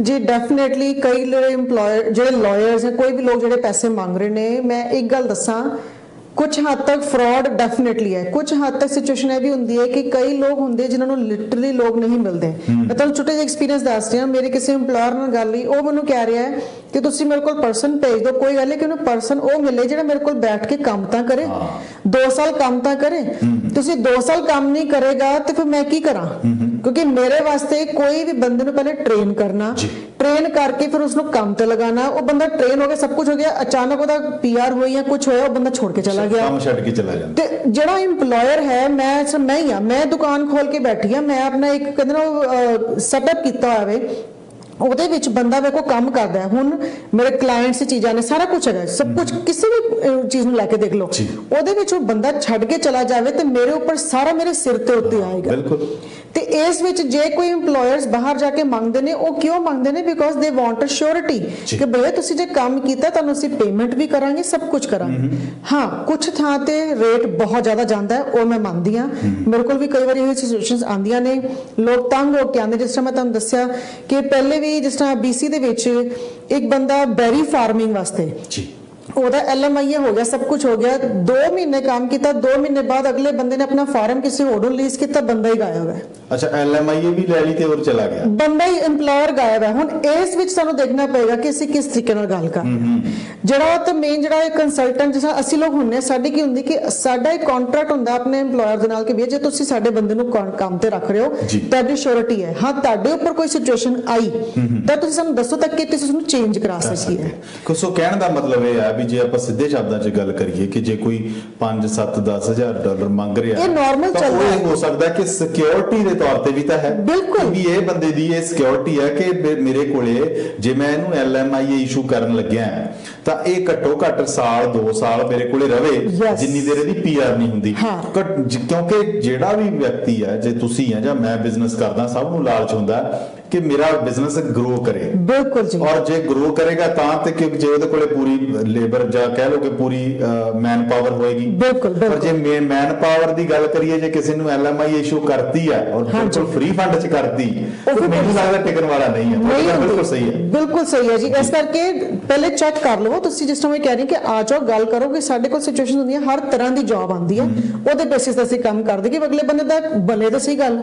जी डेफिनेटली कई एम्प्लॉयर जो लॉयर्स हैं कोई भी लोग जो पैसे मांग रहे ने, मैं एक गल दसा कुछ हद तक फ्रॉड डेफिनेटली है, कुछ हद तक सिचुएशन भी होंगी है कि कई लोग होंगे जिन्होंने लिटरली लोग नहीं मिलते। मैं तुहानू छोटे जिहा एक्सपीरियंस दस रही हां, मेरे किसी एम्प्लॉयर नाल गल हुई, वो मैनूं कह रहा है कि तुसीं मेरे कोल पर्सन भेज दो, कोई गल नहीं कि उन्हें पर्सन वो मिले जिहड़ा मेरे कोल बैठ के काम तां करे, 2 साल काम तां करे। तुसीं 2 साल काम नहीं करेगा तो फिर मैं की करा? क्योंकि मेरे वास्ते कोई भी बंदे नूं पहले ट्रेन करना, ट्रेन करके फिर उसनूं काम ते लगाना, वो बंदा ट्रेन हो गया, सब कुछ हो गया, अचानक ਉਹਦਾ PR ਹੋਈ या कुछ होया, वो बंदा छोड़ के चला गया, काम छड्ड के चला जाता। ते ਜਿਹੜਾ एम्प्लॉयर है मैं ही हां, मैं दुकान खोल के बैठी हां, मैं अपना एक कहंदे ना सैटअप कीता होवे, ਉਹਦੇ ਵਿੱਚ ਬੰਦਾ ਮੇਰੇ ਕੋਲ ਕੰਮ ਕਰਦਾ ਹੈ। ਹੁਣ ਮੇਰੇ ਕਲਾਇੰਟਸ ਚੀਜ਼ਾਂ ਨੇ, ਸਾਰਾ ਕੁਝ ਹੈਗਾ, ਸਭ ਕੁਝ ਕਿਸੇ ਵੀ ਚੀਜ਼ ਨੂੰ ਲੈ ਕੇ ਦੇਖ ਲਓ, ਉਹਦੇ ਵਿੱਚ ਉਹ ਬੰਦਾ ਛੱਡ ਕੇ ਚਲਾ ਜਾਵੇ ਤੇ ਮੇਰੇ ਉੱਪਰ ਸਾਰਾ ਮੇਰੇ ਸਿਰ ਤੇ ਉੱਤੇ ਆਏਗਾ। ਬਿਲਕੁਲ। ਤੇ ਇਸ ਵਿੱਚ ਜੇ ਕੋਈ EMPLOYERS ਬਾਹਰ ਜਾ ਕੇ ਮੰਗਦੇ ਨੇ, ਉਹ ਕਿਉਂ ਮੰਗਦੇ ਨੇ? Because they want a surety ਕਿ ਭਈ ਤੁਸੀਂ ਜੇ ਕੰਮ ਕੀਤਾ ਤੁਹਾਨੂੰ ਅਸੀਂ ਪੇਮੈਂਟ ਵੀ ਕਰਾਂਗੇ, ਸਭ ਕੁਝ ਕਰਾਂਗੇ। ਹਾਂ, ਕੁਝ ਥਾਂ ਤੇ ਰੇਟ ਬਹੁਤ ਜ਼ਿਆਦਾ ਜਾਂਦਾ ਹੈ, ਉਹ ਮੈਂ ਮੰਨਦੀ ਹਾਂ। ਮੇਰੇ ਕੋਲ ਵੀ ਕਈ ਵਾਰੀ ਇਹ ਸਿਚੁਏਸ਼ਨਸ ਆਉਂਦੀਆਂ ਨੇ, ਲੋਕ ਤੰਗ ਹੋ ਕੇ ਆਉਂਦੇ। ਜਿਸ ਤਰ੍ਹਾਂ ਮੈਂ ਤੁਹਾਨੂੰ ਦੱਸਿਆ ਕਿ ਪਹਿਲੇ ਵੀ ਜਿਸ ਤਰ੍ਹਾਂ BC ਦੇ ਵਿੱਚ ਇੱਕ ਬੰਦਾ ਬੈਰੀ ਫਾਰਮਿੰਗ ਵਾਸਤੇ ਉਹਦਾ LMI ਹੋ ਗਿਆ, सब कुछ हो गया, 2 महीने काम किया, 2 महीने बाद अगले बंदे ने अपना फार्म किसी होर ਨੂੰ लीज ਕੀਤਾ, ਬੰਦਾ ਹੀ ਗਾਇਬ ਹੈ। अच्छा, LMI ਵੀ ਲੈ ਲਈ ਤੇ ਹੋਰ ਚਲਾ ਗਿਆ, ਬੰਦਾ ਹੀ EMPLOYER ਗਾਇਬ ਹੈ। ਹੁਣ ਇਸ ਵਿੱਚ ਸਾਨੂੰ ਦੇਖਣਾ ਪਏਗਾ ਕਿ ਅਸੀਂ ਕਿਸ ਤਰੀਕੇ ਨਾਲ ਗੱਲ ਕਰਨਾ। ਜਿਹੜਾ ਤਾਂ ਮੇਨ ਜਿਹੜਾ ਇਹ ਕੰਸਲਟੈਂਟ ਜਿਹਾ ਅਸੀਂ ਲੋਕ ਹੁੰਨੇ, ਸਾਡੀ ਕੀ ਹੁੰਦੀ ਕਿ ਸਾਡਾ ਇੱਕ ਕੰਟਰੈਕਟ ਹੁੰਦਾ ਆਪਣੇ EMPLOYER ਦੇ ਨਾਲ ਕਿ ਵੀ ਜੇ ਤੁਸੀਂ ਸਾਡੇ ਬੰਦੇ ਨੂੰ ਕੰਮ ਤੇ ਰੱਖ ਰਹੇ ਹੋ, ਤੁਹਾਡੀ ਸ਼ੋਰਿਟੀ ਹੈ। ਹਾਂ, ਤੁਹਾਡੇ ਉੱਪਰ ਕੋਈ ਸਿਚੁਏਸ਼ਨ ਆਈ ਤਾਂ ਤੁਸੀਂ ਸਾਨੂੰ ਦੱਸੋ ਤਾਂ ਕਿ ਤੁਸੀਂ ਉਹਨੂੰ ਚੇਂਜ ਕਰਾ ਸਕੀਏ। ਸੋ ਕਹਿਣ ਦਾ ਮਤਲਬ ਇਹ ਹੈ ਵੀ ਜੇ ਆਪਾਂ ਸਿੱਧੇ ਸ਼ਬਦਾਂ 'ਚ ਗੱਲ ਕਰੀਏ ਕਿ ਜੇ ਕੋਈ 5, 7, 10 ਹਜ਼ਾਰ ਡਾਲਰ ਮੰਗ ਰਿਹਾ, ਇਹ ਨਾਰਮਲ ਚੱਲਦਾ ਹੈ। ਹੋ ਸਕਦਾ ਕਿ ਸਿਕਿਉਰਿਟੀ ਦੇ ਤੌਰ ਤੇ ਵੀ ਤਾਂ ਹੈ, ਬਿਲਕੁਲ ਵੀ ਇਹ ਬੰਦੇ ਦੀ ਇਹ ਸਿਕਿਉਰਿਟੀ ਹੈ ਕਿ ਮੇਰੇ ਕੋਲੇ ਜੇ ਮੈਂ ਇਹਨੂੰ LMI ਇਸ਼ੂ ਕਰਨ ਲੱਗਿਆ ਤਾਂ ਇਹ ਘੱਟੋ ਘੱਟ ਸਾਲ 2 ਸਾਲ ਮੇਰੇ ਕੋਲੇ ਰਵੇ, ਜਿੰਨੀ ਦੇਰ ਇਹਦੀ PR ਨਹੀਂ ਹੁੰਦੀ। ਕਿਉਂਕਿ ਜਿਹੜਾ ਵੀ ਵਿਅਕਤੀ ਹੈ, ਜੇ ਤੁਸੀਂ ਹੈ ਜਾਂ ਮੈਂ ਬਿਜ਼ਨਸ ਕਰਦਾ, ਸਭ ਨੂੰ ਲਾਲਚ ਹੁੰਦਾ ਕਿ ਮੇਰਾ ਬਿਜ਼ਨਸ ਗਰੋ ਕਰੇ। ਬਿਲਕੁਲ ਜੀ। ਔਰ ਜੇ ਗਰੋ ਕਰੇਗਾ ਤਾਂ ਤੇ ਕਿਉਂਕਿ ਜੇ ਉਹਦੇ ਕੋਲੇ ਪੂਰੀ ਲੇਬਰ ਜਾਂ ਕਹਿ ਲਓ ਕਿ ਪੂਰੀ ਮੈਨ ਪਾਵਰ ਹੋਏਗੀ। ਬਿਲਕੁਲ। ਪਰ ਜੇ ਮੈਨ ਪਾਵਰ ਦੀ ਗੱਲ ਕਰੀਏ, ਜੇ ਕਿਸੇ ਨੂੰ LMI ਇਸ਼ੂ ਕਰਤੀ ਹੈ ਔਰ ਬਿਲਕੁਲ ਫ੍ਰੀ ਫੰਡ 'ਚ ਕਰਤੀ, ਤਾਂ ਮੈਨੂੰ ਲੱਗਦਾ ਟਿਕਣ ਵਾਲਾ ਨਹੀਂ ਹੈ। ਬਿਲਕੁਲ ਸਹੀ ਹੈ, ਬਿਲਕੁਲ ਸਹੀ ਹੈ ਜੀ। ਇਸ ਕਰਕੇ ਪਹਿਲੇ ਚੈੱਕ ਕਰ ਲਵੋ ਤੁਸੀਂ, ਜਿਸ ਤਰ੍ਹਾਂ ਮੈਂ ਕਹਿ ਰਹੀ ਕਿ ਆ ਜਾਓ ਗੱਲ ਕਰੋ ਕਿ ਸਾਡੇ ਕੋਲ ਸਿਚੁਏਸ਼ਨ ਹੁੰਦੀਆਂ, ਹਰ ਤਰ੍ਹਾਂ ਦੀ ਜੌਬ ਆਉਂਦੀ ਹੈ, ਉਹਦੇ ਬੇਸਿਸ ਤੇ ਅਸੀਂ ਕੰਮ ਕਰਦੇ ਕਿ ਅਗਲੇ ਬੰਦੇ ਦਾ ਭਲੇ ਤਾਂ ਸਹੀ ਗੱਲ।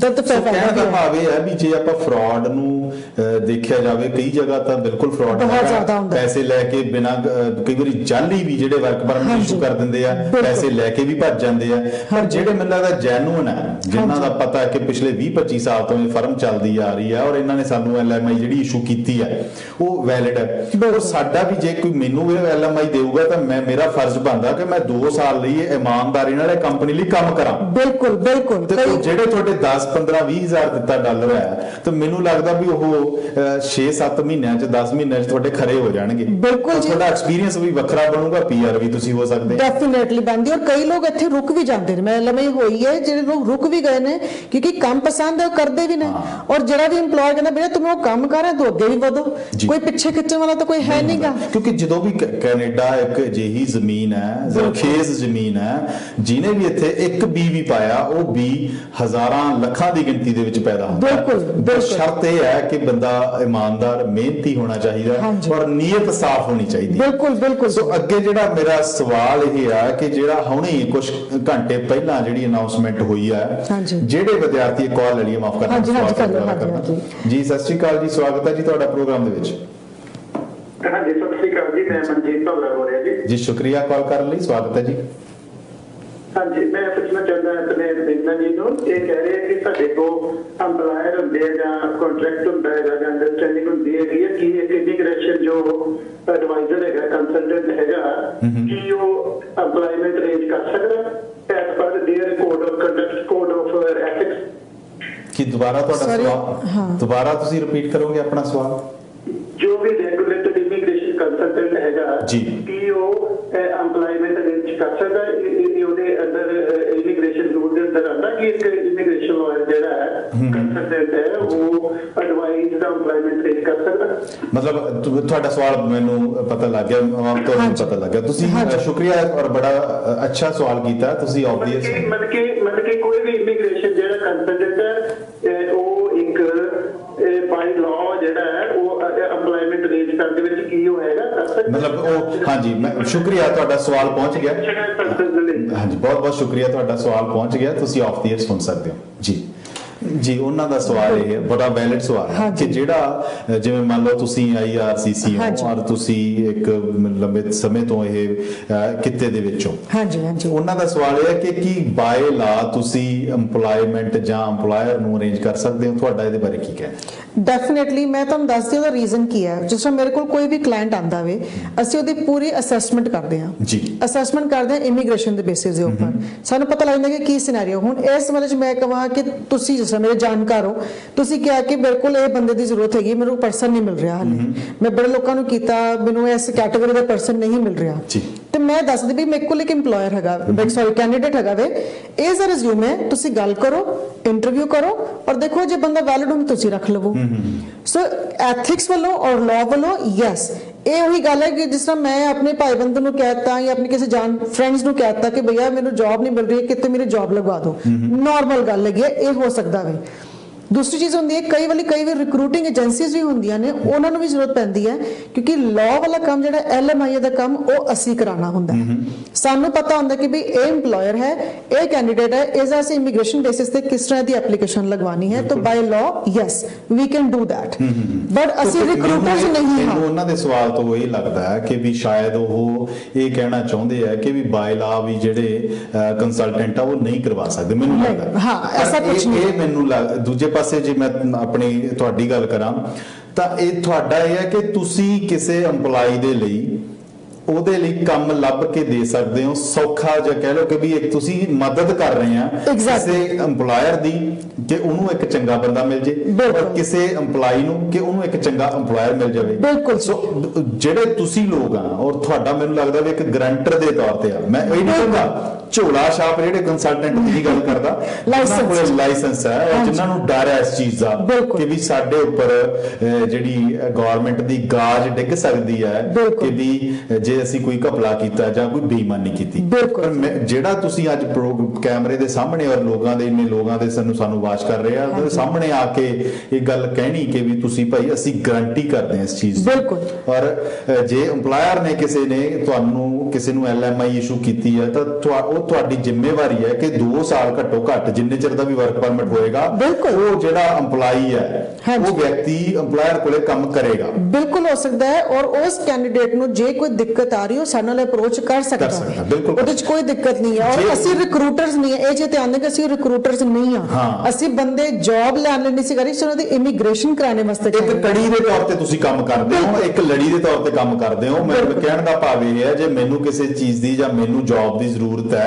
ਤਾਂ ਫਿਰ ਕਹਿਣ ਦਾ ਭਾਵ ਇਹ ਹੈ ਵੀ ਜੇ ਆਪਾਂ ਫਰਾਡ ਨੂੰ ਦੇਖਿਆ ਜਾਵੇ, ਕਈ ਜਗ੍ਹਾ ਤਾਂ ਬਿਲਕੁਲ ਫਰਾਡ ਪੈਸੇ ਲੈ ਕੇ ਬਿਨਾਂ, ਕਈ ਵਾਰੀ ਜਾਲੀ ਵੀ ਜਿਹੜੇ ਵਰਕ ਪਰਮਿਟ ਇਸ਼ੂ ਕਰ ਦਿੰਦੇ ਆ, ਪੈਸੇ ਲੈ ਕੇ ਵੀ ਭੱਜ ਜਾਂਦੇ ਆ। ਪਰ ਜਿਹੜੇ ਮੈਨੂੰ ਲੱਗਦਾ ਜੈਨੂਇਨ ਹੈ, ਜਿਨ੍ਹਾਂ ਦਾ ਪਤਾ ਹੈ ਕਿ ਪਿਛਲੇ 20-25 ਸਾਲ ਤੋਂ ਇਹ ਫਰਮ ਚੱਲਦੀ ਆ ਰਹੀ ਹੈ ਔਰ ਇਹਨਾਂ ਨੇ ਸਾਨੂੰ LMI ਜਿਹੜੀ ਇਸ਼ੂ ਕੀਤੀ ਹੈ ਉਹ ਵੈਲਿਡ ਹੈ। ਔਰ ਸਾਡਾ ਵੀ ਜੇ ਕੋਈ ਮੈਨੂੰ LMI ਦੇਊਗਾ ਤਾਂ ਮੇਰਾ ਫਰਜ਼ ਬਣਦਾ ਕਿ ਮੈਂ 2 ਸਾਲ ਲਈ ਇਮਾਨਦਾਰੀ ਨਾਲ ਇਹ ਕੰਪਨੀ ਲਈ ਕੰਮ ਕਰਾਂ। ਬਿਲਕੁਲ ਬਿਲਕੁਲ। ਤੇ ਜਿਹੜੇ ਤੁਹਾਡੇ 10, 15, 20 ਹਜ਼ਾਰ ਦਿੱਤਾ ਡਾਲਰ ਹੈ ਤਾਂ ਮੈਨੂੰ ਲੱਗਦਾ ਵੀ ਉਹ 6-7 ਮਹੀਨਿਆਂ 'ਚ 10 ਮਹੀਨਿਆਂ 'ਚ ਤੁਹਾਡੇ ਖਰੇ ਹੋ ਜਾਣਗੇ। ਬਿਲਕੁਲ। ਤੁਹਾਡਾ ਐਕਸਪੀਰੀਅੰਸ ਵੀ ਵੱਖਰਾ ਬਣੂਗਾ, PR ਵੀ ਤੁਸੀਂ ਹੋ ਸਕਦੇ। ਡੈਫੀਨੇਟਲੀ ਬਣਦੀ। ਔਰ ਕਈ ਲੋਕ ਇੱਥੇ ਰੁਕ ਵੀ ਜਾਂਦੇ ਨੇ, ਮੈਂ LMI ਹੋਈ ਹੈ, ਜਿਹੜੇ ਲੋਕ ਰੁਕ ਵੀ ਗਏ ਨੇ ਕਿਉਂਕਿ ਕੰਮ ਪਸੰਦ ਹੈ, ਉਹ ਕਰਦੇ ਵੀ ਨੇ। ਔਰ ਜਿਹੜਾ ਵੀ EMPLOYER ਕਹਿੰਦਾ ਵੀਰੇ ਤੁਸੀਂ ਉਹ ਕੰਮ ਕਰ ਰਹੇ ਹੋ, ਅੱਗੇ ਵੀ ਵਧੋ, ਕੋਈ ਪਿੱਛੇ ਖਿੱਚਣ ਵਾਲਾ ਤਾਂ ਕੋਈ ਹੈ ਨਹੀਂਗਾ। ਕਿਉਂਕਿ ਜਦੋਂ ਵੀ ਕੈਨੇਡਾ ਇੱਕ ਅਜਿਹੀ ਜ਼ਮੀਨ ਹੈ, ਜ਼ਰਖੇਜ਼ ਜ਼ਮੀਨ ਹੈ, ਜਿਹਨੇ ਵੀ ਇੱਥੇ ਇੱਕ ਬੀ ਵੀ ਪਾਇਆ, ਉਹ ਬੀ ਹਜ਼ਾਰਾਂ ਲੱਖਾਂ ਦੀ ਗਿਣਤੀ ਦੇ ਵਿੱਚ ਪੈਦਾ ਹੁੰਦਾ। ਬਿਲਕੁਲ। ਸ਼ਰਤ ਇਹ ਹੈ ਕਿ ਬੰਦਾ ਇਮਾਨਦਾਰ, ਮਿਹਨਤੀ ਹੋਣਾ ਚਾਹੀਦਾ ਔਰ ਨੀਅਤ ਸਾਫ਼ ਹੋਣੀ ਚਾਹੀਦੀ। ਬਿਲਕੁਲ ਬਿਲਕੁਲ। ਸੋ ਅੱਗੇ ਜਿਹੜਾ ਮੇਰਾ ਸਵਾਲ ਇਹ ਆ ਕਿ ਜਿਹੜਾ ਹੁਣੇ ਕੁਝ ਘੰਟੇ ਪਹਿਲਾਂ ਜਿਹੜੀ ਅਨਾਉਂਸਮੈਂਟ ਹੋਈ ਹੈ, ਜਿਹੜੇ ਵਿਦਿਆਰਥੀ ਕਾਲ ਲੈ ਲਈਏ, ਮਾਫ ਕਰਨਾ ਜੀ। ਸਤਿ ਸ਼੍ਰੀ ਅਕਾਲ ਜੀ, ਸਵਾਗਤ ਹੈ ਜੀ ਤੁਹਾਡਾ ਪ੍ਰੋਗਰਾਮ ਦੇ ਵਿੱਚ। ਹਾਂਜੀ, ਸਤਿ ਸ਼੍ਰੀ ਅਕਾਲ ਜੀ, ਮੈਂ ਮਨਜੀਤ ਭਵਰਾ ਬੋਲ ਰਿਹਾ ਜੀ। ਜੀ ਸ਼ੁਕਰੀਆ ਕਾਲ ਕਰਨ ਲਈ, ਸਵਾਗਤ ਹੈ ਜੀ। हाँ जी, मैं पूछना चाहता अपने बिगना जी को, ये कह रहे हैं कि साडे को एम्पलायर होंदे है जां कॉन्ट्रैक्ट होंदा है जां अंडरस्टैंडिंग होंदी है कि एक इमिग्रेशन जो एडवाइजर है कंसल्टेंट हैगा कि वो एम्प्लॉयमेंट अरेंज कर सकदा as per their code of conduct code of ethics. कि दोबारा ਤੁਹਾਡਾ ਸਵਾਲ ਦੁਬਾਰਾ ਤੁਸੀਂ ਰਿਪੀਟ ਕਰੋਗੇ ਆਪਣਾ ਸਵਾਲ? जो भी रेगुलेटेड इमिग्रेशन कंसल्टेंट हैगा जी कि वो एम्प्लॉयमेंट अरेंज कर सकदा ਉਹਦੇ ਅੰਦਰ ਇਮੀਗ੍ਰੇਸ਼ਨ ਰੂਲ ਦੇ ਅੰਦਰ ਆਉਂਦਾ ਕਿ ਇੱਕ ਇਮੀਗ੍ਰੇਸ਼ਨ ਲਾਇਰ ਜਿਹੜਾ ਹੈ ਕੰਸਲਟੈਂਟ ਹੈ ਉਹ ਐਡਵਾਈਸ ਦਾ ਐਮਪਲੋਇਮੈਂਟ ਅਰੇਂਜ ਕਰ ਸਕਦਾ। ਮਤਲਬ ਤੁਹਾਡਾ ਸਵਾਲ ਮੈਨੂੰ ਪਤਾ ਲੱਗ ਗਿਆ, ਆਮ ਤੌਰ ਤੇ ਪਤਾ ਲੱਗ ਗਿਆ। ਤੁਸੀਂ ਸ਼ੁਕਰੀਆ ਔਰ ਬੜਾ ਅੱਛਾ ਸਵਾਲ ਕੀਤਾ ਤੁਸੀਂ ਆਬਵੀਅਸ ਮਤਲਬ ਕਿ ਕੋਈ ਵੀ ਇਮੀਗ੍ਰੇਸ਼ਨ ਜਿਹੜਾ ਕੰਸਲਟੈਂਟ ਹੈ ਉਹ ਇੱਕ ਬਾਈ ਲਾਅ ਜਿਹੜਾ ਹੈ ਉਹ ਐਮਪਲੋਇਮੈਂਟ ਅਰੇਂਜ ਕਰਨ ਦੇ ਵਿੱਚ ਕੀ ਹੋਏਗਾ ਕਰ ਸਕਦਾ। ਮਤਲਬ ਉਹ ਹਾਂਜੀ ਮੈਂ ਸ਼ੁਕਰੀਆ ਤੁਹਾਡਾ ਸਵਾਲ ਪਹੁੰਚ ਗਿਆ। ਹਾਂਜੀ ਬਹੁਤ ਬਹੁਤ ਸ਼ੁਕਰੀਆ ਤੁਹਾਡਾ ਸਵਾਲ ਪਹੁੰਚ ਗਿਆ, ਤੁਸੀਂ ਆਫ ਦੀ ਏਅਰ ਸੁਣ ਸਕਦੇ ਹੋ ਜੀ। ਜੀ ਉਹਨਾਂ ਦਾ ਸਵਾਲ ਇਹ ਹੈ, ਬੜਾ ਵੈਲਿਡ ਸਵਾਲ ਹੈ ਕਿ ਜਿਹੜਾ ਜਿਵੇਂ ਮੰਨ ਲਓ ਤੁਸੀਂ IRCC ਹੋ ਔਰ ਤੁਸੀਂ ਇੱਕ ਲੰਬੇ ਸਮੇਂ ਤੋਂ ਇਹ ਕਿੱਤੇ ਦੇ ਵਿੱਚੋਂ ਹਾਂਜੀ ਹਾਂਜੀ ਉਹਨਾਂ ਦਾ ਸਵਾਲ ਇਹ ਹੈ ਕਿ ਕੀ ਬਾਏ ਲਾ ਤੁਸੀਂ EMPLOYMENT ਜਾਂ EMPLOYER ਨੂੰ ਅਰੇਂਜ ਕਰ ਸਕਦੇ ਹੋ? ਤੁਹਾਡਾ ਇਹਦੇ ਬਾਰੇ ਕੀ ਕਹਿਣਾ? ਡੈਫੀਨਿਟਲੀ ਮੈਂ ਤੁਹਾਨੂੰ ਦੱਸਦੀ ਉਹਦਾ ਰੀਜ਼ਨ ਕੀ ਹੈ। ਜਿਸ ਤਰ੍ਹਾਂ ਮੇਰੇ ਕੋਲ ਕੋਈ ਵੀ ਕਲਾਇੰਟ ਆਂਦਾ ਵੇ ਅਸੀਂ ਉਹਦੀ ਪੂਰੀ ਅਸੈਸਮੈਂਟ ਕਰਦੇ ਹਾਂ ਜੀ, ਅਸੈਸਮੈਂਟ ਕਰਦੇ ਹਾਂ ਇਮੀਗ੍ਰੇਸ਼ਨ ਦੇ ਬੇਸਿਸ ਦੇ ਉੱਪਰ। ਸਾਨੂੰ ਪਤਾ ਲੱਗਦਾ ਕਿ ਕੀ ਸਿਨੈਰੀਓ। ਹੁਣ ਇਸ ਵਾਲੇ 'ਚ ਮੈਂ ਕਹਾਂ ਕਿ ਤੁਸੀਂ ਜਿਸ ਤਰ੍ਹਾਂ ਮੇਰੇ ਜਾਣਕਾਰ ਹੋ, ਤੁਸੀਂ ਕਿਹਾ ਕਿ ਮੇਰੇ ਕੋਲ ਇਹ ਬੰਦੇ ਦੀ ਜ਼ਰੂਰਤ ਹੈਗੀ, ਮੈਨੂੰ ਪਰਸਨ ਨਹੀਂ ਮਿਲ ਰਿਹਾ ਹਾਲੇ। ਮੈਂ ਬੜੇ ਲੋਕਾਂ ਨੂੰ ਕੀਤਾ, ਮੈਨੂੰ ਇਸ ਕੈਟਾਗਰੀ ਦਾ ਪਰਸਨ ਨਹੀਂ ਮਿਲ ਰਿਹਾ ਤੇ ਮੈਂ ਦੱਸਦੀ ਵੀ ਮੇਰੇ ਕੋਲ ਇੱਕ EMPLOYER ਹੈਗਾ, ਕੈਂਡੀਡੇਟ ਹੈਗਾ ਵੇ, ਇਹ ਦਾ ਰਿਜ਼ਿਊਮ ਹੈ, ਤੁਸੀਂ ਗੱਲ ਕਰੋ, ਇੰਟਰਵਿਊ ਕਰੋ ਔਰ ਦੇਖੋ ਜੇ ਬੰਦਾ ਵੈਲਿਡ ਹੋਵੇ ਤੁਸੀਂ ਰੱਖ ਲਵੋ। ਸੋ ਐਥਿਕਸ ਵੱਲੋਂ ਔਰ ਲਾਅ ਵੱਲੋਂ ਯੈਸ ਇਹ ਉਹੀ ਗੱਲ ਹੈ ਕਿ ਜਿਸ ਤਰ੍ਹਾਂ ਮੈਂ ਆਪਣੇ ਭਾਈਬੰਦ ਨੂੰ ਕਹਿਤਾ ਜਾਂ ਆਪਣੇ ਕਿਸੇ ਜਾਨ ਫਰੈਂਡਸ ਨੂੰ ਕਹਿਤਾ ਕਿ ਭਈਆ ਮੈਨੂੰ ਜੌਬ ਨਹੀਂ ਮਿਲ ਰਹੀ, ਕਿਤੇ ਮੇਰੀ ਜੌਬ ਲਗਵਾ ਦਿਓ, ਨਾਰਮਲ ਗੱਲ ਹੈਗੀ, ਇਹ ਹੋ ਸਕਦਾ ਵੇ। ਦੂਸਰੀ ਚੀਜ਼ ਹੁੰਦੀ ਹੈ ਕਈ ਵੀ ਰਿਕਰੂਟਿੰਗ ਏਜੰਸੀਜ਼ ਵੀ ਹੁੰਦੀਆਂ ਨੇ, ਉਹਨਾਂ ਨੂੰ ਵੀ ਜ਼ਰੂਰਤ ਪੈਂਦੀ ਹੈ ਕਿਉਂਕਿ ਲਾਅ ਵਾਲਾ ਕੰਮ ਜਿਹੜਾ LMIA ਦਾ ਕੰਮ ਉਹ ਅਸੀਂ ਕਰਾਉਣਾ ਹੁੰਦਾ। ਸਾਨੂੰ ਪਤਾ ਹੁੰਦਾ ਕਿ ਵੀ ਇਹ EMPLOYER ਹੈ, ਇਹ ਕੈਂਡੀਡੇਟ ਹੈ, ਇਸ ਦਾ ਅਸੀਂ ਇਮੀਗ੍ਰੇਸ਼ਨ ਬੇਸਿਸ ਤੇ ਕਿਸ ਤਰ੍ਹਾਂ ਦੀ ਐਪਲੀਕੇਸ਼ਨ ਲਗਵਾਉਣੀ ਹੈ, ਤਾਂ by law yes we can do that, but ਅਸੀਂ ਰਿਕਰੂਟਰਸ ਨਹੀਂ ਹਾਂ। ਉਹਨਾਂ ਦੇ ਸਵਾਲ ਤੋਂ ਇਹ ਲੱਗਦਾ ਹੈ ਕਿ ਵੀ ਸ਼ਾਇਦ ਉਹ ਇਹ ਕਹਿਣਾ ਚਾਹੁੰਦੇ ਆ ਕਿ ਵੀ ਬਾਈ ਲਾਅ ਵੀ ਜਿਹੜੇ ਕੰਸਲਟੈਂਟ ਆ ਉਹ ਨਹੀਂ ਕਰਵਾ ਸਕਦੇ। ਮੈਨੂੰ ਲੱਗਦਾ ਹਾਂ ਐਸਾ ਕੁਝ ਨਹੀਂ। ਇਹ ਮੈਨੂੰ ਦੂਜੇ ਪਾਸੇ ਜੇ ਮੈਂ ਆਪਣੀ ਤੁਹਾਡੀ ਗੱਲ ਕਰਾਂ ਤਾਂ ਇਹ ਤੁਹਾਡਾ ਇਹ ਹੈ ਕਿ ਤੁਸੀਂ ਕਿਸੇ EMPLOYEE ਦੇ ਲਈ ਉਹਦੇ ਲਈ ਕੰਮ ਲੱਭ ਕੇ ਦੇ ਸਕਦੇ ਹੋ, ਸੌਖਾ ਜਿਹਾ ਕਹਿ ਲਓ ਕਿ ਵੀ ਇੱਕ ਤੁਸੀਂ ਮਦਦ ਕਰ ਰਹੇ ਆ ਕਿਸੇ EMPLOYER ਦੀ ਕਿ ਉਹਨੂੰ ਇੱਕ ਚੰਗਾ ਬੰਦਾ ਮਿਲ ਜੇ ਔਰ ਕਿਸੇ EMPLOYEE ਨੂੰ ਕਿ ਉਹਨੂੰ ਇੱਕ ਚੰਗਾ EMPLOYER ਮਿਲ ਜਾਵੇ। ਬਿਲਕੁਲ। ਸੋ ਜਿਹੜੇ ਤੁਸੀਂ ਲੋਕ ਆ ਔਰ ਤੁਹਾਡਾ ਮੈਨੂੰ ਲੱਗਦਾ ਵੀ ਇੱਕ ਗਰੰਟਰ ਦੇ ਤੌਰ ਤੇ ਆ, ਮੈਂ ਇਹ ਨਹੀਂ ਕਹਿੰਦਾ ਝੋਲਾ ਛਾਪ ਜਿਹੜੇ ਕੰਸਲਟੈਂਟ ਦੀ ਗੱਲ ਕਰਦਾ, ਜਿਨ੍ਹਾਂ ਕੋਲ ਲਾਇਸੈਂਸ ਹੈ ਔਰ ਜਿਨ੍ਹਾਂ ਨੂੰ ਡਰ ਹੈ ਇਸ ਚੀਜ਼ ਦਾ ਕਿ ਵੀ ਸਾਡੇ ਉੱਪਰ ਜਿਹੜੀ ਗਵਰਨਮੈਂਟ ਦੀ ਗਾਜ ਡਿੱਗ ਸਕਦੀ ਹੈ ਕਿ ਵੀ ਜੇ ਅਸੀਂ ਕੋਈ ਘਪਲਾ ਕੀਤਾ ਜਾਂ ਕੋਈ ਬੇਈਮਾਨੀ ਕੀਤੀ। ਪਰ ਜਿਹੜਾ ਤੁਸੀਂ ਅੱਜ ਕੈਮਰੇ ਦੇ ਸਾਹਮਣੇ ਔਰ ਲੋਕਾਂ ਦੇ ਇੰਨੇ ਲੋਕਾਂ ਦੇ ਸਾਨੂੰ ਵਾਚ ਕਰ ਰਹੇ ਆ, ਉਹਦੇ ਸਾਹਮਣੇ ਆ ਕੇ ਇਹ ਗੱਲ ਕਹਿਣੀ ਕਿ ਵੀ ਤੁਸੀਂ ਭਾਈ ਅਸੀਂ ਗਾਰੰਟੀ ਕਰਦੇ ਹਾਂ ਇਸ ਚੀਜ਼ ਦੀ। ਔਰ ਜੇ EMPLOYER ਨੇ ਕਿਸੇ ਨੂੰ LMI ਇਸ਼ੂ ਕੀਤੀ ਹੈ ਤਾਂ ਉਹ ਤੁਹਾਡੀ ਜ਼ਿੰਮੇਵਾਰੀ ਹੈ ਕਿ 2 ਸਾਲ ਘੱਟੋ ਘੱਟ ਜਿੰਨੇ ਚਿਰ ਦਾ ਵੀ ਵਰਕ ਪਰਮਿਟ ਹੋਏਗਾ ਉਹ ਜਿਹੜਾ EMPLOYEE ਹੈ ਉਹ ਵਿਅਕਤੀ EMPLOYER ਕੋਲੇ ਕੰਮ ਕਰੇਗਾ। ਬਿਲਕੁਲ ਹੋ ਸਕਦਾ ਹੈ ਔਰ ਉਸ ਕੈਂਡੀਡੇਟ ਨੂੰ ਜੇ ਕੋਈ ਦਿੱਕਤ ਆ ਰਹੀ ਹੋ ਸਾਡੇ ਨਾਲ ਅਪਰੋਚ ਕਰ ਸਕਦਾ ਹੈ, ਉਹਦੇ ਚ ਕੋਈ ਦਿੱਕਤ ਨਹੀਂ ਹੈ। ਔਰ ਅਸੀਂ ਰਿਕਰੂਟਰਸ ਨਹੀਂ ਹੈ, ਇਹ ਜੇ ਧਿਆਨ ਦੇ ਕਿ ਅਸੀਂ ਰਿਕਰੂਟਰਸ ਨਹੀਂ ਹਾਂ, ਅਸੀਂ ਬੰਦੇ ਜੌਬ ਲੈਣ ਲਈ ਨਹੀਂ ਸੀ ਕਰੀ, ਉਹਨਾਂ ਦੀ ਇਮੀਗ੍ਰੇਸ਼ਨ ਕਰਾਉਣੇ ਵਾਸਤੇ ਇੱਕ ਕੜੀ ਦੇ ਤੌਰ ਤੇ ਤੁਸੀਂ ਕੰਮ ਕਰਦੇ ਹੋ, ਇੱਕ ਲੜੀ ਦੇ ਤੌਰ ਤੇ ਕੰਮ ਕਰਦੇ ਹੋ। ਮੈਂ ਕਹਿਣ ਦਾ ਭਾਵ ਇਹ ਹੈ ਜੇ ਮੈਨੂੰ ਕਿਸੇ ਚੀਜ਼ ਦੀ ਜਾਂ ਮੈਨੂੰ ਜੌਬ ਦੀ ਜ਼ਰੂਰਤ ਹੈ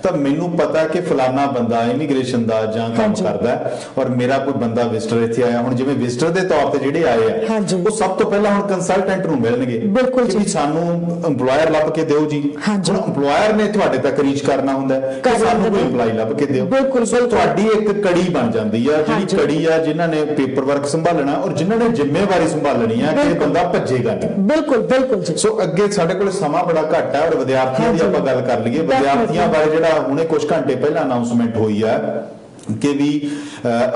ਤਾਂ ਮੈਨੂੰ ਪਤਾ ਕਿ ਫਲਾਨਾ ਬੰਦਾ ਇਮੀਗ੍ਰੇਸ਼ਨ ਦਾ ਜਾਂ ਕੰਮ ਕਰਦਾ ਔਰ ਮੇਰਾ ਕੋਈ ਬੰਦਾ ਵਿਜ਼ਟਰ ਇੱਥੇ ਆਇਆ। ਹੁਣ ਜਿਵੇਂ ਵਿਜ਼ਟਰ ਦੇ ਤੌਰ ਤੇ ਜਿਹੜੇ ਆਏ ਆ ਉਹ ਸਭ ਤੋਂ ਪਹਿਲਾਂ ਹੁਣ ਕੰਸਲਟੈਂਟ ਨੂੰ ਮਿਲਣਗੇ ਕਿ ਸਾਨੂੰ EMPLOYER ਲੱਭ ਕੇ ਦਿਓ ਜੀ। ਹੁਣ EMPLOYER ਨੇ ਤੁਹਾਡੇ ਤੱਕ ਰੀਚ ਕਰਨਾ ਹੁੰਦਾ ਕਿ ਸਾਨੂੰ ਕੋਈ EMPLOYEE ਲੱਭ ਕੇ ਦਿਓ। ਤੁਹਾਡੀ ਇੱਕ ਕੜੀ ਬਣ ਜਾਂਦੀ ਆ, ਜਿਹੜੀ ਕੜੀ ਆ ਜਿਨ੍ਹਾਂ ਨੇ ਪੇਪਰ ਵਰਕ ਸੰਭਾਲਣਾ ਔਰ ਜਿਨ੍ਹਾਂ ਨੇ ਜ਼ਿੰਮੇਵਾਰੀ ਸੰਭਾਲਣੀ ਆ ਕਿ ਇਹ ਬੰਦਾ ਭੱਜੇਗਾ ਨਹੀਂ। ਬਿਲਕੁਲ ਜੀ। ਸੋ ਅੱਗੇ ਸਾਡੇ ਕੋਲ ਸਮਾਂ ਬੜਾ ਘੱਟ ਹੈ ਔਰ ਵਿਦਿਆਰਥੀਆਂ ਦੀ ਆਪਾਂ ਗੱਲ ਕਰ ਲਈਏ। ਵਿਦਿਆਰਥੀਆਂ ਬਾਰੇ ਜਿਹੜਾ ਹੁਣੇ ਕੁਝ ਘੰਟੇ ਪਹਿਲਾਂ ਅਨਾਉਂਸਮੈਂਟ ਹੋਈ ਹੈ ਕਿ ਵੀ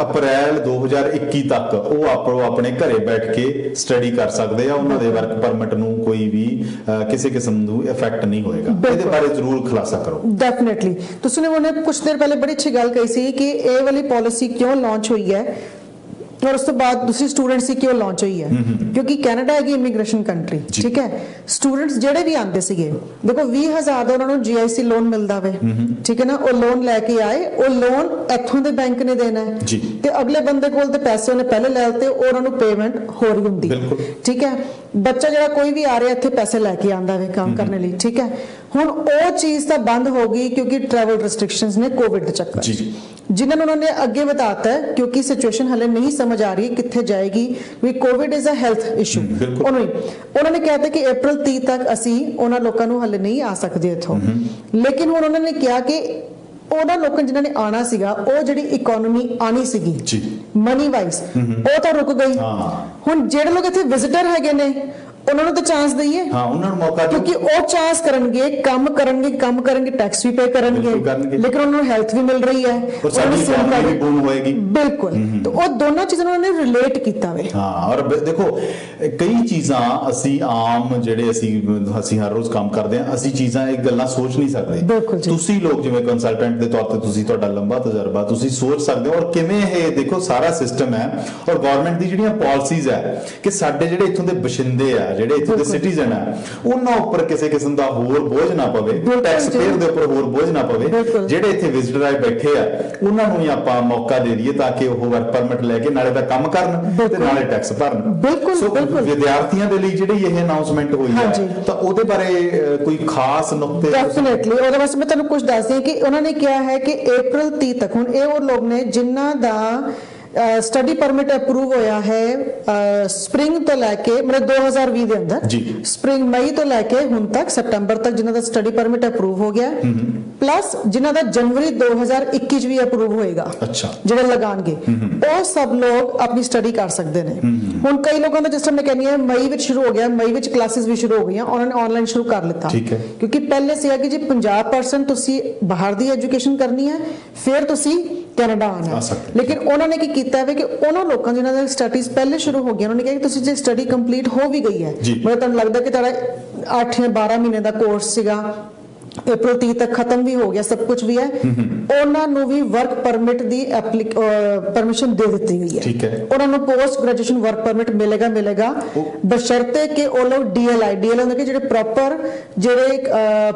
ਅਪ੍ਰੈਲ 2021 ਤੱਕ ਉਹ ਆਪਣੇ ਘਰੇ ਬੈਠ ਕੇ ਸਟੱਡੀ ਕਰ ਸਕਦੇ ਆ, ਉਹਨਾਂ ਦੇ ਵਰਕ ਪਰਮਿਟ ਨੂੰ ਕੋਈ ਵੀ ਕਿਸੇ ਕਿਸਮ ਦਾ ਇਫੈਕਟ ਨਹੀਂ ਹੋਏਗਾ। ਇਹਦੇ ਬਾਰੇ ਜ਼ਰੂਰ ਖੁਲਾਸਾ ਕਰੋ। ਡੈਫੀਨਿਟਲੀ ਤੁਸੀਂ ਨੇ ਉਹਨੇ ਕੁਝ ਦੇਰ ਪਹਿਲੇ ਬੜੀ ਅੱਛੀ ਗੱਲ ਕਹੀ ਸੀ ਕਿ ਇਹ ਵਾਲੀ ਪਾਲਿਸੀ ਕਿਉਂ ਲਾਂਚ ਹੋਈ ਹੈ। और उस तो बाद दूसरी स्टूडेंट सी क्यों लॉन्च हुई है क्योंकि कैनेडा है इमीग्रेशन कंट्री, ठीक है। स्टूडेंट्स ਜਿਹੜੇ ਵੀ ਆਂਦੇ ਸੀਗੇ ਦੇਖੋ 20,000 ਦਾ ਉਹਨਾਂ ਨੂੰ GIC ਲੋਨ ਮਿਲਦਾ ਵੇ, ਠੀਕ ਹੈ ਨਾ, ਉਹ ਲੋਨ ਲੈ ਕੇ ਆਏ, ਉਹ ਲੋਨ ਇੱਥੋਂ ਦੇ ਬੈਂਕ ਨੇ ਦੇਣਾ ਹੈ ਤੇ ਅਗਲੇ ਬੰਦੇ ਕੋਲ ਤੇ ਪੈਸੇ ਉਹਨੇ ਪਹਿਲੇ ਲੈ ਲਏ, ਉਹਨਾਂ ਨੂੰ ਪੇਮੈਂਟ ਹੋ ਰਹੀ ਹੁੰਦੀ, ਠੀਕ ਹੈ। ਬੱਚਾ ਜਿਹੜਾ ਕੋਈ ਵੀ ਆ ਰਿਹਾ ਇੱਥੇ ਪੈਸੇ ਲੈ ਕੇ ਆਂਦਾ ਵੇ ਕੰਮ ਕਰਨ ਲਈ, ਠੀਕ ਹੈ। ਹੁਣ ਉਹ ਚੀਜ਼ ਤਾਂ ਬੰਦ ਹੋ ਗਈ ਕਿਉਂਕਿ ਟਰੈਵਲ ਰਿਸਟ੍ਰਿਕਸ਼ਨਸ ਨੇ ਕੋविड ਦੇ ਚੱਕਰ ਜਿਨ੍ਹਾਂ ਨੂੰ ਉਹਨਾਂ ਨੇ ਅੱਗੇ ਵਧਾਤਾ ਹੈ ਕਿਉਂਕਿ ਸਿਚੁਏਸ਼ਨ ਹਲੇ ਨਹੀਂ ਸਮਝ ਆ ਰਹੀ ਕਿੱਥੇ ਜਾਏਗੀ ਵੀ ਕੋविड ਇਜ਼ ਅ ਹੈਲਥ ਇਸ਼ੂ। ਉਹਨਾਂ ਨੇ ਕਹਿਤਾ ਕਿ April 30 ਤੱਕ ਅਸੀਂ ਉਹਨਾਂ ਲੋਕਾਂ ਨੂੰ ਹਲੇ ਨਹੀਂ ਆ ਸਕਦੇ ਇੱਥੋਂ, ਲੇਕਿਨ ਹੁਣ ਉਹਨਾਂ ਨੇ ਕਿਹਾ ਕਿ ਉਹਨਾਂ ਲੋਕਾਂ ਜਿਨ੍ਹਾਂ ਨੇ ਆਣਾ ਸੀਗਾ ਉਹ ਜਿਹੜੀ ਇਕਨੋਮੀ ਆਣੀ ਸੀਗੀ ਮਨੀ ਵਾਈਜ਼ ਉਹ ਤਾਂ ਰੁਕ ਗਈ। ਹੁਣ ਜਿਹੜੇ ਲੋਕ ਇੱਥੇ ਵਿਜ਼ਿਟਰ ਹੈਗੇ ਨੇ ਉਹਨਾਂ ਨੂੰ ਤਾਂ ਚਾਂਸ ਦਈਏ, ਉਹਨਾਂ ਨੂੰ ਮੌਕਾ ਦਿਓ ਕਿਉਂਕਿ ਉਹ ਚਾਂਸ ਕਰਨਗੇ, ਕੰਮ ਕਰਨਗੇ ਟੈਕਸ ਵੀ ਪੇ ਕਰਨਗੇ, ਲੇਕਿਨ ਉਹਨਾਂ ਨੂੰ ਹੈਲਥ ਵੀ ਮਿਲ ਰਹੀ ਹੈ, ਉਹਨਾਂ ਨੂੰ ਵੀ ਬੂਮ ਹੋਏਗੀ। ਬਿਲਕੁਲ, ਤਾਂ ਉਹ ਦੋਨਾਂ ਚੀਜ਼ਾਂ ਨੂੰ ਉਹਨਾਂ ਨੇ ਰਿਲੇਟ ਕੀਤਾ ਵੇ। ਔਰ ਦੇਖੋ ਕਈ ਚੀਜ਼ਾਂ ਅਸੀਂ ਆਮ ਜਿਹੜੇ ਅਸੀਂ ਹਰ ਰੋਜ਼ ਕੰਮ ਕਰਦੇ ਹਾਂ ਅਸੀਂ ਚੀਜ਼ਾਂ ਇਹ ਗੱਲਾਂ ਸੋਚ ਨਹੀਂ ਸਕਦੇ। ਤੁਸੀਂ ਲੋਕ ਜਿਵੇਂ ਕੰਸਲਟੈਂਟ ਦੇ ਤੌਰ ਤੇ ਤੁਸੀਂ ਤੁਹਾਡਾ ਲੰਬਾ ਤਜਰਬਾ ਤੁਸੀਂ ਸੋਚ ਸਕਦੇ ਹੋ ਔਰ ਕਿਵੇਂ ਇਹ ਦੇਖੋ ਸਾਰਾ ਸਿਸਟਮ ਹੈ ਔਰ ਗਵਰਨਮੈਂਟ ਦੀ ਜਿਹੜੀਆਂ ਪਾਲਿਸੀਜ਼ ਹੈ ਕਿ ਸਾਡੇ ਜਿਹੜੇ ਇੱਥੋਂ ਦੇ ਬਸ਼ਿੰਦੇ ਆ ਜਿਹੜੇ ਇੱਥੋਂ ਦੇ ਸਿਟੀਜ਼ਨ ਆ ਉਹਨਾਂ ਉੱਪਰ ਕਿਸੇ ਕਿਸਮ ਦਾ ਹੋਰ ਬੋਝ ਨਾ ਪਵੇ, ਟੈਕਸ ਪੇਅਰ ਦੇ ਉੱਪਰ ਹੋਰ ਬੋਝ ਨਾ ਪਵੇ। ਜਿਹੜੇ ਇੱਥੇ ਵਿਜ਼ਿਟਰ ਆਏ ਬੈਠੇ ਆ ਉਹਨਾਂ ਨੂੰ ਹੀ ਆਪਾਂ ਮੌਕਾ ਦੇ ਦਈਏ ਤਾਂ ਕਿ ਉਹ ਵਰਕ ਪਰਮਿਟ ਲੈ ਕੇ ਨਾਲੇ ਤਾਂ ਕੰਮ ਕਰਨ ਤੇ ਨਾਲੇ ਟੈਕਸ ਭਰਨ। ਸੋ ਵਿਦਿਆਰਥੀਆਂ ਦੇ ਲਈ ਜਿਹੜੀ ਇਹ ਅਨਾਉਂਸਮੈਂਟ ਹੋਈ ਹੈ ਤਾਂ ਉਹਦੇ ਬਾਰੇ ਕੋਈ ਖਾਸ ਨੁਕਤੇ? ਡੈਫੀਨਿਟਲੀ ਉਹਦੇ ਵਾਸਤੇ ਮੈਂ ਤੁਹਾਨੂੰ ਕੁਝ ਦੱਸਦੀ ਹਾਂ ਕਿ ਉਹਨਾਂ ਨੇ ਕਿਹਾ ਹੈ ਕਿ April 30 ਤੱਕ ਹੁਣ ਇਹ ਉਹ ਲੋਕ ਨੇ ਜਿਨ੍ਹਾਂ ਦਾ स्टडी परमिट अप्रूव होया है स्प्रिंग तो लैके मतलब 2020 ਦੇ ਅੰਦਰ स्प्रिंग मई तो लैके ਹੁਣ तक सितंबर तक जिन्हां दा स्टडी परमिट अप्रूव हो गया प्लस जिन्हां दा जनवरी 2021 ਵੀ अप्रूव ਹੋਏਗਾ ਜਿਹੜੇ ਲਗਾਣਗੇ ਉਹ ਸਭ ਲੋਕ ਆਪਣੀ ਸਟੱਡੀ ਕਰ ਸਕਦੇ ਨੇ। ਹੁਣ ਕਈ ਲੋਕਾਂ ਦਾ ਜਿਸ ਤਰ੍ਹਾਂ ਮੈਂ ਕਹਿੰਦੀ ਹਾਂ ਮਈ ਵਿੱਚ ਸ਼ੁਰੂ ਹੋ ਗਿਆ, ਮਈ ਵਿੱਚ ਕਲਾਸਿਸ ਵੀ ਸ਼ੁਰੂ ਹੋ ਗਈਆਂ, ਉਹਨਾਂ ਨੇ ਆਨਲਾਈਨ ਸ਼ੁਰੂ ਕਰ ਲਿੱਤਾ ਕਿਉਂਕਿ ਪਹਿਲੇ ਸੀਗਾ ਕਿ ਜੀ 50% ਤੁਸੀਂ ਬਾਹਰ ਦੀ ਐਜੂਕੇਸ਼ਨ ਕਰਨੀ ਹੈ ਫਿਰ ਤੁਸੀਂ ਕੈਨੇਡਾ ਆਣਾ, ਲੇਕਿਨ ਉਹਨਾਂ ਨੇ ਕੀ ਕੀਤਾ ਹੈ ਕਿ ਉਹਨਾਂ ਲੋਕਾਂ ਜਿਨ੍ਹਾਂ ਦੀ ਸਟੱਡੀਜ਼ ਪਹਿਲੇ ਸ਼ੁਰੂ ਹੋ ਗਈਆਂ ਉਹਨਾਂ ਨੇ ਕਿਹਾ ਕਿ ਤੁਸੀਂ ਜੇ ਸਟੱਡੀ ਕੰਪਲੀਟ ਹੋ ਵੀ ਗਈ ਹੈ ਮਤਲਬ ਤੁਹਾਨੂੰ ਲੱਗਦਾ ਕਿ ਤੁਹਾਡਾ 8 ਜਾਂ 12 ਮਹੀਨੇ ਦਾ ਕੋਰਸ ਸੀਗਾ April 30 तक खत्म भी हो गया सब कुछ भी है, उन्होंने भी वर्क परमिट दी परमिशन दे दी गई है। उन्होंने पोस्ट ग्रेजुएशन वर्क परमिट मिलेगा बशर्ते कि वो लोग DLI होंगे कि जेडे प्रॉपर जेडे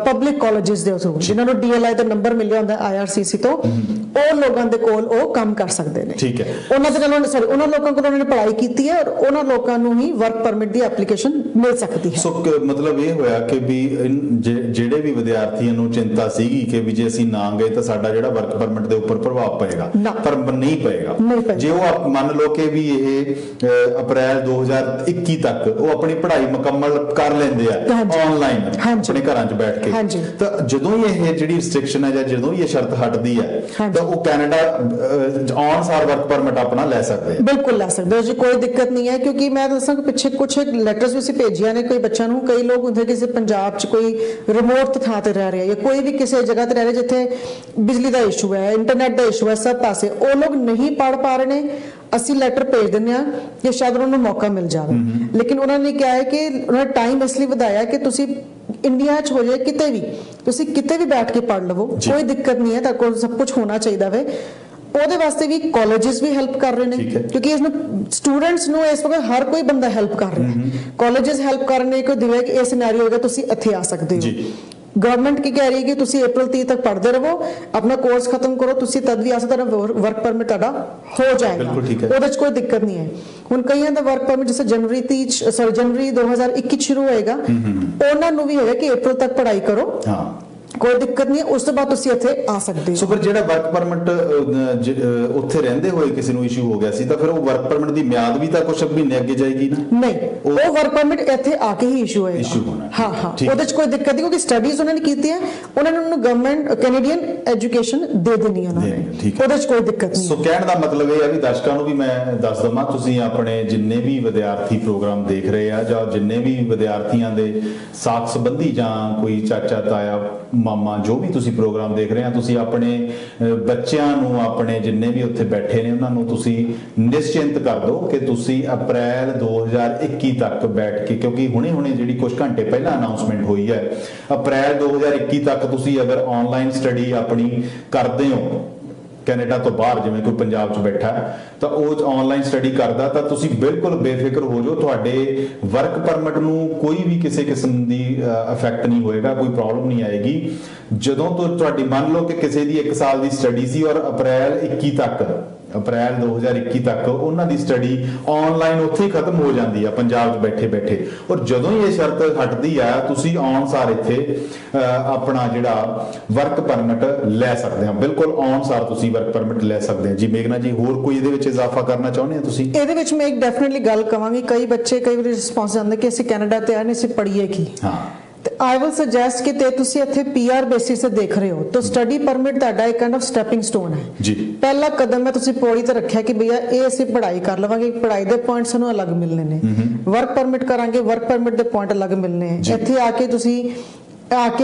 पब्लिक कॉलेजेस दे थ्रू जिन्होंने DLI ਦਾ ਨੰਬਰ ਮਿਲਿਆ ਹੁੰਦਾ IRCC ਤੋਂ ਉਹ ਲੋਕਾਂ ਦੇ ਕੋਲ ਉਹ ਕੰਮ ਕਰ ਸਕਦੇ ਨੇ। ਠੀਕ ਹੈ, ਉਹਨਾਂ ਦੇ ਨਾਲ ਉਹਨਾਂ ਲੋਕਾਂ ਕੋਲ ਉਹਨਾਂ ਨੇ ਪੜ੍ਹਾਈ ਕੀਤੀ ਹੈ ਔਰ ਉਹਨਾਂ ਲੋਕਾਂ ਨੂੰ ਹੀ ਵਰਕ ਪਰਮਿਟ ਦੀ ਐਪਲੀਕੇਸ਼ਨ ਮਿਲ ਸਕਦੀ ਹੈ। ਸੋ ਮਤਲਬ ਇਹ ਹੋਇਆ ਕਿ ਵੀ ਜਿਹੜੇ ਵੀ ਵਿਦਿਆਰਥੀਆਂ ਨੂੰ ਚਿੰਤਾ ਸੀਗੀ ਕਿ ਵੀ ਜੇ ਅਸੀਂ ਨਾ ਗਏ ਤਾਂ ਸਾਡਾ ਜਿਹੜਾ ਵਰਕ ਪਰਮਿਟ ਦੇ ਉੱਪਰ ਪ੍ਰਭਾਵ ਪਏਗਾ, ਪਰ ਨਹੀਂ ਪਏਗਾ। ਜੇ ਉਹ ਮੰਨ ਲਓ ਕਿ ਵੀ ਇਹ ਅਪ੍ਰੈਲ 2021 ਤੱਕ ਉਹ ਆਪਣੀ ਪੜ੍ਹਾਈ ਮੁਕੰਮਲ ਕਰ ਲੈਂਦੇ ਆ ਆਨਲਾਈਨ ਆਪਣੇ ਘਰਾਂ 'ਚ ਬੈਠ ਕੇ, ਤਾਂ ਜਦੋਂ ਹੀ ਇਹ ਜਿਹੜੀ ਰਿਸਟ੍ਰਿਕਸ਼ਨ ਹੈ ਜਾਂ ਜਦੋਂ ਹੀ ਇਹ ਸ਼ਰਤ ਹਟਦੀ ਹੈ ਤਾਂ ਉਹ ਕੈਨੇਡਾ ਔਨ ਸਾਰ ਵਰਕ ਪਰਮਿਟ ਆਪਣਾ ਲੈ ਸਕਦੇ ਆ। ਬਿਲਕੁਲ ਲੈ ਸਕਦੇ ਹੋ ਜੀ, ਕੋਈ ਦਿੱਕਤ ਨਹੀਂ ਹੈ। ਕਿਉਂਕਿ ਮੈਂ ਦੱਸਾਂ ਕਿ ਪਿੱਛੇ ਕੁਝ ਲੈਟਰਸ ਵੀ ਅਸੀਂ ਭੇਜੀਆਂ ਨੇ ਕਈ ਬੱਚਿਆਂ ਨੂੰ, ਕਈ ਲੋਕ ਹੁੰਦੇ ਕਿਸੇ ਪੰਜਾਬ 'ਚ ਕੋਈ ਰਿਮੋਟ ਥਾਂ ਤੇ ਰਹਿ ਰਿਹਾ ਜਾਂ ਕੋਈ ਵੀ ਕਿਸੇ ਜਗ੍ਹਾ ਤੇ ਰਹਿ ਰਿਹਾ ਜਿੱਥੇ ਬਿਜਲੀ ਦਾ ਇਸ਼ੂ ਹੈ, ਇੰਟਰਨੈਟ ਦਾ ਇਸ਼ੂ ਹੈ, ਸਭ ਪਾਸੇ ਉਹ ਲੋਕ ਨਹੀਂ ਪੜ੍ਹ ਪਾ ਰਹੇ ਨੇ। ਅਸੀਂ ਲੈਟਰ ਭੇਜ ਦਿੰਦੇ ਹਾਂ ਕਿ ਸ਼ਾਇਦ ਉਹਨਾਂ ਨੂੰ ਮੌਕਾ ਮਿਲ ਜਾਵੇ, ਲੇਕਿਨ ਉਹਨਾਂ ਨੇ ਕਿਹਾ ਹੈ ਕਿ ਉਹਨਾਂ ਨੇ ਟਾਈਮ ਇਸ ਲਈ ਵਧਾਇਆ ਕਿ ਤੁਸੀਂ ਇੰਡੀਆ 'ਚ ਹੋ ਜਾਏ ਕਿਤੇ ਵੀ ਤੁਸੀਂ ਕਿਤੇ ਵੀ ਬੈਠ ਕੇ ਪੜ੍ਹ ਲਵੋ, ਕੋਈ ਦਿੱਕਤ ਨਹੀਂ ਹੈ, ਤੁਹਾਡੇ ਕੋਲ ਸਭ ਕੁਝ ਹੋਣਾ ਚਾਹੀਦਾ ਵੇ। ਉਹਦੇ ਵਾਸਤੇ ਵੀ ਕਾਲਜਸ ਵੀ ਹੈਲਪ ਕਰ ਰਹੇ ਨੇ ਕਿਉਂਕਿ ਇਸ ਨੂੰ ਸਟੂਡੈਂਟਸ ਨੂੰ ਇਸ ਵਕਤ ਹਰ ਕੋਈ ਬੰਦਾ ਹੈਲਪ ਕਰ ਰਿਹਾ ਹੈ। ਕਾਲਜਸ ਹੈਲਪ ਕਰ ਰਹੇ ਨੇ ਕਿ ਦਿਵੇ ਕਿ ਇਹ ਸਿਨੈਰੀਓ ਹੋਏਗਾ ਤੁਸੀਂ ਇੱਥੇ ਆ ਸਕਦੇ ਹੋ। ਗਵਰਨਮੈਂਟ ਕੀ ਕਹਿ ਰਹੀ ਹੈ ਕਿ ਤੁਸੀਂ April 30 ਤੱਕ ਪੜ੍ਹਦੇ ਰਹੋ, ਆਪਣਾ ਕੋਰਸ ਖਤਮ ਕਰੋ, ਤੁਸੀਂ ਤਦ ਵੀ ਆ ਸਕਦਾ ਵਰਕ ਪਰਮਿਟ ਤੁਹਾਡਾ ਹੋ ਜਾਏਗਾ, ਉਹਦੇ 'ਚ ਕੋਈ ਦਿੱਕਤ ਨਹੀਂ ਹੈ। ਹੁਣ ਕਈਆਂ ਦਾ ਵਰਕ ਪਰਮਿਟ ਜਿਵੇਂ ਜਨਵਰੀ 2021 ਸ਼ੁਰੂ ਹੋਏਗਾ, ਉਹਨਾਂ ਨੂੰ ਵੀ ਹੋਏਗਾ ਕਿ April ਤੱਕ ਪੜ੍ਹਾਈ ਕਰੋ, ਕੋਈ ਦਿੱਕਤ ਨਹੀਂ, ਉਸ ਤੋਂ ਬਾਅਦ ਤੁਸੀਂ ਇੱਥੇ ਆ ਸਕਦੇ ਹੋ। ਸੋ ਫਿਰ ਜਿਹੜਾ ਵਰਕ ਪਰਮਿਟ ਉੱਥੇ ਰਹਿੰਦੇ ਹੋਏ ਕਿਸੇ ਨੂੰ ਇਸ਼ੂ ਹੋ ਗਿਆ ਸੀ ਤਾਂ ਫਿਰ ਉਹ ਵਰਕ ਪਰਮਿਟ ਦੀ ਮਿਆਦ ਵੀ ਤਾਂ ਕੁਝ ਮਹੀਨੇ ਅੱਗੇ ਜਾਏਗੀ ਨਾ? ਨਹੀਂ, ਉਹ ਵਰਕ ਪਰਮਿਟ ਇੱਥੇ ਆ ਕੇ ਹੀ ਇਸ਼ੂ ਹੋਏਗਾ। ਹਾਂ, ਉਹਦੇ 'ਚ ਕੋਈ ਦਿੱਕਤ ਨਹੀਂ ਕਿਉਂਕਿ ਸਟੱਡੀਜ਼ ਉਹਨਾਂ ਨੇ ਕੀਤੀ ਹੈ, ਉਹਨਾਂ ਨੇ ਉਹਨੂੰ ਗਵਰਨਮੈਂਟ ਕੈਨੇਡੀਅਨ ਐਜੂਕੇਸ਼ਨ ਦੇ ਦੇਣੀ ਉਹਨਾਂ ਨੇ, ਉਹਦੇ 'ਚ ਕੋਈ ਦਿੱਕਤ ਨਹੀਂ। ਸੋ ਕਹਿਣ ਦਾ ਮਤਲਬ ਇਹ ਹੈ ਵੀ ਦਰਸ਼ਕਾਂ ਨੂੰ ਵੀ ਮੈਂ ਦੱਸ ਦਵਾਂ, ਤੁਸੀਂ ਆਪਣੇ ਜਿੰਨੇ ਵੀ ਵਿਦਿਆਰਥੀ ਪ੍ਰੋਗਰਾਮ ਦੇਖ ਰਹੇ ਆ ਜਾਂ ਜਿੰਨੇ ਵੀ ਵਿਦਿਆਰਥੀਆਂ ਦੇ ਸਾਥ ਸੰਬੰਧੀ ਜਾਂ ਕੋਈ ਚਾਚਾ ਤਾਇਆ ਮਾਮਾ ਜੋ ਵੀ ਤੁਸੀਂ ਪ੍ਰੋਗਰਾਮ ਦੇਖ ਰਹੇ ਆ, ਤੁਸੀਂ ਆਪਣੇ ਬੱਚਿਆਂ ਨੂੰ ਆਪਣੇ ਜਿੰਨੇ ਵੀ ਉੱਥੇ ਬੈਠੇ ਨੇ ਉਹਨਾਂ ਨੂੰ ਤੁਸੀਂ ਨਿਸ਼ਚਿੰਤ ਕਰ ਦਿਓ ਕਿ ਤੁਸੀਂ ਅਪ੍ਰੈਲ 2021 ਤੱਕ ਬੈਠ ਕੇ, ਕਿਉਂਕਿ ਹੁਣੇ ਜਿਹੜੀ ਕੁਝ ਘੰਟੇ ਪਹਿਲਾਂ ਅਨਾਉਂਸਮੈਂਟ ਹੋਈ ਹੈ, ਅਪ੍ਰੈਲ 2021 ਤੱਕ ਤੁਸੀਂ ਅਗਰ ਆਨਲਾਈਨ ਸਟੱਡੀ ਆਪਣੀ ਕਰਦੇ ਹੋ ਕੈਨੇਡਾ ਤੋਂ ਬਾਹਰ, ਜਿਵੇਂ ਕੋਈ ਪੰਜਾਬ 'ਚ ਬੈਠਾ ਤਾਂ ਉਹ ਆਨਲਾਈਨ ਸਟੱਡੀ ਕਰਦਾ, ਤਾਂ ਤੁਸੀਂ ਬਿਲਕੁਲ ਬੇਫਿਕਰ ਹੋ ਜਾਓ, ਤੁਹਾਡੇ ਵਰਕ ਪਰਮਿਟ ਨੂੰ ਕੋਈ ਵੀ ਕਿਸੇ ਕਿਸਮ ਦੀ ਇਫੈਕਟ ਨਹੀਂ ਹੋਏਗਾ, ਕੋਈ ਪ੍ਰੋਬਲਮ ਨਹੀਂ ਆਏਗੀ। ਜਦੋਂ ਤੋਂ ਤੁਹਾਡੀ ਮੰਨ ਲਓ ਕਿ ਕਿਸੇ ਦੀ 1 ਸਾਲ ਦੀ ਸਟੱਡੀ ਸੀ ਔਰ ਅਪ੍ਰੈਲ 2021 ਤੱਕ ਉਹਨਾਂ ਦੀ ਸਟੱਡੀ ਆਨਲਾਈਨ ਉੱਥੇ ਹੀ ਖਤਮ ਹੋ ਜਾਂਦੀ ਆ ਪੰਜਾਬ 'ਚ ਬੈਠੇ ਬੈਠੇ, ਔਰ ਜਦੋਂ ਹੀ ਇਹ ਸ਼ਰਤ ਹਟਦੀ ਆ ਤੁਸੀਂ ਆਨਸਾਰ ਇੱਥੇ ਆਪਣਾ ਜਿਹੜਾ ਵਰਕ ਪਰਮਿਟ ਲੈ ਸਕਦੇ ਹੋ, ਬਿਲਕੁਲ ਆਨਸਾਰ ਤੁਸੀਂ ਵਰਕ ਪਰਮਿਟ ਲੈ ਸਕਦੇ ਹੋ। ਜੀ ਮੇਘਨਾ ਜੀ, ਹੋਰ ਕੋਈ ਇਹਦੇ ਵਿੱਚ ਇਜ਼ਾਫਾ ਕਰਨਾ ਚਾਹੁੰਦੇ ਹੋ ਤੁਸੀਂ? ਇਹਦੇ ਵਿੱਚ ਮੈਂ ਇੱਕ ਡੈਫੀਨਿਟਲੀ ਗੱਲ ਕਵਾਂਗੀ, ਕਈ ਬੱਚੇ ਕਈ ਵਾਰੀ ਰਿਸਪੌਂਸ ਜਾਂਦੇ ਕਿ ਅਸੀਂ ਕੈਨੇਡਾ ਤੇ ਆਏ ਨੇ, ਅਸੀਂ ਪੜ੍ਹੀਏ ਕੀ। ਹਾਂ, I will suggest ਕਿ ਤੇ ਤੁਸੀਂ ਇੱਥੇ PR ਬੇਸਿਸ ਤੇ ਦੇਖ ਰਹੇ ਹੋ ਤਾਂ ਸਟੱਡੀ ਪਰਮਿਟ ਤੁਹਾਡਾ ਇੱਕ ਕਾਈਂਡ ਆਫ ਸਟੈਪਿੰਗ ਸਟੋਨ ਹੈ ਜੀ। ਪਹਿਲਾ ਕਦਮ ਹੈ ਤੁਸੀਂ ਪੌੜੀ ਤੇ ਰੱਖਿਆ ਕਿ ਭਈਆ ਇਹ ਅਸੀਂ ਪੜ੍ਹਾਈ ਕਰ ਲਵਾਂਗੇ, ਪੜ੍ਹਾਈ ਦੇ ਪੁਆਇੰਟ ਸਾਨੂੰ ਅਲੱਗ ਮਿਲਨੇ ਨੇ, ਵਰਕ ਪਰਮਿਟ ਕਰਾਂਗੇ, ਵਰਕ ਪਰਮਿਟ ਦੇ ਪੁਆਇੰਟ ਅਲੱਗ ਮਿਲਨੇ। ਇੱਥੇ ਆ ਕੇ ਤੁਸੀਂ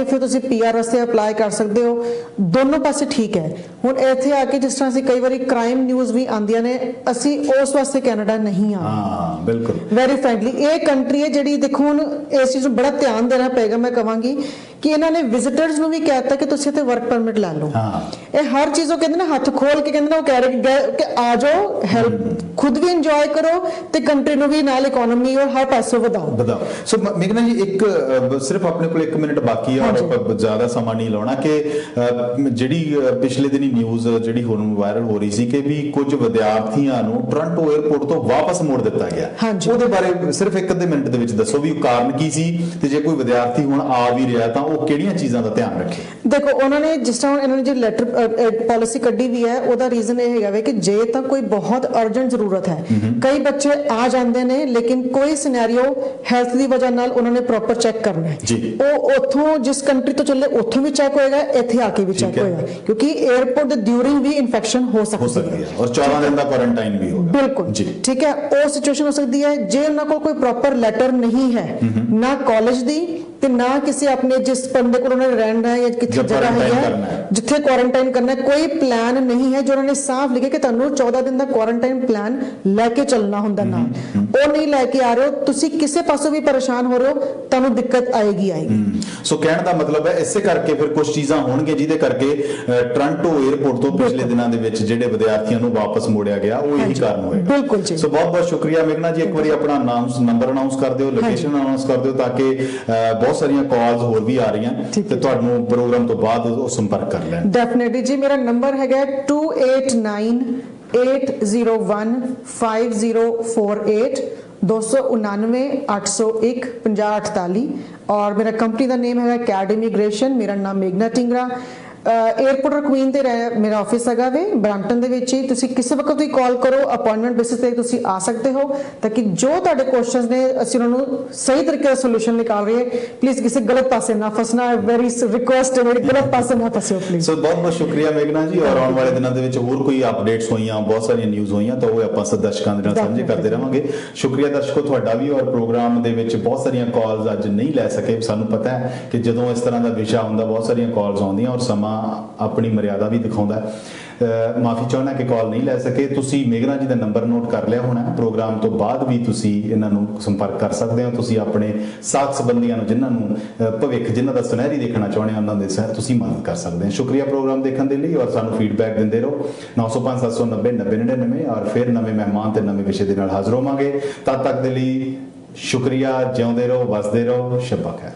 ਫਿਰ ਤੁਸੀਂ PR ਵਾਸਤੇ ਅਪਲਾਈ ਕਰ ਸਕਦੇ ਹੋ, ਦੋਨੋਂ ਪਾਸੇ ਠੀਕ ਹੈ। ਹੁਣ ਇੱਥੇ ਆ ਕੇ ਜਿਸ ਤਰ੍ਹਾਂ ਅਸੀਂ ਕਈ ਵਾਰੀ ਕ੍ਰਾਈਮ ਨਿਊਜ਼ ਵੀ ਆਉਂਦੀਆਂ ਨੇ, ਅਸੀਂ ਉਸ ਵਾਸਤੇ ਕੈਨੇਡਾ ਨਹੀਂ ਆ। ਹਾਂ ਬਿਲਕੁਲ, ਵੈਰੀ ਫ੍ਰੈਂਕਲੀ ਇਹ ਕੰਟਰੀ ਹੈ ਜਿਹੜੀ, ਦੇਖੋ ਹੁਣ ਇਸ ਚੀਜ਼ ਨੂੰ ਬੜਾ ਧਿਆਨ ਦੇਣਾ ਪਏਗਾ। ਮੈਂ ਕਹਾਂਗੀ ਕਿ ਇਹਨਾਂ ਨੇ ਵਿਜ਼ਿਟਰਸ ਨੂੰ ਵੀ ਕਹਿਤਾ ਕਿ ਤੁਸੀਂ ਇੱਥੇ ਵਰਕ ਪਰਮਿਟ ਲੈ ਲਓ। ਇਹ ਹਰ ਚੀਜ਼ ਉਹ ਕਹਿੰਦੇ ਨੇ ਹੱਥ ਖੋਲ ਕੇ ਕਹਿੰਦੇ ਨੇ, ਉਹ ਕਹਿ ਰਹੇ ਕਿ ਆ ਜਾਓ, ਹੈਲਪ ਖੁਦ ਵੀ ਇੰਜੋਏ ਕਰੋ ਤੇ ਕੰਟਰੀ ਨੂੰ ਵੀ ਨਾਲ ਇਕਨੋਮੀ ਔਰ ਹਰ ਪਾਸੋਂ ਵਧਾਓ। ਸੋ ਮੇਘਨਾ ਜੀ, ਇੱਕ ਸਿਰਫ ਆਪਣੇ ਕੋਲ 1 ਮਿੰਟ ਬਾਕੀ ਆ ਔਰ ਜ਼ਿਆਦਾ ਸਮਾਂ ਨਹੀਂ ਲਾਉਣਾ ਕਿ ਜਿਹੜੀ ਪਿਛਲੇ ਦਿਨੀ ਨਿਊਜ਼ ਜਿਹੜੀ ਹੁਣ ਵਾਇਰਲ ਹੋ ਰਹੀ ਸੀ ਕਿ ਵੀ ਕੁਝ ਵਿਦਿਆਰਥੀਆਂ ਨੂੰ ਟੋਰਾਂਟੋ 에ਅਰਪੋਰਟ ਤੋਂ ਵਾਪਸ ਮੋੜ ਦਿੱਤਾ ਗਿਆ, ਉਹਦੇ ਬਾਰੇ ਸਿਰਫ 1 ਮਿੰਟ ਦੇ ਵਿੱਚ ਦੱਸੋ ਵੀ ਕਾਰਨ ਕੀ ਸੀ, ਤੇ ਜੇ ਕੋਈ ਵਿਦਿਆਰਥੀ ਹੁਣ ਆ ਵੀ ਰਿਹਾ ਤਾਂ ਉਹ ਕਿਹੜੀਆਂ ਚੀਜ਼ਾਂ ਦਾ ਧਿਆਨ ਰੱਖੇ? ਦੇਖੋ ਉਹਨਾਂ ਨੇ ਜਿਸ ਤਰ੍ਹਾਂ ਇਹਨਾਂ ਨੇ ਜੋ ਲੈਟਰ ਪਾਲਿਸੀ ਕੱਢੀ ਵੀ ਹੈ, ਉਹਦਾ ਰੀਜ਼ਨ ਇਹ ਹੈਗਾ ਵੇ ਕਿ ਜੇ ਤਾਂ ਕੋਈ ਬਹੁਤ ਅਰਜੈਂਟ ਜ਼ਰੂਰਤ ਹੈ, ਕਈ ਬੱਚੇ ਆ ਜਾਂਦੇ ਨੇ ਲੇਕਿਨ ਕੋਈ ਸਿਨੈਰੀਓ ਹੈਲਥ ਦੀ ਵਜ੍ਹਾ ਨਾਲ ਉਹਨਾਂ ਨੇ ਪ੍ਰੋਪਰ ਚੈੱਕ ਕਰਨਾ ਹੈ, ਉਹ ਉੱਥੋਂ ਜਿਸ ਕੰਟਰੀ ਤੋਂ ਚੱਲੇ ਉੱਥੋਂ ਵੀ ਚੈੱਕ ਹੋਏਗਾ, ਇੱਥੇ ਆ ਕੇ ਵੀ ਚੈੱਕ ਹੋਏਗਾ, ਕਿਉਂਕਿ 에ਅਰਪੋਰਟ ਦੇ ਡਿਊਰਿੰਗ ਵੀ ਇਨਫੈਕਸ਼ਨ ਹੋ ਸਕਦੀ ਹੈ ਔਰ 14 ਦਿਨ ਦਾ ਕੁਆਰੰਟਾਈਨ ਵੀ ਹੋਗਾ। ਬਿਲਕੁਲ ਠੀਕ ਹੈ, ਉਹ ਸਿਚੁਏਸ਼ਨ ਹੋ ਸਕਦੀ ਹੈ। ਜੇ ਉਹਨਾਂ ਕੋਲ ਕੋਈ ਪ੍ਰੋਪਰ ਲੈਟਰ ਨਹੀਂ ਹੈ, ਨਾ ਕਾਲਜ ਦੀ ਤੇ ਨਾ ਕਿਸੇ ਆਪਣੇ ਜਿਸ ਬੰਦੇ ਕੋਲ ਉਹਨਾਂ ਨੇ ਰਹਿਣਾ ਹੈ ਜਾਂ ਕਿੱਥੇ ਜਗ੍ਹਾ ਹੈ ਜਿੱਥੇ ਕੁਆਰੰਟਾਈਨ ਕਰਨਾ ਹੈ, ਕੋਈ ਪਲਾਨ ਨਹੀਂ ਹੈ ਜੋ ਉਹਨਾਂ ਨੇ ਸਾਫ਼ ਲਿਖਿਆ ਕਿ ਤੁਹਾਨੂੰ 14 ਦਿਨ ਦਾ ਕੁਆਰੰਟਾਈਨ ਪਲਾਨ ਲੈ ਕੇ ਚੱਲਣਾ ਹੁੰਦਾ ਨਾਲ, ਉਹ ਨਹੀਂ ਲੈ ਕੇ ਆ ਰਹੇ ਹੋ, ਤੁਸੀਂ ਕਿਸੇ ਪਾਸੋਂ ਵੀ ਪਰੇਸ਼ਾਨ ਹੋ ਰਹੇ ਹੋ, ਤੁਹਾਨੂੰ ਦਿੱਕਤ ਆਏਗੀ। ਸੋ ਕਹਿਣ ਦਾ ਮਤਲਬ ਹੈ ਇਸੇ ਕਰਕੇ ਫਿਰ ਕੁਝ ਚੀਜ਼ਾਂ ਹੋਣਗੀਆਂ ਜਿਹਦੇ ਕਰਕੇ ਟੋਰਾਂਟੋ 에ਅਰਪੋਰਟ ਤੋਂ ਪਿਛਲੇ ਦਿਨਾਂ ਦੇ ਵਿੱਚ ਜਿਹੜੇ ਵਿਦਿਆਰਥੀਆਂ ਨੂੰ ਵਾਪਸ ਮੋੜਿਆ ਗਿਆ, ਉਹ ਇਹੀ ਕਾਰਨ ਹੋਏਗਾ। ਬਿਲਕੁਲ ਜੀ। ਸੋ ਬਹੁਤ ਬਹੁਤ ਸ਼ੁਕਰੀਆ ਮੇਘਨਾ ਜੀ, ਇੱਕ ਵਾਰੀ ਆਪਣਾ ਨੰਬਰ ਅਨਾਉਂਸ ਕਰ ਦਿਓ, ਲੋਕੇਸ਼ਨ ਅਨਾਉਂਸ ਕਰ ਦਿਓ, ਤਾਂ ਕਿ ਬਹੁਤ ਸਾਰੀਆਂ ਕਾਲਸ ਹੋਰ ਵੀ ਆ ਰਹੀਆਂ ਤੇ ਤੁਹਾਨੂੰ ਪ੍ਰੋਗਰਾਮ ਤੋਂ ਬਾਅਦ ਉਹ ਸੰਪਰਕ ਕਰ ਲੈਣ। ਡੈਫੀਨਿਟਲੀ ਜੀ, ਮੇਰਾ ਨੰਬਰ ਹੈਗਾ 2898085048 299-801-5048 और मेरा कंपनी का नेम है कैड इमीग्रेशन। मेरा नाम मेघना टिंगरा। एयरपोर्ट क्वीन ते मेरा ऑफिस हैगा वे ब्रांटन दे विच ही। तुसीं किसी वक्त भी कॉल करो, अपॉइंटमेंट बेसिस ते तुसीं आ सकते हो, ताकि जो तुहाडे क्वेश्चंस ने असीं उन्हां नूं सही तरीके दा सोल्यूशन निकाल रहे हैं। प्लीज किसी गलत पासे ना फसना, वेरी रिक्वेस्ट है मेरी, गलत पासे ना फसियो प्लीज। सो बहुत बहुत शुक्रिया मेघना जी। और आने वाले दिनों दे विच होर कोई अपडेट्स होईयां, बहुत सारी न्यूज़ होईयां, तो वो आपां दर्शकां दे नाल साझे करते रहांगे। शुक्रिया दर्शकों तुहाडा भी। और प्रोग्राम दे विच बहुत सारियां कॉल्स अज नहीं लै सके। सानूं पता है कि जदों इस तरह दा विषय हुंदा बहुत सारियां कॉल्स आउंदियां और समा अपनी मर्यादा भी दिखाउंदा है। माफी चाहना कि कॉल नहीं लै सके। तुसीं मेघना जी का नंबर नोट कर लिया होना। प्रोग्राम तो बाद भी तुसीं इन्हां नूं संपर्क कर सकते हो। तुसीं अपने साथ संबंधियां नूं जिन्हां नूं भविख जिन्हां दा सुनहरी देखना चाहुंदे हो, उन्हां दे साथ तुसीं मदद कर सकते हैं। शुक्रिया प्रोग्राम देखने के लिए और सानूं फीडबैक दिंदे रहो। 905 790 9099 और फिर नवे मेहमान ते नवे विषय दे नाल हाज़र होवांगे। तद तक दे लई शुक्रिया। जिउंदे रहो, वसदे रहो। शब्बा खैर।